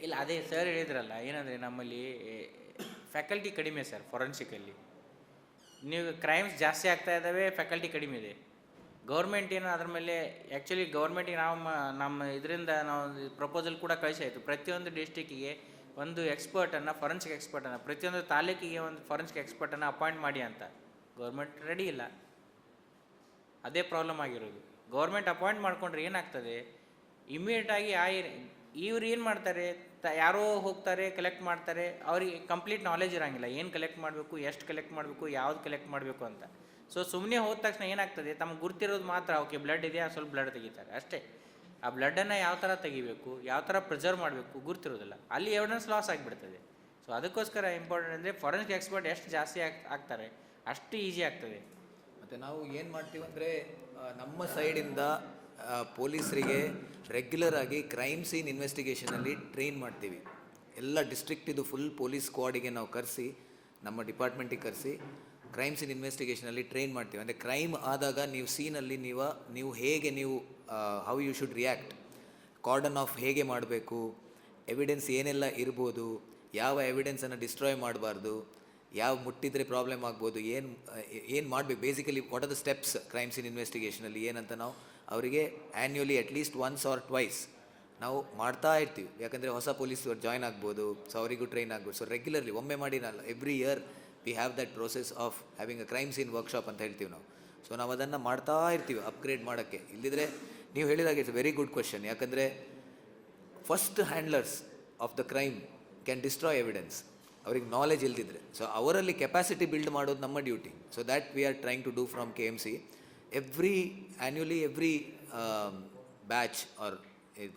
ಇಲ್ಲ ಅದೇ ಸರ್ ಹೇಳಿದ್ರಲ್ಲ, ಏನಂದರೆ ನಮ್ಮಲ್ಲಿ ಫ್ಯಾಕಲ್ಟಿ ಕಡಿಮೆ ಸರ್ ಫೊರೆನ್ಸಿಕಲ್ಲಿ. ನೀವು ಕ್ರೈಮ್ಸ್ ಜಾಸ್ತಿ ಆಗ್ತಾ ಇದ್ದಾವೆ, ಫ್ಯಾಕಲ್ಟಿ ಕಡಿಮೆ ಇದೆ. ಗೌರ್ಮೆಂಟ್ ಏನು ಅದ್ರ ಮೇಲೆ ಆ್ಯಕ್ಚುಲಿ ಗೌರ್ಮೆಂಟಿಗೆ ನಮ್ಮ ಇದರಿಂದ ನಾವು ಪ್ರಪೋಸಲ್ ಕೂಡ ಕಳಿಸಾಯಿತು. ಪ್ರತಿಯೊಂದು ಡಿಸ್ಟಿಕ್ಕಿಗೆ ಒಂದು ಎಕ್ಸ್ಪರ್ಟನ್ನು, ಫೊರೆನ್ಸಿಕ್ ಎಕ್ಸ್ಪರ್ಟನ್ನು, ಪ್ರತಿಯೊಂದು ತಾಲೂಕಿಗೆ ಒಂದು ಫೊರೆನ್ಸಿಕ್ ಎಕ್ಸ್ಪರ್ಟನ್ನು ಅಪಾಯಿಂಟ್ ಮಾಡಿ ಅಂತ. ಗೌರ್ಮೆಂಟ್ ರೆಡಿ ಇಲ್ಲ, ಅದೇ ಪ್ರಾಬ್ಲಮ್ ಆಗಿರೋದು. ಗೌರ್ಮೆಂಟ್ ಅಪಾಯಿಂಟ್ ಮಾಡಿಕೊಂಡ್ರೆ ಏನಾಗ್ತದೆ, ಇಮಿಡಿಯೇಟಾಗಿ ಇವ್ರು ಏನು ಮಾಡ್ತಾರೆ, ಯಾರೋ ಹೋಗ್ತಾರೆ ಕಲೆಕ್ಟ್ ಮಾಡ್ತಾರೆ, ಅವ್ರಿಗೆ ಕಂಪ್ಲೀಟ್ ನಾಲೆಜ್ ಇರೋಂಗಿಲ್ಲ ಏನು ಕಲೆಕ್ಟ್ ಮಾಡಬೇಕು, ಎಷ್ಟು ಕಲೆಕ್ಟ್ ಮಾಡಬೇಕು, ಯಾವ್ದು ಕಲೆಕ್ಟ್ ಮಾಡಬೇಕು ಅಂತ. ಸೊ ಸುಮ್ಮನೆ ಹೋದ ತಕ್ಷಣ ಏನಾಗ್ತದೆ, ತಮ್ಗೆ ಗುರ್ತಿರೋದು ಮಾತ್ರ ಓಕೆ ಬ್ಲಡ್ ಇದೆಯಾ ಸ್ವಲ್ಪ ಬ್ಲಡ್ ತೆಗಿತಾರೆ ಅಷ್ಟೇ. ಆ ಬ್ಲಡ್ಡನ್ನು ಯಾವ ಥರ ತೆಗಿಬೇಕು, ಯಾವ ಥರ ಪ್ರಿಸರ್ವ್ ಮಾಡಬೇಕು ಗುರ್ತಿರೋದಿಲ್ಲ, ಅಲ್ಲಿ ಎವಿಡೆನ್ಸ್ ಲಾಸ್ ಆಗಿಬಿಡ್ತದೆ. ಸೊ ಅದಕ್ಕೋಸ್ಕರ ಇಂಪಾರ್ಟೆಂಟ್ ಅಂದರೆ ಫೊರೆನ್ಸಿಕ್ ಎಕ್ಸ್ಪರ್ಟ್ ಎಷ್ಟು ಜಾಸ್ತಿ ಆಗ್ತಾರೆ ಅಷ್ಟು ಈಸಿ ಆಗ್ತದೆ.
ಮತ್ತು ನಾವು ಏನು ಮಾಡ್ತೀವಿ ಅಂದರೆ ನಮ್ಮ ಸೈಡಿಂದ ಪೊಲೀಸರಿಗೆ ರೆಗ್ಯುಲರ್ ಆಗಿ ಕ್ರೈಮ್ ಸೀನ್ ಇನ್ವೆಸ್ಟಿಗೇಷನಲ್ಲಿ ಟ್ರೈನ್ ಮಾಡ್ತೀವಿ. ಎಲ್ಲ ಡಿಸ್ಟ್ರಿಕ್ಟಿದು ಫುಲ್ ಪೊಲೀಸ್ ಸ್ಕ್ವಾಡಿಗೆ ನಾವು ಕರೆಸಿ, ನಮ್ಮ ಡಿಪಾರ್ಟ್ಮೆಂಟಿಗೆ ಕರೆಸಿ ಕ್ರೈಮ್ ಸೀನ್ ಇನ್ವೆಸ್ಟಿಗೇಷನಲ್ಲಿ ಟ್ರೈನ್ ಮಾಡ್ತೀವಿ. ಅಂದರೆ ಕ್ರೈಮ್ ಆದಾಗ ನೀವು ಸೀನಲ್ಲಿ ನೀವು ಹೇಗೆ how you should react, cordon off ಹೇಗೆ ಮಾಡಬೇಕು, ಎವಿಡೆನ್ಸ್ ಏನೆಲ್ಲ ಇರ್ಬೋದು, ಯಾವ ಎವಿಡೆನ್ಸನ್ನು ಡಿಸ್ಟ್ರಾಯ್ ಮಾಡಬಾರ್ದು, ಯಾವ ಮುಟ್ಟಿದ್ರೆ ಪ್ರಾಬ್ಲಮ್ ಆಗ್ಬೋದು, ಏನು ಮಾಡಬೇಕು, basically what are the steps crime scene ಇನ್ವೆಸ್ಟಿಗೇಷನಲ್ಲಿ ಏನಂತ ನಾವು ಅವರಿಗೆ annually at least once or twice ನಾವು ಮಾಡ್ತಾ ಇರ್ತೀವಿ. ಯಾಕಂದರೆ ಹೊಸ ಪೊಲೀಸರು ಜಾಯ್ನ್ ಆಗ್ಬೋದು, ಸೊ ಅವರಿಗೂ ಟ್ರೈನ್ ಆಗ್ಬೋದು. ಸೊ ರೆಗ್ಯುಲರ್ಲಿ ಒಮ್ಮೆ ಮಾಡಿನಲ್ಲ, every year we have that process of having a crime scene workshop ಅಂತ ಹೇಳ್ತೀವಿ ನಾವು. ಸೊ ನಾವು ಅದನ್ನು ಮಾಡ್ತಾ ಇರ್ತೀವಿ ಅಪ್ಗ್ರೇಡ್ ಮಾಡೋಕ್ಕೆ. ಇಲ್ಲದಿದ್ದರೆ ನೀವು ಹೇಳಿದಾಗ ಇಟ್ಸ್ ವೆರಿ ಗುಡ್ ಕ್ವೆಶನ್. ಯಾಕಂದರೆ first handlers of the crime can destroy evidence, ಅವ್ರಿಗೆ ನಾಲೆಜ್ ಇಲ್ದಿದ್ರೆ. ಸೊ ಅವರಲ್ಲಿ ಕೆಪಾಸಿಟಿ ಬಿಲ್ಡ್ ಮಾಡೋದು ನಮ್ಮ duty. So that we are trying to do from KMC. Every batch are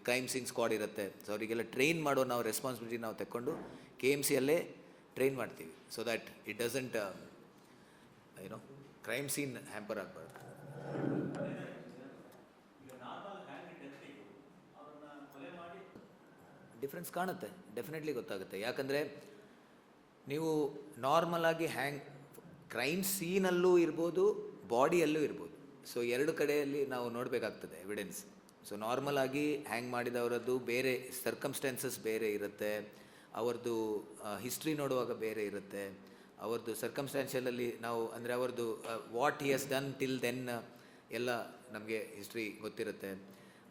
crime scene squad ಇರುತ್ತೆ. ಸೊ ಅವರಿಗೆಲ್ಲ ಟ್ರೈನ್ ಮಾಡೋ ನಾವು ರೆಸ್ಪಾನ್ಸಿಬಿಲಿಟಿ ನಾವು ತಗೊಂಡು KMCಯಲ್ಲೇ ಟ್ರೈನ್ ಮಾಡ್ತೀವಿ. So that it doesn't crime scene hamper ಆಗಬಾರ್ದು. ಡಿಫ್ರೆನ್ಸ್ ಕಾಣುತ್ತೆ, ಡೆಫಿನೆಟ್ಲಿ ಗೊತ್ತಾಗುತ್ತೆ. ಯಾಕಂದರೆ ನೀವು ನಾರ್ಮಲ್ ಆಗಿ ಕ್ರೈಮ್ ಸೀನಲ್ಲೂ ಇರ್ಬೋದು, ಬಾಡಿಯಲ್ಲೂ ಇರ್ಬೋದು. ಸೊ ಎರಡು ಕಡೆಯಲ್ಲಿ ನಾವು ನೋಡಬೇಕಾಗ್ತದೆ ಎವಿಡೆನ್ಸ್. ಸೊ ನಾರ್ಮಲ್ ಆಗಿ ಹ್ಯಾಂಗ್ ಮಾಡಿದವರದ್ದು ಬೇರೆ ಸರ್ಕಮ್ಸ್ಟೆನ್ಸಸ್ ಬೇರೆ ಇರುತ್ತೆ, ಅವ್ರದ್ದು ಹಿಸ್ಟ್ರಿ ನೋಡುವಾಗ ಬೇರೆ ಇರುತ್ತೆ, ಅವ್ರದ್ದು ಸರ್ಕಮ್ಸ್ಟ್ಯಾನ್ಷಿಯಲಲ್ಲಿ ನಾವು ಅಂದರೆ ಅವ್ರದ್ದು what he has done till then ಎಲ್ಲ ನಮಗೆ ಹಿಸ್ಟ್ರಿ ಗೊತ್ತಿರುತ್ತೆ.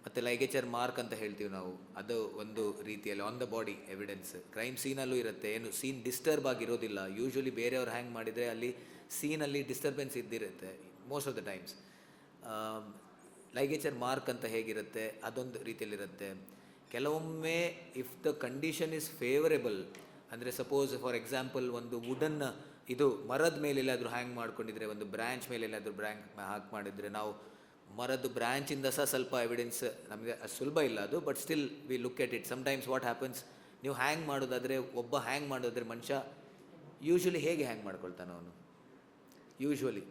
ಮತ್ತು ಲೈಗೇಚರ್ ಮಾರ್ಕ್ ಅಂತ ಹೇಳ್ತೀವಿ ನಾವು, ಅದು ಒಂದು ರೀತಿಯಲ್ಲಿ on the body evidence crime ಸೀನಲ್ಲೂ ಇರುತ್ತೆ. ಏನು ಸೀನ್ ಡಿಸ್ಟರ್ಬ್ ಆಗಿರೋದಿಲ್ಲ. ಯೂಶ್ವಲಿ ಬೇರೆಯವ್ರು ಹ್ಯಾಂಗ್ ಮಾಡಿದರೆ ಅಲ್ಲಿ ಸೀನಲ್ಲಿ ಡಿಸ್ಟರ್ಬೆನ್ಸ್ ಇದ್ದಿರುತ್ತೆ most of the times. Ligature mark ಅಂತ ಹೇಗಿರುತ್ತೆ ಅದೊಂದು ರೀತಿಯಲ್ಲಿರುತ್ತೆ. ಕೆಲವೊಮ್ಮೆ if the condition is favourable, ಅಂದರೆ ಸಪೋಸ್ ಫಾರ್ ಎಕ್ಸಾಂಪಲ್ ಒಂದು ವುಡನ್ ಇದು ಮರದ ಮೇಲೆ ಎಲ್ಲಾದರೂ ಹ್ಯಾಂಗ್ ಮಾಡ್ಕೊಂಡಿದ್ರೆ, ಒಂದು ಬ್ರ್ಯಾಂಚ್ ಮೇಲೆ ಎಲ್ಲಾದರೂ ಹಾಕಿ ಮಾಡಿದರೆ, ನಾವು ಮರದ್ದು ಬ್ರ್ಯಾಂಚಿಂದ ಸಹ ಸ್ವಲ್ಪ ಎವಿಡೆನ್ಸ್ ನಮಗೆ ಅಷ್ಟು ಸುಲಭ ಇಲ್ಲ ಅದು, but still we look at it. Sometimes what happens, ನೀವು ಹ್ಯಾಂಗ್ ಮಾಡೋದಾದರೆ ಹ್ಯಾಂಗ್ ಮಾಡೋದಾದರೆ ಮನುಷ್ಯ ಯೂಶ್ವಲಿ ಹೇಗೆ ಹ್ಯಾಂಗ್ ಮಾಡ್ಕೊಳ್ತಾನೆ ಯೂಶ್ವಲಿ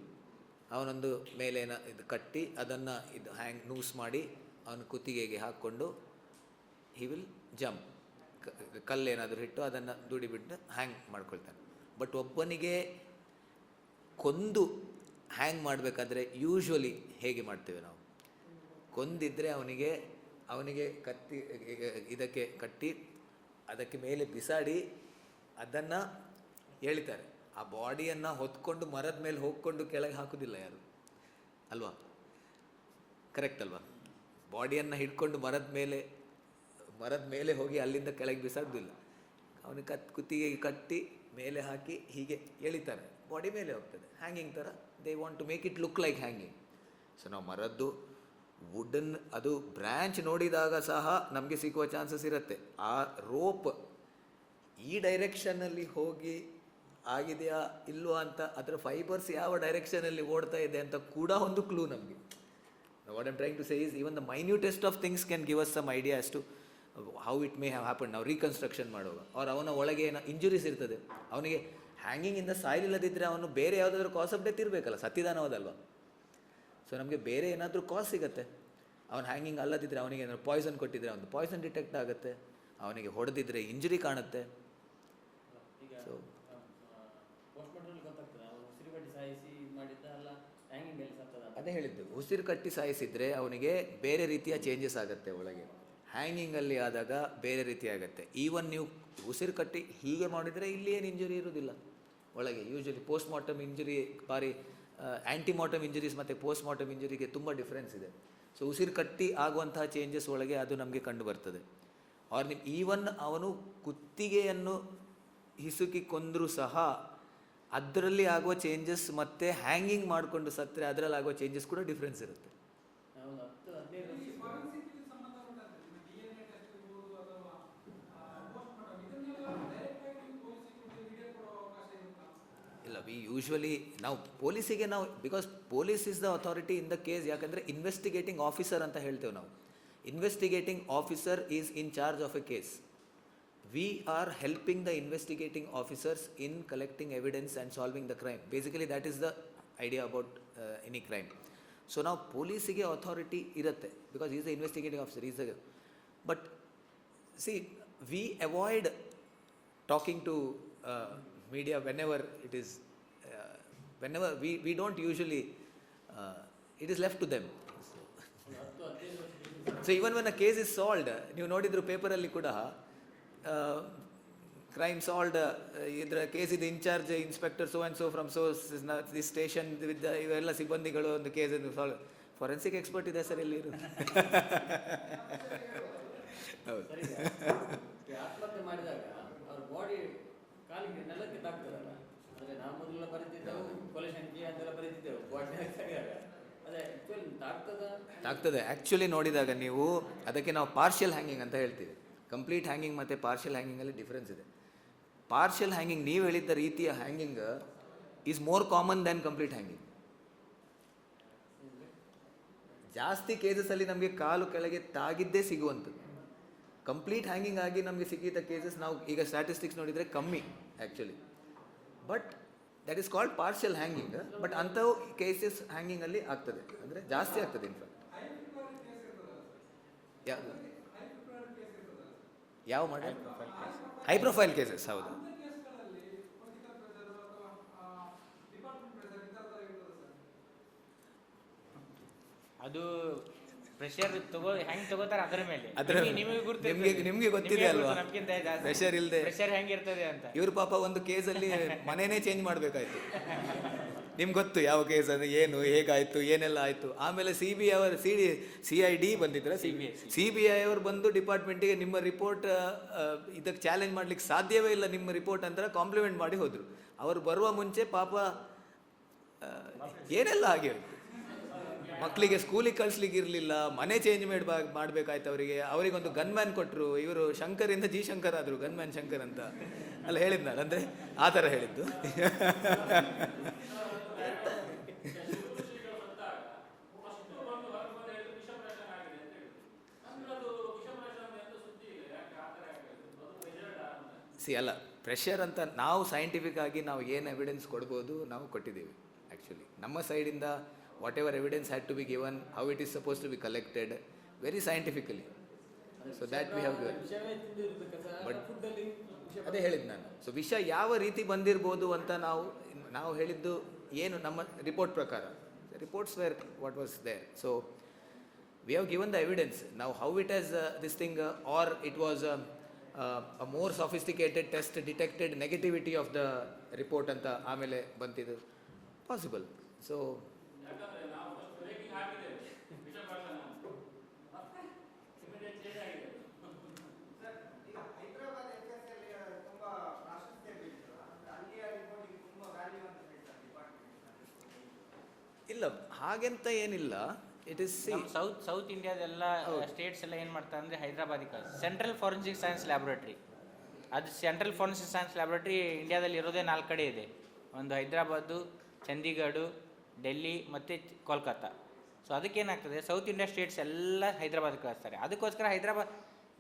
ಅವನೊಂದು ಮೇಲೇನ ಇದು ಕಟ್ಟಿ ಅದನ್ನು ಇದು ಹ್ಯಾಂಗ್ ನೂಸ್ ಮಾಡಿ ಅವನು ಕುತ್ತಿಗೆಗೆ ಹಾಕ್ಕೊಂಡು ಹಿ ವಿಲ್ ಜಂಪ್, ಕಲ್ಲೇನಾದರೂ ಇಟ್ಟು ಅದನ್ನು ದುಡಿಬಿಟ್ಟು ಹ್ಯಾಂಗ್ ಮಾಡ್ಕೊಳ್ತಾನೆ. ಬಟ್ ಒಬ್ಬನಿಗೆ ಕೊಂದು ಹ್ಯಾಂಗ್ ಮಾಡಬೇಕಾದ್ರೆ ಯೂಶ್ವಲಿ ಹೇಗೆ ಮಾಡ್ತೇವೆ ನಾವು, ಕೊಂದಿದ್ದರೆ ಅವನಿಗೆ ಅವನಿಗೆ ಇದಕ್ಕೆ ಕಟ್ಟಿ ಅದಕ್ಕೆ ಮೇಲೆ ಬಿಸಾಡಿ ಅದನ್ನು ಎಳಿತಾರೆ. ಆ ಬಾಡಿಯನ್ನು ಹೊತ್ಕೊಂಡು ಮರದ ಮೇಲೆ ಹೋಗ್ಕೊಂಡು ಕೆಳಗೆ ಹಾಕೋದಿಲ್ಲ ಯಾರು, ಅಲ್ವಾ? ಕರೆಕ್ಟ್ ಅಲ್ವಾ? ಬಾಡಿಯನ್ನು ಹಿಡ್ಕೊಂಡು ಮರದ ಮೇಲೆ ಹೋಗಿ ಅಲ್ಲಿಂದ ಕೆಳಗೆ ಬಿಸಾಡೋದಿಲ್ಲ. ಅವನಿಗೆ ಕುತ್ತಿಗೆ ಕಟ್ಟಿ ಮೇಲೆ ಹಾಕಿ ಹೀಗೆ ಎಳಿತಾರೆ, ಬಾಡಿ ಮೇಲೆ ಹೋಗ್ತದೆ. ಹ್ಯಾಂಗಿಂಗ್ ಥರ they want to make it look like hanging. So ನಾವು ಮರದ್ದು ವುಡನ್ ಅದು ಬ್ರ್ಯಾಂಚ್ ನೋಡಿದಾಗ ಸಹ ನಮಗೆ ಸಿಗುವ ಚಾನ್ಸಸ್ ಇರುತ್ತೆ. ಆ ರೋಪ್ ಈ ಡೈರೆಕ್ಷನಲ್ಲಿ ಹೋಗಿ ಆಗಿದೆಯಾ ಇಲ್ವಾ ಅಂತ, ಅದರ ಫೈಬರ್ಸ್ ಯಾವ ಡೈರೆಕ್ಷನಲ್ಲಿ ಓಡ್ತಾ ಇದೆ ಅಂತ ಕೂಡ ಒಂದು ಕ್ಲೂ ನಮಗೆ. What I'm trying to say is even the minutest of things can give us some idea as to how it may have happen. ನಾವು ರೀಕನ್ಸ್ಟ್ರಕ್ಷನ್ ಮಾಡುವಾಗ ಅವನ ಒಳಗೆ ಏನೋ ಇಂಜುರೀಸ್ ಇರ್ತದೆ, ಅವನಿಗೆ ಹ್ಯಾಂಗಿಂಗಿಂದ ಸಾಯ್ಲಿಲ್ಲದಿದ್ದರೆ ಅವನು ಬೇರೆ ಯಾವುದಾದ್ರೂ ಕಾಸ್ ಆಫ್ ಡೆತ್ ಇರಬೇಕಲ್ಲ, ಸತ್ತಿದಾನವದಲ್ವ? ಸೊ ನಮಗೆ ಬೇರೆ ಏನಾದರೂ ಕಾಸ್ ಸಿಗುತ್ತೆ. ಅವನು ಹ್ಯಾಂಗಿಂಗ್ ಅಲ್ಲದಿದ್ದರೆ ಅವನಿಗೆ ಏನಾದ್ರು ಪಾಯ್ಸನ್ ಕೊಟ್ಟಿದ್ರೆ ಅವನು ಪಾಯ್ಸನ್ ಡಿಟೆಕ್ಟ್ ಆಗುತ್ತೆ, ಅವನಿಗೆ ಹೊಡೆದಿದ್ರೆ ಇಂಜುರಿ ಕಾಣುತ್ತೆ.
ಈಗ ಪೋಸ್ಟ್ ಮಾರ್ಟಮಲ್ಲಿ ಗೊತ್ತಾಗ್ತದೆ ಅವನು ಉಸಿರುಗಟ್ಟಿ ಸಾಯಿಸಿ ಮಾಡಿದ್ದ ಅಲ್ಲ ಹ್ಯಾಂಗಿಂಗ್ ಮೇಲೆ ಸತ್ತದ.
ಅದೇ ಹೇಳಿದ್ದು, ಉಸಿರು ಕಟ್ಟಿ ಸಾಯಿಸಿದರೆ ಅವನಿಗೆ ಬೇರೆ ರೀತಿಯ ಚೇಂಜಸ್ ಆಗುತ್ತೆ ಒಳಗೆ, ಹ್ಯಾಂಗಿಂಗಲ್ಲಿ ಆದಾಗ ಬೇರೆ ರೀತಿ ಆಗುತ್ತೆ. ಈವನ್ ನೀವು ಉಸಿರು ಕಟ್ಟಿ ಹೀಗೆ ಮಾಡಿದರೆ ಇಲ್ಲಿ ಏನು ಇಂಜುರಿ ಇರೋದಿಲ್ಲ ಒಳಗೆ. ಯೂಶ್ವಲಿ ಪೋಸ್ಟ್ ಮಾರ್ಟಮ್ ಇಂಜುರಿ ಭಾರಿ ಆ್ಯಂಟಿಮಾರ್ಟಮ್ ಇಂಜುರೀಸ್ ಮತ್ತು ಪೋಸ್ಟ್ ಮಾರ್ಟಮ್ ಇಂಜುರಿಗೆ ತುಂಬ ಡಿಫ್ರೆನ್ಸ್ ಇದೆ. ಸೊ ಉಸಿರು ಕಟ್ಟಿ ಆಗುವಂತಹ ಚೇಂಜಸ್ ಒಳಗೆ ಅದು ನಮಗೆ ಕಂಡು ಬರ್ತದೆ. ಅವ್ರು ನೀವು ಈವನ್ ಅವನು ಕುತ್ತಿಗೆಯನ್ನು ಹಿಸುಕಿ ಕೊಂದರೂ ಸಹ ಅದರಲ್ಲಿ ಆಗುವ ಚೇಂಜಸ್ ಮತ್ತು ಹ್ಯಾಂಗಿಂಗ್ ಮಾಡಿಕೊಂಡು ಸತ್ತರೆ ಅದರಲ್ಲಿ ಆಗುವ ಚೇಂಜಸ್ ಕೂಡ ಡಿಫ್ರೆನ್ಸ್ ಇರುತ್ತೆ.
ನಾವು 10-15
ಇಲ್ಲ, ವಿ ಯೂಶ್ವಲಿ ನಾವು ಪೊಲೀಸಿಗೆ because police is the authority in the case. ಯಾಕಂದರೆ ಇನ್ವೆಸ್ಟಿಗೇಟಿಂಗ್ ಆಫೀಸರ್ ಅಂತ ಹೇಳ್ತೇವೆ ನಾವು. Investigating officer is in charge of a case. We are helping the investigating officers in collecting evidence and solving the crime. Basically that is the idea about any crime. So now police-ಗೆ authority irutte because he is the investigating officer. But see, we avoid talking to media whenever it is whenever we don't usually it is left to them. So even when a case is solved, ನೀವು ನೋಡಿದ್ರು ಪೇಪರಲ್ಲಿ ಕೂಡ ಕ್ರೈಮ್ ಸಾಲ್ವ್ಡ್, ಇದರ ಕೇಸಿದ in charge inspector so and so from so the station with ಇವೆಲ್ಲ ಸಿಬ್ಬಂದಿಗಳು ಒಂದು ಕೇಸನ್ನು ಸಾಲ್ವ್. ಫೊರೆನ್ಸಿಕ್ ಎಕ್ಸ್ಪರ್ಟ್ ಇದೆ ಸರ್ ಇಲ್ಲಿ ಇರೋದು. ಹೌದು.
ಆತ್ಮಹತ್ಯೆ ಮಾಡಿದಾಗ ಅವ್ರ ಬಾಡಿ ಕಾಲಿಗೆ ನೆಲಕ್ಕೆ ತಾಗ್ತದಲ್ಲ, ಅಂದರೆ ನಾವು ಮೊದಲೆಲ್ಲ ಬರೀತಿದ್ದೆವು ಕೊಲೆ ಸಂಖ್ಯೆ ಅಂತೆಲ್ಲ ಬರೀತಿದ್ದೆವು, ಬಾಡಿ ಅದೇ ಆ್ಯಕ್ಚುಲಿ ತಾಗ್ತದೆ.
ಆ್ಯಕ್ಚುಲಿ ನೋಡಿದಾಗ ನೀವು ಅದಕ್ಕೆ ನಾವು ಪಾರ್ಷಿಯಲ್ ಹ್ಯಾಂಗಿಂಗ್ ಅಂತ ಹೇಳ್ತೀವಿ. ಕಂಪ್ಲೀಟ್ ಹ್ಯಾಂಗಿಂಗ್ ಮತ್ತು ಪಾರ್ಷಿಯಲ್ ಹ್ಯಾಂಗಿಂಗಲ್ಲಿ ಡಿಫ್ರೆನ್ಸ್ ಇದೆ. ಪಾರ್ಷಿಯಲ್ ಹ್ಯಾಂಗಿಂಗ್ ನೀವು ಹೇಳಿದ್ದ ರೀತಿಯ hanging is more common than complete hanging. ಜಾಸ್ತಿ ಕೇಸಸಲ್ಲಿ ನಮಗೆ ಕಾಲು ಕೆಳಗೆ ತಾಗಿದ್ದೇ ಸಿಗುವಂಥದ್ದು. ಕಂಪ್ಲೀಟ್ ಹ್ಯಾಂಗಿಂಗ್ ಆಗಿ ನಮಗೆ ಸಿಕ್ಕಿದ ಕೇಸಸ್ ನಾವು ಈಗ ಸ್ಟ್ಯಾಟಿಸ್ಟಿಕ್ಸ್ ನೋಡಿದರೆ ಕಮ್ಮಿ actually. But that is called partial hanging. But ಅಂಥವು ಕೇಸಸ್ ಹ್ಯಾಂಗಿಂಗಲ್ಲಿ ಆಗ್ತದೆ, ಅಂದರೆ ಜಾಸ್ತಿ ಆಗ್ತದೆ ಇನ್ಫ್ಯಾಕ್ಟ್. ಯಾವ ಮಾಡಿ ಹೈ ಪ್ರೊಫೈಲ್ ಕೇಸಸ್? ಹೌದು.
ಅದು ಪ್ರೆಷರ್ ಹೆಂಗ್ ತಗೋತಾರೆ ಅದರ ಮೇಲೆ.
ನಿಮ್ಗೆ ಗೊತ್ತಿದೆ ಅಲ್ವಾ ಪ್ರೆಷರ್ ಇಲ್ಲದೆ
ಪ್ರೆಷರ್ ಹೆಂಗಿರ್ತದೆ ಅಂತ.
ಇವ್ರ ಪಾಪ ಒಂದು ಕೇಸಲ್ಲಿ ಮನೆಯೇ ಚೇಂಜ್ ಮಾಡಬೇಕಾಯ್ತು. ನಿಮ್ಗೆ ಗೊತ್ತು ಯಾವ ಕೇಸ್ ಅಂದರೆ ಏನು, ಹೇಗಾಯಿತು, ಏನೆಲ್ಲ ಆಯಿತು. ಆಮೇಲೆ CID ಬಂದಿದ್ರೆ CBI ಅವರು ಬಂದು ಡಿಪಾರ್ಟ್ಮೆಂಟಿಗೆ ನಿಮ್ಮ ರಿಪೋರ್ಟ್ ಇದಕ್ಕೆ ಚಾಲೆಂಜ್ ಮಾಡ್ಲಿಕ್ಕೆ ಸಾಧ್ಯವೇ ಇಲ್ಲ ನಿಮ್ಮ ರಿಪೋರ್ಟ್ ಅಂತ ಕಾಂಪ್ಲಿಮೆಂಟ್ ಮಾಡಿ ಹೋದರು. ಅವರು ಬರುವ ಮುಂಚೆ ಪಾಪ ಏನೆಲ್ಲ ಆಗಿ ಮಕ್ಕಳಿಗೆ ಸ್ಕೂಲಿಗೆ ಕಳಿಸ್ಲಿಕ್ಕೆ ಇರಲಿಲ್ಲ, ಮನೆ ಚೇಂಜ್ ಮಾಡಬೇಕಾಯ್ತು ಅವರಿಗೊಂದು ಗನ್ಮ್ಯಾನ್ ಕೊಟ್ಟರು. ಇವರು ಶಂಕರಿಂದ G ಶಂಕರ್ ಆದರು, ಗನ್ಮ್ಯಾನ್ ಶಂಕರ್ ಅಂತ ಅಲ್ಲ ಹೇಳಿದ್ದು ನಾನು, ಅಂದರೆ ಆ ಥರ ಹೇಳಿದ್ದು. ಅಲ್ಲ ಪ್ರೆಷರ್ ಅಂತ ನಾವು ಸೈಂಟಿಫಿಕ್ ಆಗಿ ನಾವು ಏನು ಎವಿಡೆನ್ಸ್ ಕೊಡ್ಬೋದು ನಾವು ಕೊಟ್ಟಿದ್ದೀವಿ. ಆ್ಯಕ್ಚುಲಿ ನಮ್ಮ ಸೈಡಿಂದ whatever evidence had to be given, how it is suppose to be collected very scientifically. So that we have given. But ಅದೇ ಹೇಳಿದ್ದು ನಾನು. ಸೊ ವಿಷ ಯಾವ ರೀತಿ ಬಂದಿರ್ಬೋದು ಅಂತ ನಾವು ಹೇಳಿದ್ದು ಏನು ನಮ್ಮ ರಿಪೋರ್ಟ್ ಪ್ರಕಾರ. Reports where what was there. So we have given the evidence. Now how it has this thing or it was a more sophisticated test detected negativity of the report ಅಂತ ಆಮೇಲೆ ಬಂತಿದ್ದು ಪಾಸಿಬಲ್. ಸೊ ಇಲ್ಲ ಹಾಗೆಂತ ಏನಿಲ್ಲ. ಇಟ್ ಇಸ್
ಸೌತ್ ಇಂಡಿಯಾದೆಲ್ಲ ಸ್ಟೇಟ್ಸ್ ಎಲ್ಲ ಏನು ಮಾಡ್ತಾರೆ ಅಂದರೆ ಹೈದರಾಬಾದಿಗೆ ಸೆಂಟ್ರಲ್ ಫಾರೆನ್ಸಿಕ್ ಸೈನ್ಸ್ ಲ್ಯಾಬೊರೇಟ್ರಿ, ಅದು ಸೆಂಟ್ರಲ್ ಫಾರೆನ್ಸಿಕ್ ಸೈನ್ಸ್ ಲ್ಯಾಬೊರೇಟ್ರಿ ಇಂಡಿಯಾದಲ್ಲಿ ಇರೋದೇ 4 ಕಡೆ ಇದೆ. ಒಂದು ಹೈದರಾಬಾದು, ಚಂಡೀಗಢ, ಡೆಲ್ಲಿ ಮತ್ತು ಕೋಲ್ಕತ್ತಾ. ಸೊ ಅದಕ್ಕೇನಾಗ್ತದೆ, ಸೌತ್ ಇಂಡಿಯಾ ಸ್ಟೇಟ್ಸ್ ಎಲ್ಲ ಹೈದರಾಬಾದ್ಗೆ ಕಳಿಸ್ತಾರೆ. ಅದಕ್ಕೋಸ್ಕರ ಹೈದರಾಬಾದ್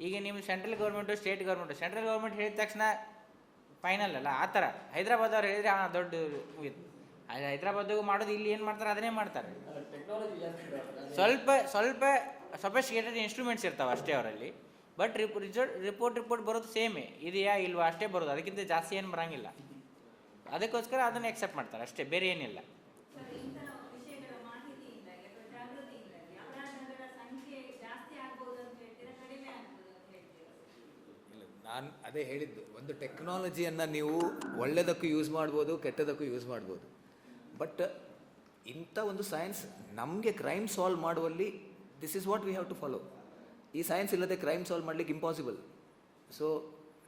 ಈಗ ನಿಮ್ಮ central government state government, central government ಹೇಳಿದ ತಕ್ಷಣ ಫೈನಲ್ ಅಲ್ಲ, ಆ ಥರ ಹೈದರಾಬಾದ್ ಅವ್ರು ಹೇಳಿದರೆ ದೊಡ್ಡ ಮುಗಿತು. ಹೈದರಾಬಾದಿಗೂ ಮಾಡೋದು, ಇಲ್ಲಿ ಏನು ಮಾಡ್ತಾರೆ ಅದನ್ನೇ ಮಾಡ್ತಾರೆ.
ಟೆಕ್ನಾಲಜಿ ಜಾಸ್ತಿ ಬರ್ತದೆ.
ಸ್ವಲ್ಪ ಸೊಫಿಸ್ಟಿಕೇಟೆಡ್ ಇನ್ಸ್ಟ್ರೂಮೆಂಟ್ಸ್ ಇರ್ತಾವೆ ಅಷ್ಟೇ ಅವರಲ್ಲಿ. ಬಟ್ ರಿಪೋರ್ಟ್ ಬರೋದು ಸೇಮೇ, ಇದೆಯಾ ಇಲ್ವಾ ಅಷ್ಟೇ ಬರೋದು, ಅದಕ್ಕಿಂತ ಜಾಸ್ತಿ ಏನು ಬರೋಂಗಿಲ್ಲ. ಅದಕ್ಕೋಸ್ಕರ ಅದನ್ನು ಎಕ್ಸೆಪ್ಟ್ ಮಾಡ್ತಾರೆ ಅಷ್ಟೇ, ಬೇರೆ ಏನಿಲ್ಲ.
ನಾನು ಅದೇ ಹೇಳಿದ್ದು, ಒಂದು ಟೆಕ್ನಾಲಜಿಯನ್ನು ನೀವು ಒಳ್ಳೆಯದಕ್ಕೂ ಯೂಸ್ ಮಾಡ್ಬೋದು, ಕೆಟ್ಟದಕ್ಕೂ ಯೂಸ್ ಮಾಡ್ಬೋದು. ಬಟ್ ಇಂಥ ಒಂದು ಸೈನ್ಸ್ ನಮಗೆ ಕ್ರೈಮ್ ಸಾಲ್ವ್ ಮಾಡುವಲ್ಲಿ this is what we have to follow. ಈ ಸೈನ್ಸ್ ಇಲ್ಲದೆ ಕ್ರೈಮ್ ಸಾಲ್ವ್ ಮಾಡಲಿಕ್ಕೆ impossible. So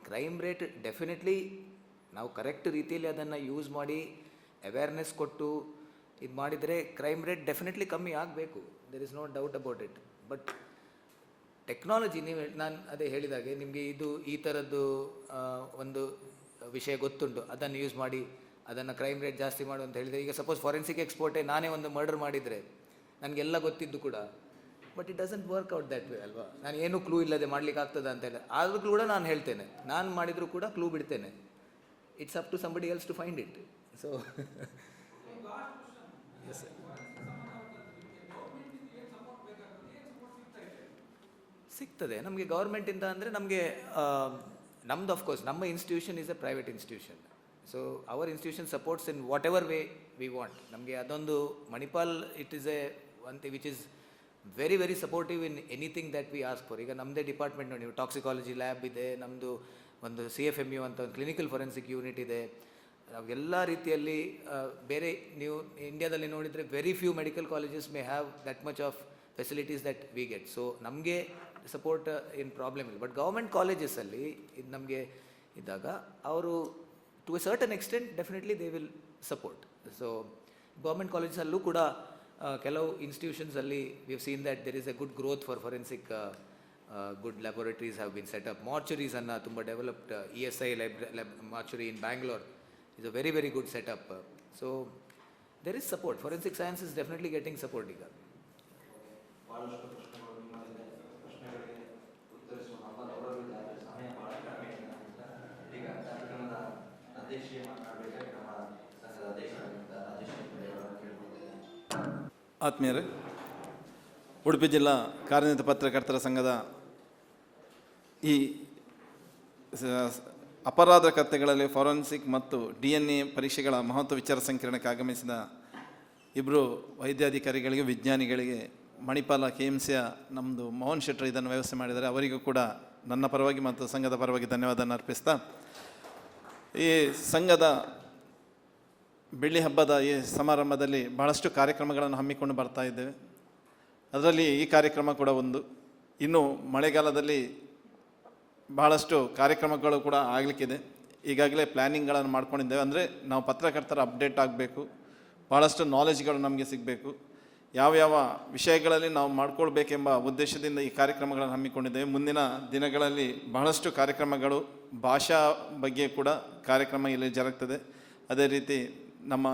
crime rate definitely ನಾವು ಕರೆಕ್ಟ್ ರೀತಿಯಲ್ಲಿ ಅದನ್ನು ಯೂಸ್ ಮಾಡಿ ಅವೇರ್ನೆಸ್ ಕೊಟ್ಟು ಇದು ಮಾಡಿದರೆ ಕ್ರೈಮ್ ರೇಟ್ ಡೆಫಿನೆಟ್ಲಿ ಕಮ್ಮಿ ಆಗಬೇಕು. There is no doubt about it. But technology, ನಾನು ಅದೇ ಹೇಳಿದಾಗೆ ನಿಮಗೆ ಇದು ಈ ಥರದ್ದು ಒಂದು ವಿಷಯ ಗೊತ್ತುಂಟು, ಅದನ್ನು ಯೂಸ್ ಮಾಡಿ ಅದನ್ನು ಕ್ರೈಮ್ ರೇಟ್ ಜಾಸ್ತಿ ಮಾಡು ಅಂತ ಹೇಳಿದರೆ, ಈಗ ಸಪೋಸ್ ಫಾರೆನ್ಸಿಕ್ ಎಕ್ಸ್ಪರ್ಟೇ ನಾನೇ ಒಂದು ಮರ್ಡರ್ ಮಾಡಿದರೆ ನನಗೆಲ್ಲ ಗೊತ್ತಿದ್ದು ಕೂಡ, but it doesn't work out that way ಅಲ್ವಾ. ನಾನು ಏನೂ ಕ್ಲೂ ಇಲ್ಲದೆ ಮಾಡ್ಲಿಕ್ಕೆ ಆಗ್ತದೆ ಅಂತ ಹೇಳಿ ಆದರೂ ಕೂಡ ನಾನು ಹೇಳ್ತೇನೆ, ನಾನು ಮಾಡಿದರೂ ಕೂಡ ಕ್ಲೂ ಬಿಡ್ತೇನೆ. It's up to somebody else to find it. So yes sir, ಸಿಗ್ತದೆ ನಮಗೆ ಗೌರ್ಮೆಂಟಿಂದ. ಅಂದರೆ ನಮಗೆ ನಮ್ದು ಆಫ್ಕೋರ್ಸ್ ನಮ್ಮ institution is a private institution. So our institution supports in whatever way we want. ನಮಗೆ ಅದೊಂದು Manipal it is a one thing which is very very supportive in anything that we ask for. ಈಗ ನಮ್ಮದೇ ಡಿಪಾರ್ಟ್ಮೆಂಟ್ ನೋಡಿ, ನೀವು ಟಾಕ್ಸಿಕಾಲಜಿ ಲ್ಯಾಬ್ ಇದೆ, ನಮ್ಮದು ಒಂದು CFMU ಅಂತ ಒಂದು ಕ್ಲಿನಿಕಲ್ ಫೊರೆನ್ಸಿಕ್ ಯೂನಿಟ್ ಇದೆ. ನಾವು ಎಲ್ಲ ರೀತಿಯಲ್ಲಿ ಬೇರೆ ನೀವು ಇಂಡಿಯಾದಲ್ಲಿ ನೋಡಿದರೆ very few medical colleges may have that much of facilities that we get. So ನಮಗೆ ಸಪೋರ್ಟ್ ಏನು ಪ್ರಾಬ್ಲಮ್ ಇಲ್ಲ. ಬಟ್ ಗೌರ್ಮೆಂಟ್ ಕಾಲೇಜಸ್ಸಲ್ಲಿ ಇದು ನಮಗೆ ಇದ್ದಾಗ ಅವರು to a certain extent definitely they will support. So government ಕಾಲೇಜಸಲ್ಲೂ ಕೂಡ ಕೆಲವು ಇನ್ಸ್ಟಿಟ್ಯೂಷನ್ಸಲ್ಲಿ we have seen that there is a good growth for forensic, good laboratories have been set up. ಮಾರ್ಚುರೀಸನ್ನು ತುಂಬ developed, ESI mortuary in Bangalore is a very very good setup. So there is support. Forensic science is definitely getting support ಈಗ.
ಬಹಳಷ್ಟು ಪ್ರಶ್ನೆಗಳು ನಿಮ್ಮಲ್ಲಿದೆ. ಪ್ರಶ್ನೆಗಳಿಗೆ ಉತ್ತರಿಸುವ ಅವರಲ್ಲಿದ್ದಾರೆ. ಸಮಯ ಬಹಳ ಕಡಿಮೆ ಇದೆ. ಈಗ ಕಾರ್ಯಕ್ರಮದ ಅಧ್ಯಕ್ಷೀಯ ಮಾತನಾಡಬೇಕಾಗಿ ನಮ್ಮ ಸಂಘದ ಅಧ್ಯಕ್ಷರಾಗಿದ್ದ ರಾಜೇಶ್ ಅವರನ್ನು ಕೇಳಿಕೊಳ್ತೇನೆ.
ಆತ್ಮೀಯರೇ, ಉಡುಪಿ ಜಿಲ್ಲಾ ಕಾರ್ಯನಿರತ ಪತ್ರಕರ್ತರ ಸಂಘದ ಈ ಅಪರಾಧ ಕಥೆಗಳಲ್ಲಿ ಫಾರೆನ್ಸಿಕ್ ಮತ್ತು DNA ಪರೀಕ್ಷೆಗಳ ಮಹತ್ವ ವಿಚಾರ ಸಂಕಿರಣಕ್ಕೆ ಆಗಮಿಸಿದ ಇಬ್ಬರು ವೈದ್ಯಾಧಿಕಾರಿಗಳಿಗೆ, ವಿಜ್ಞಾನಿಗಳಿಗೆ, ಮಣಿಪಾಲ KMCಯ ನಮ್ಮದು ಮೋಹನ್ ಶೆಟ್ಟರ್ ಇದನ್ನು ವ್ಯವಸ್ಥೆ ಮಾಡಿದ್ದಾರೆ. ಅವರಿಗೂ ಕೂಡ ನನ್ನ ಪರವಾಗಿ ಮತ್ತು ಸಂಘದ ಪರವಾಗಿ ಧನ್ಯವಾದವನ್ನು ಅರ್ಪಿಸ್ತಾ, ಈ ಸಂಘದ ಬೆಳ್ಳಿ ಹಬ್ಬದ ಈ ಸಮಾರಂಭದಲ್ಲಿ ಬಹಳಷ್ಟು ಕಾರ್ಯಕ್ರಮಗಳನ್ನು ಹಮ್ಮಿಕೊಂಡು ಬರ್ತಾ ಇದ್ದೇವೆ. ಅದರಲ್ಲಿ ಈ ಕಾರ್ಯಕ್ರಮ ಕೂಡ ಒಂದು. ಇನ್ನು ಮಳೆಗಾಲದಲ್ಲಿ ಬಹಳಷ್ಟು ಕಾರ್ಯಕ್ರಮಗಳು ಕೂಡ ಆಗಲಿಕ್ಕಿದೆ. ಈಗಾಗಲೇ ಪ್ಲ್ಯಾನಿಂಗ್ಗಳನ್ನು ಮಾಡ್ಕೊಂಡಿದ್ದೇವೆ. ಅಂದರೆ ನಾವು ಪತ್ರಕರ್ತರ ಅಪ್ಡೇಟ್ ಆಗಬೇಕು, ಭಾಳಷ್ಟು ನಾಲೆಜ್ಗಳು ನಮಗೆ ಸಿಗಬೇಕು, ಯಾವ್ಯಾವ ವಿಷಯಗಳಲ್ಲಿ ನಾವು ಮಾಡ್ಕೊಳ್ಬೇಕೆಂಬ ಉದ್ದೇಶದಿಂದ ಈ ಕಾರ್ಯಕ್ರಮಗಳನ್ನು ಹಮ್ಮಿಕೊಂಡಿದ್ದೇವೆ. ಮುಂದಿನ ದಿನಗಳಲ್ಲಿ ಬಹಳಷ್ಟು ಕಾರ್ಯಕ್ರಮಗಳು, ಭಾಷಾ ಬಗ್ಗೆ ಕೂಡ ಕಾರ್ಯಕ್ರಮ ಇಲ್ಲಿ ಜರುಗ್ತದೆ. ಅದೇ ರೀತಿ ನಮ್ಮ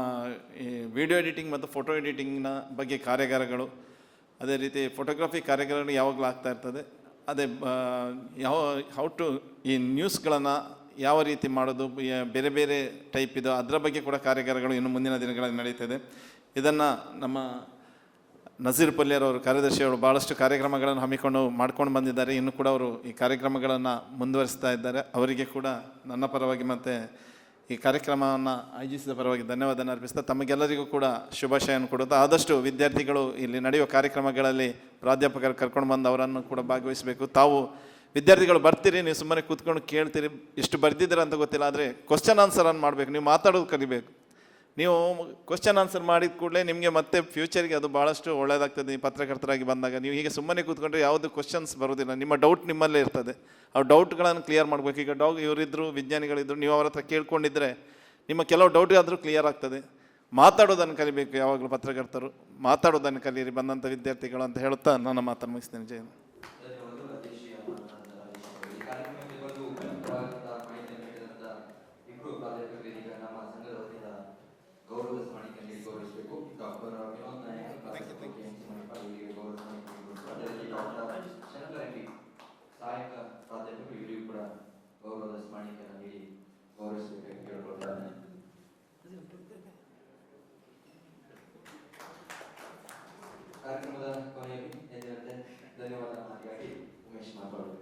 ಈ ವಿಡಿಯೋ ಎಡಿಟಿಂಗ್ ಮತ್ತು ಫೋಟೋ ಎಡಿಟಿಂಗ್ನ ಬಗ್ಗೆ ಕಾರ್ಯಾಗಾರಗಳು, ಅದೇ ರೀತಿ ಫೋಟೋಗ್ರಫಿ ಕಾರ್ಯಾಗಾರಗಳು ಯಾವಾಗಲೂ ಆಗ್ತಾ ಇರ್ತದೆ. ಅದೇ ಹೌ ಟು ಈ ನ್ಯೂಸ್ಗಳನ್ನು ಯಾವ ರೀತಿ ಮಾಡೋದು, ಬೇರೆ ಬೇರೆ ಟೈಪ್ ಇದು, ಅದರ ಬಗ್ಗೆ ಕೂಡ ಕಾರ್ಯಾಗಾರಗಳು ಇನ್ನು ಮುಂದಿನ ದಿನಗಳಲ್ಲಿ ನಡೀತದೆ. ಇದನ್ನು ನಮ್ಮ ನಜೀರ್ ಪಲ್ಯರವರು ಕಾರ್ಯದರ್ಶಿಯವರು ಭಾಳಷ್ಟು ಕಾರ್ಯಕ್ರಮಗಳನ್ನು ಹಮ್ಮಿಕೊಂಡು ಮಾಡ್ಕೊಂಡು ಬಂದಿದ್ದಾರೆ. ಇನ್ನು ಕೂಡ ಅವರು ಈ ಕಾರ್ಯಕ್ರಮಗಳನ್ನು ಮುಂದುವರಿಸ್ತಾ ಇದ್ದಾರೆ. ಅವರಿಗೆ ಕೂಡ ನನ್ನ ಪರವಾಗಿ ಮತ್ತು ಈ ಕಾರ್ಯಕ್ರಮವನ್ನು ಆಯೋಜಿಸಿದ ಪರವಾಗಿ ಧನ್ಯವಾದ ಅರ್ಪಿಸ್ತಾ ತಮಗೆಲ್ಲರಿಗೂ ಕೂಡ ಶುಭಾಶಯವನ್ನು ಕೊಡುತ್ತಾ ಆದಷ್ಟು ವಿದ್ಯಾರ್ಥಿಗಳು ಇಲ್ಲಿ ನಡೆಯುವ ಕಾರ್ಯಕ್ರಮಗಳಲ್ಲಿ ಪ್ರಾಧ್ಯಾಪಕರು ಕರ್ಕೊಂಡು ಬಂದು ಅವರನ್ನು ಕೂಡ ಭಾಗವಹಿಸಬೇಕು. ತಾವು ವಿದ್ಯಾರ್ಥಿಗಳು ಬರ್ತೀರಿ, ನೀವು ಸುಮ್ಮನೆ ಕೂತ್ಕೊಂಡು ಕೇಳ್ತೀರಿ, ಎಷ್ಟು ಬರ್ದಿದ್ದೀರ ಅಂತ ಗೊತ್ತಿಲ್ಲ, ಆದರೆ ಕ್ವಶನ್ ಆನ್ಸರನ್ನು ಮಾಡಬೇಕು, ನೀವು ಮಾತಾಡೋದು ಕಲಿಬೇಕು. ನೀವು ಕ್ವಶನ್ ಆನ್ಸರ್ ಮಾಡಿದ ಕೂಡಲೇ ನಿಮಗೆ ಮತ್ತೆ ಫ್ಯೂಚರ್ಗೆ ಅದು ಭಾಳಷ್ಟು ಒಳ್ಳೆಯದಾಗ್ತದೆ. ಈ ಪತ್ರಕರ್ತರಾಗಿ ಬಂದಾಗ ನೀವು ಹೀಗೆ ಸುಮ್ಮನೆ ಕೂತ್ಕೊಂಡ್ರೆ ಯಾವುದು ಕ್ವಶನ್ಸ್ ಬರೋದಿಲ್ಲ, ನಿಮ್ಮ ಡೌಟ್ ನಿಮ್ಮಲ್ಲೇ ಇರ್ತದೆ. ಆ ಡೌಟ್ಗಳನ್ನು ಕ್ಲಿಯರ್ ಮಾಡಬೇಕು. ಈಗ ಇವರಿದ್ದರು, ವಿಜ್ಞಾನಿಗಳಿದ್ದರು, ನೀವು ಅವ್ರ ಹತ್ರ ಕೇಳ್ಕೊಂಡಿದ್ದರೆ ನಿಮ್ಮ ಕೆಲವು ಡೌಟ್ ಆದರೂ ಕ್ಲಿಯರ್ ಆಗ್ತದೆ. ಮಾತಾಡೋದನ್ನು ಕಲಿಬೇಕು. ಯಾವಾಗಲೂ ಪತ್ರಕರ್ತರು ಮಾತಾಡೋದನ್ನು ಕಲಿಯಿರಿ ಬಂದಂಥ ವಿದ್ಯಾರ್ಥಿಗಳು ಅಂತ ಹೇಳುತ್ತಾ ನನ್ನ ಮಾತನ್ನು ಮುಗಿಸ್ತೇನೆ. ಜಯ ಹಿಂದ್.
ಧನ್ಯವಾದಗಳು ಅಧ್ಯಕ್ಷೀಯ ಮಾತನಾಡಿದ ಈ ಕಾರ್ಯಕ್ರಮಕ್ಕೆ ಬಂದು ಪರವಾದಂಥ ಮಾಹಿತಿಯನ್ನು ನೀಡಿದಂಥ ಇಬ್ಬರು ಪ್ರಾಧ್ಯಾಪಕರಿಗೆ ಈಗ ನಮ್ಮ ಸಂಘದ ವತಿಯಿಂದ ಗೌರವದ ಸ್ಮರಣೆಗೆ ನೀಡಿ ಗೌರವಿಸಬೇಕು. ಡಾಕ್ಟರ್ ವಿನೋದ್ ನಾಯಕ್, ಪ್ರಾಧ್ಯಾಪಕ KMC ಮಣಿಪಾಲ್ ಇವರಿಗೆ ಗೌರವ ಸ್ಮರಣೆ ನೀಡಬೇಕು. ಅದೇ ರೀತಿ ಡಾಕ್ಟರ್ ಶಂಕರ ಎಂ.ಡಿ. ಸಹಾಯಕ ಪ್ರಾಧ್ಯಾಪಕರು ಇವರಿಗೂ ಕೂಡ ಗೌರವದ ಸ್ಮರಣೆಯನ್ನು ನೀಡಿ ಗೌರವಿಸಬೇಕಾಗಿ ಕೇಳಿಕೊಳ್ತಾರೆ. ಕಾರ್ಯಕ್ರಮದ ಕೊನೆಯಲ್ಲಿ ಎಂದಿನಂತೆ ಧನ್ಯವಾದ ಮಾತಿಗಾಗಿ ಉಮೇಶ್ ಮಾತಾಡೋದು.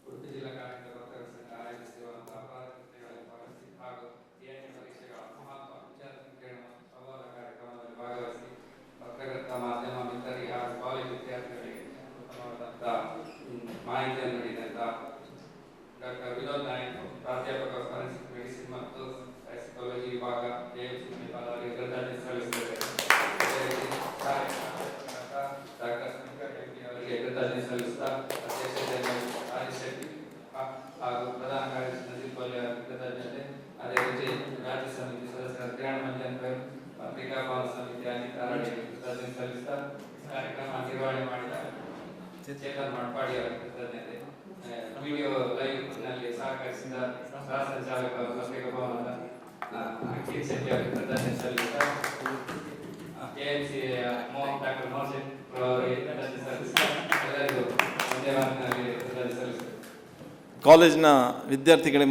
ಉಡುಪಿ ಜಿಲ್ಲಾ ಕಾರ್ಮಿಕ ಪತ್ರಕರ್ತರ ಸಂಘ ಆಯೋಜಿಸಿರುವಂತಹ ಅಪರಾಧ ಫಾರೆನ್ಸಿಕ್ ಹಾಗೂ DNA ಪರೀಕ್ಷೆಗಳ ಮಹತ್ವ ವಿಚಾರ ಸಂಕಿರಣ ಸಂವಾದ ಕಾರ್ಯಕ್ರಮದಲ್ಲಿ ಭಾಗವಹಿಸಿ ಪತ್ರಕರ್ತ ಮಾಧ್ಯಮ ಮಿತ್ರರಿಗೆ ಹಾಗೂ ಕಾಲೇಜು ವಿದ್ಯಾರ್ಥಿಗಳಿಗೆ ಉತ್ತಮವಾದಂತಹ ಮಾಹಿತಿಯನ್ನು ನೀಡಿದಂತ ಡಾಕ್ಟರ್ ವಿನೋದ್ ನಾಯಕ್, ಪ್ರಾಧ್ಯಾಪಕ ಫಾರೆನ್ಸಿಕ್ ಮೆಡಿಸಿನ್ ಮತ್ತು ಸೈಕಾಲಜಿ ವಿಭಾಗ, KMC ಮಣಿಪಾಲ್ ಅವರಿಗೆ ಕೃತಜ್ಞತೆ ಸಲ್ಲಿಸುತ್ತೇವೆ. Doctor Shankar MD. ಅವರಿಗೆ ಕೃತಜ್ಞತೆ ಸಲ್ಲಿಸುತ್ತಾ ಅಧ್ಯಕ್ಷತೆಯನ್ನು ಆದಿಶಕ್ತಿ ಹಾಗೂ ಪ್ರಧಾನ ಕಾರ್ಯದರ್ಶಿ ನಜೀಬ್ ಅವರಿಗೆ ಕೃತಜ್ಞತೆ. ಅದೇ ರೀತಿ ರಾಜ್ಯ ಸಮಿತಿ ಸದಸ್ಯರ ಕಿರಣ್ ಮಂಜನ್ ಪೈ, ಪತ್ರಿಕಾ ಭವನ ಸಮಿತಿ ಅನಿತಾ ಅವರಿಗೆ ಕೃತಜ್ಞತೆ ಸಲ್ಲಿಸುತ್ತಾ ಕಾರ್ಯಕ್ರಮ ನಿರ್ವಹಣೆ ಮಾಡಿದ ಚೇತನ್ ಮಡ್ಪಾಡಿ ಅವರಿಗೆ ಕೃತಜ್ಞತೆ. ವಿಡಿಯೋ ಲೈವ್ ನಲ್ಲಿ ಸಹಕರಿಸಿದ ಸಹ ಸಂಚಾಲಕ ಪತ್ರಿಕಾ ಭವನದ ಅಂಕಿತ್ ಶೆಟ್ಟಿ ಅವರಿಗೆ ಕೃತಜ್ಞತೆ ಸಲ್ಲಿಸುತ್ತಾ KMC ಡಾಕ್ಟರ್ ಮೋಹನ್ ಅವರಿಗೆ ಕೃತಜ್ಞತೆ ಸಲ್ಲಿಸುತ್ತಾ ಎಲ್ಲರಿಗೂ ಧನ್ಯವಾದ ಸಲ್ಲಿಸುತ್ತಾರೆ.
ಕಾಲೇಜಿನ ವಿದ್ಯಾರ್ಥಿಗಳಿಗೆ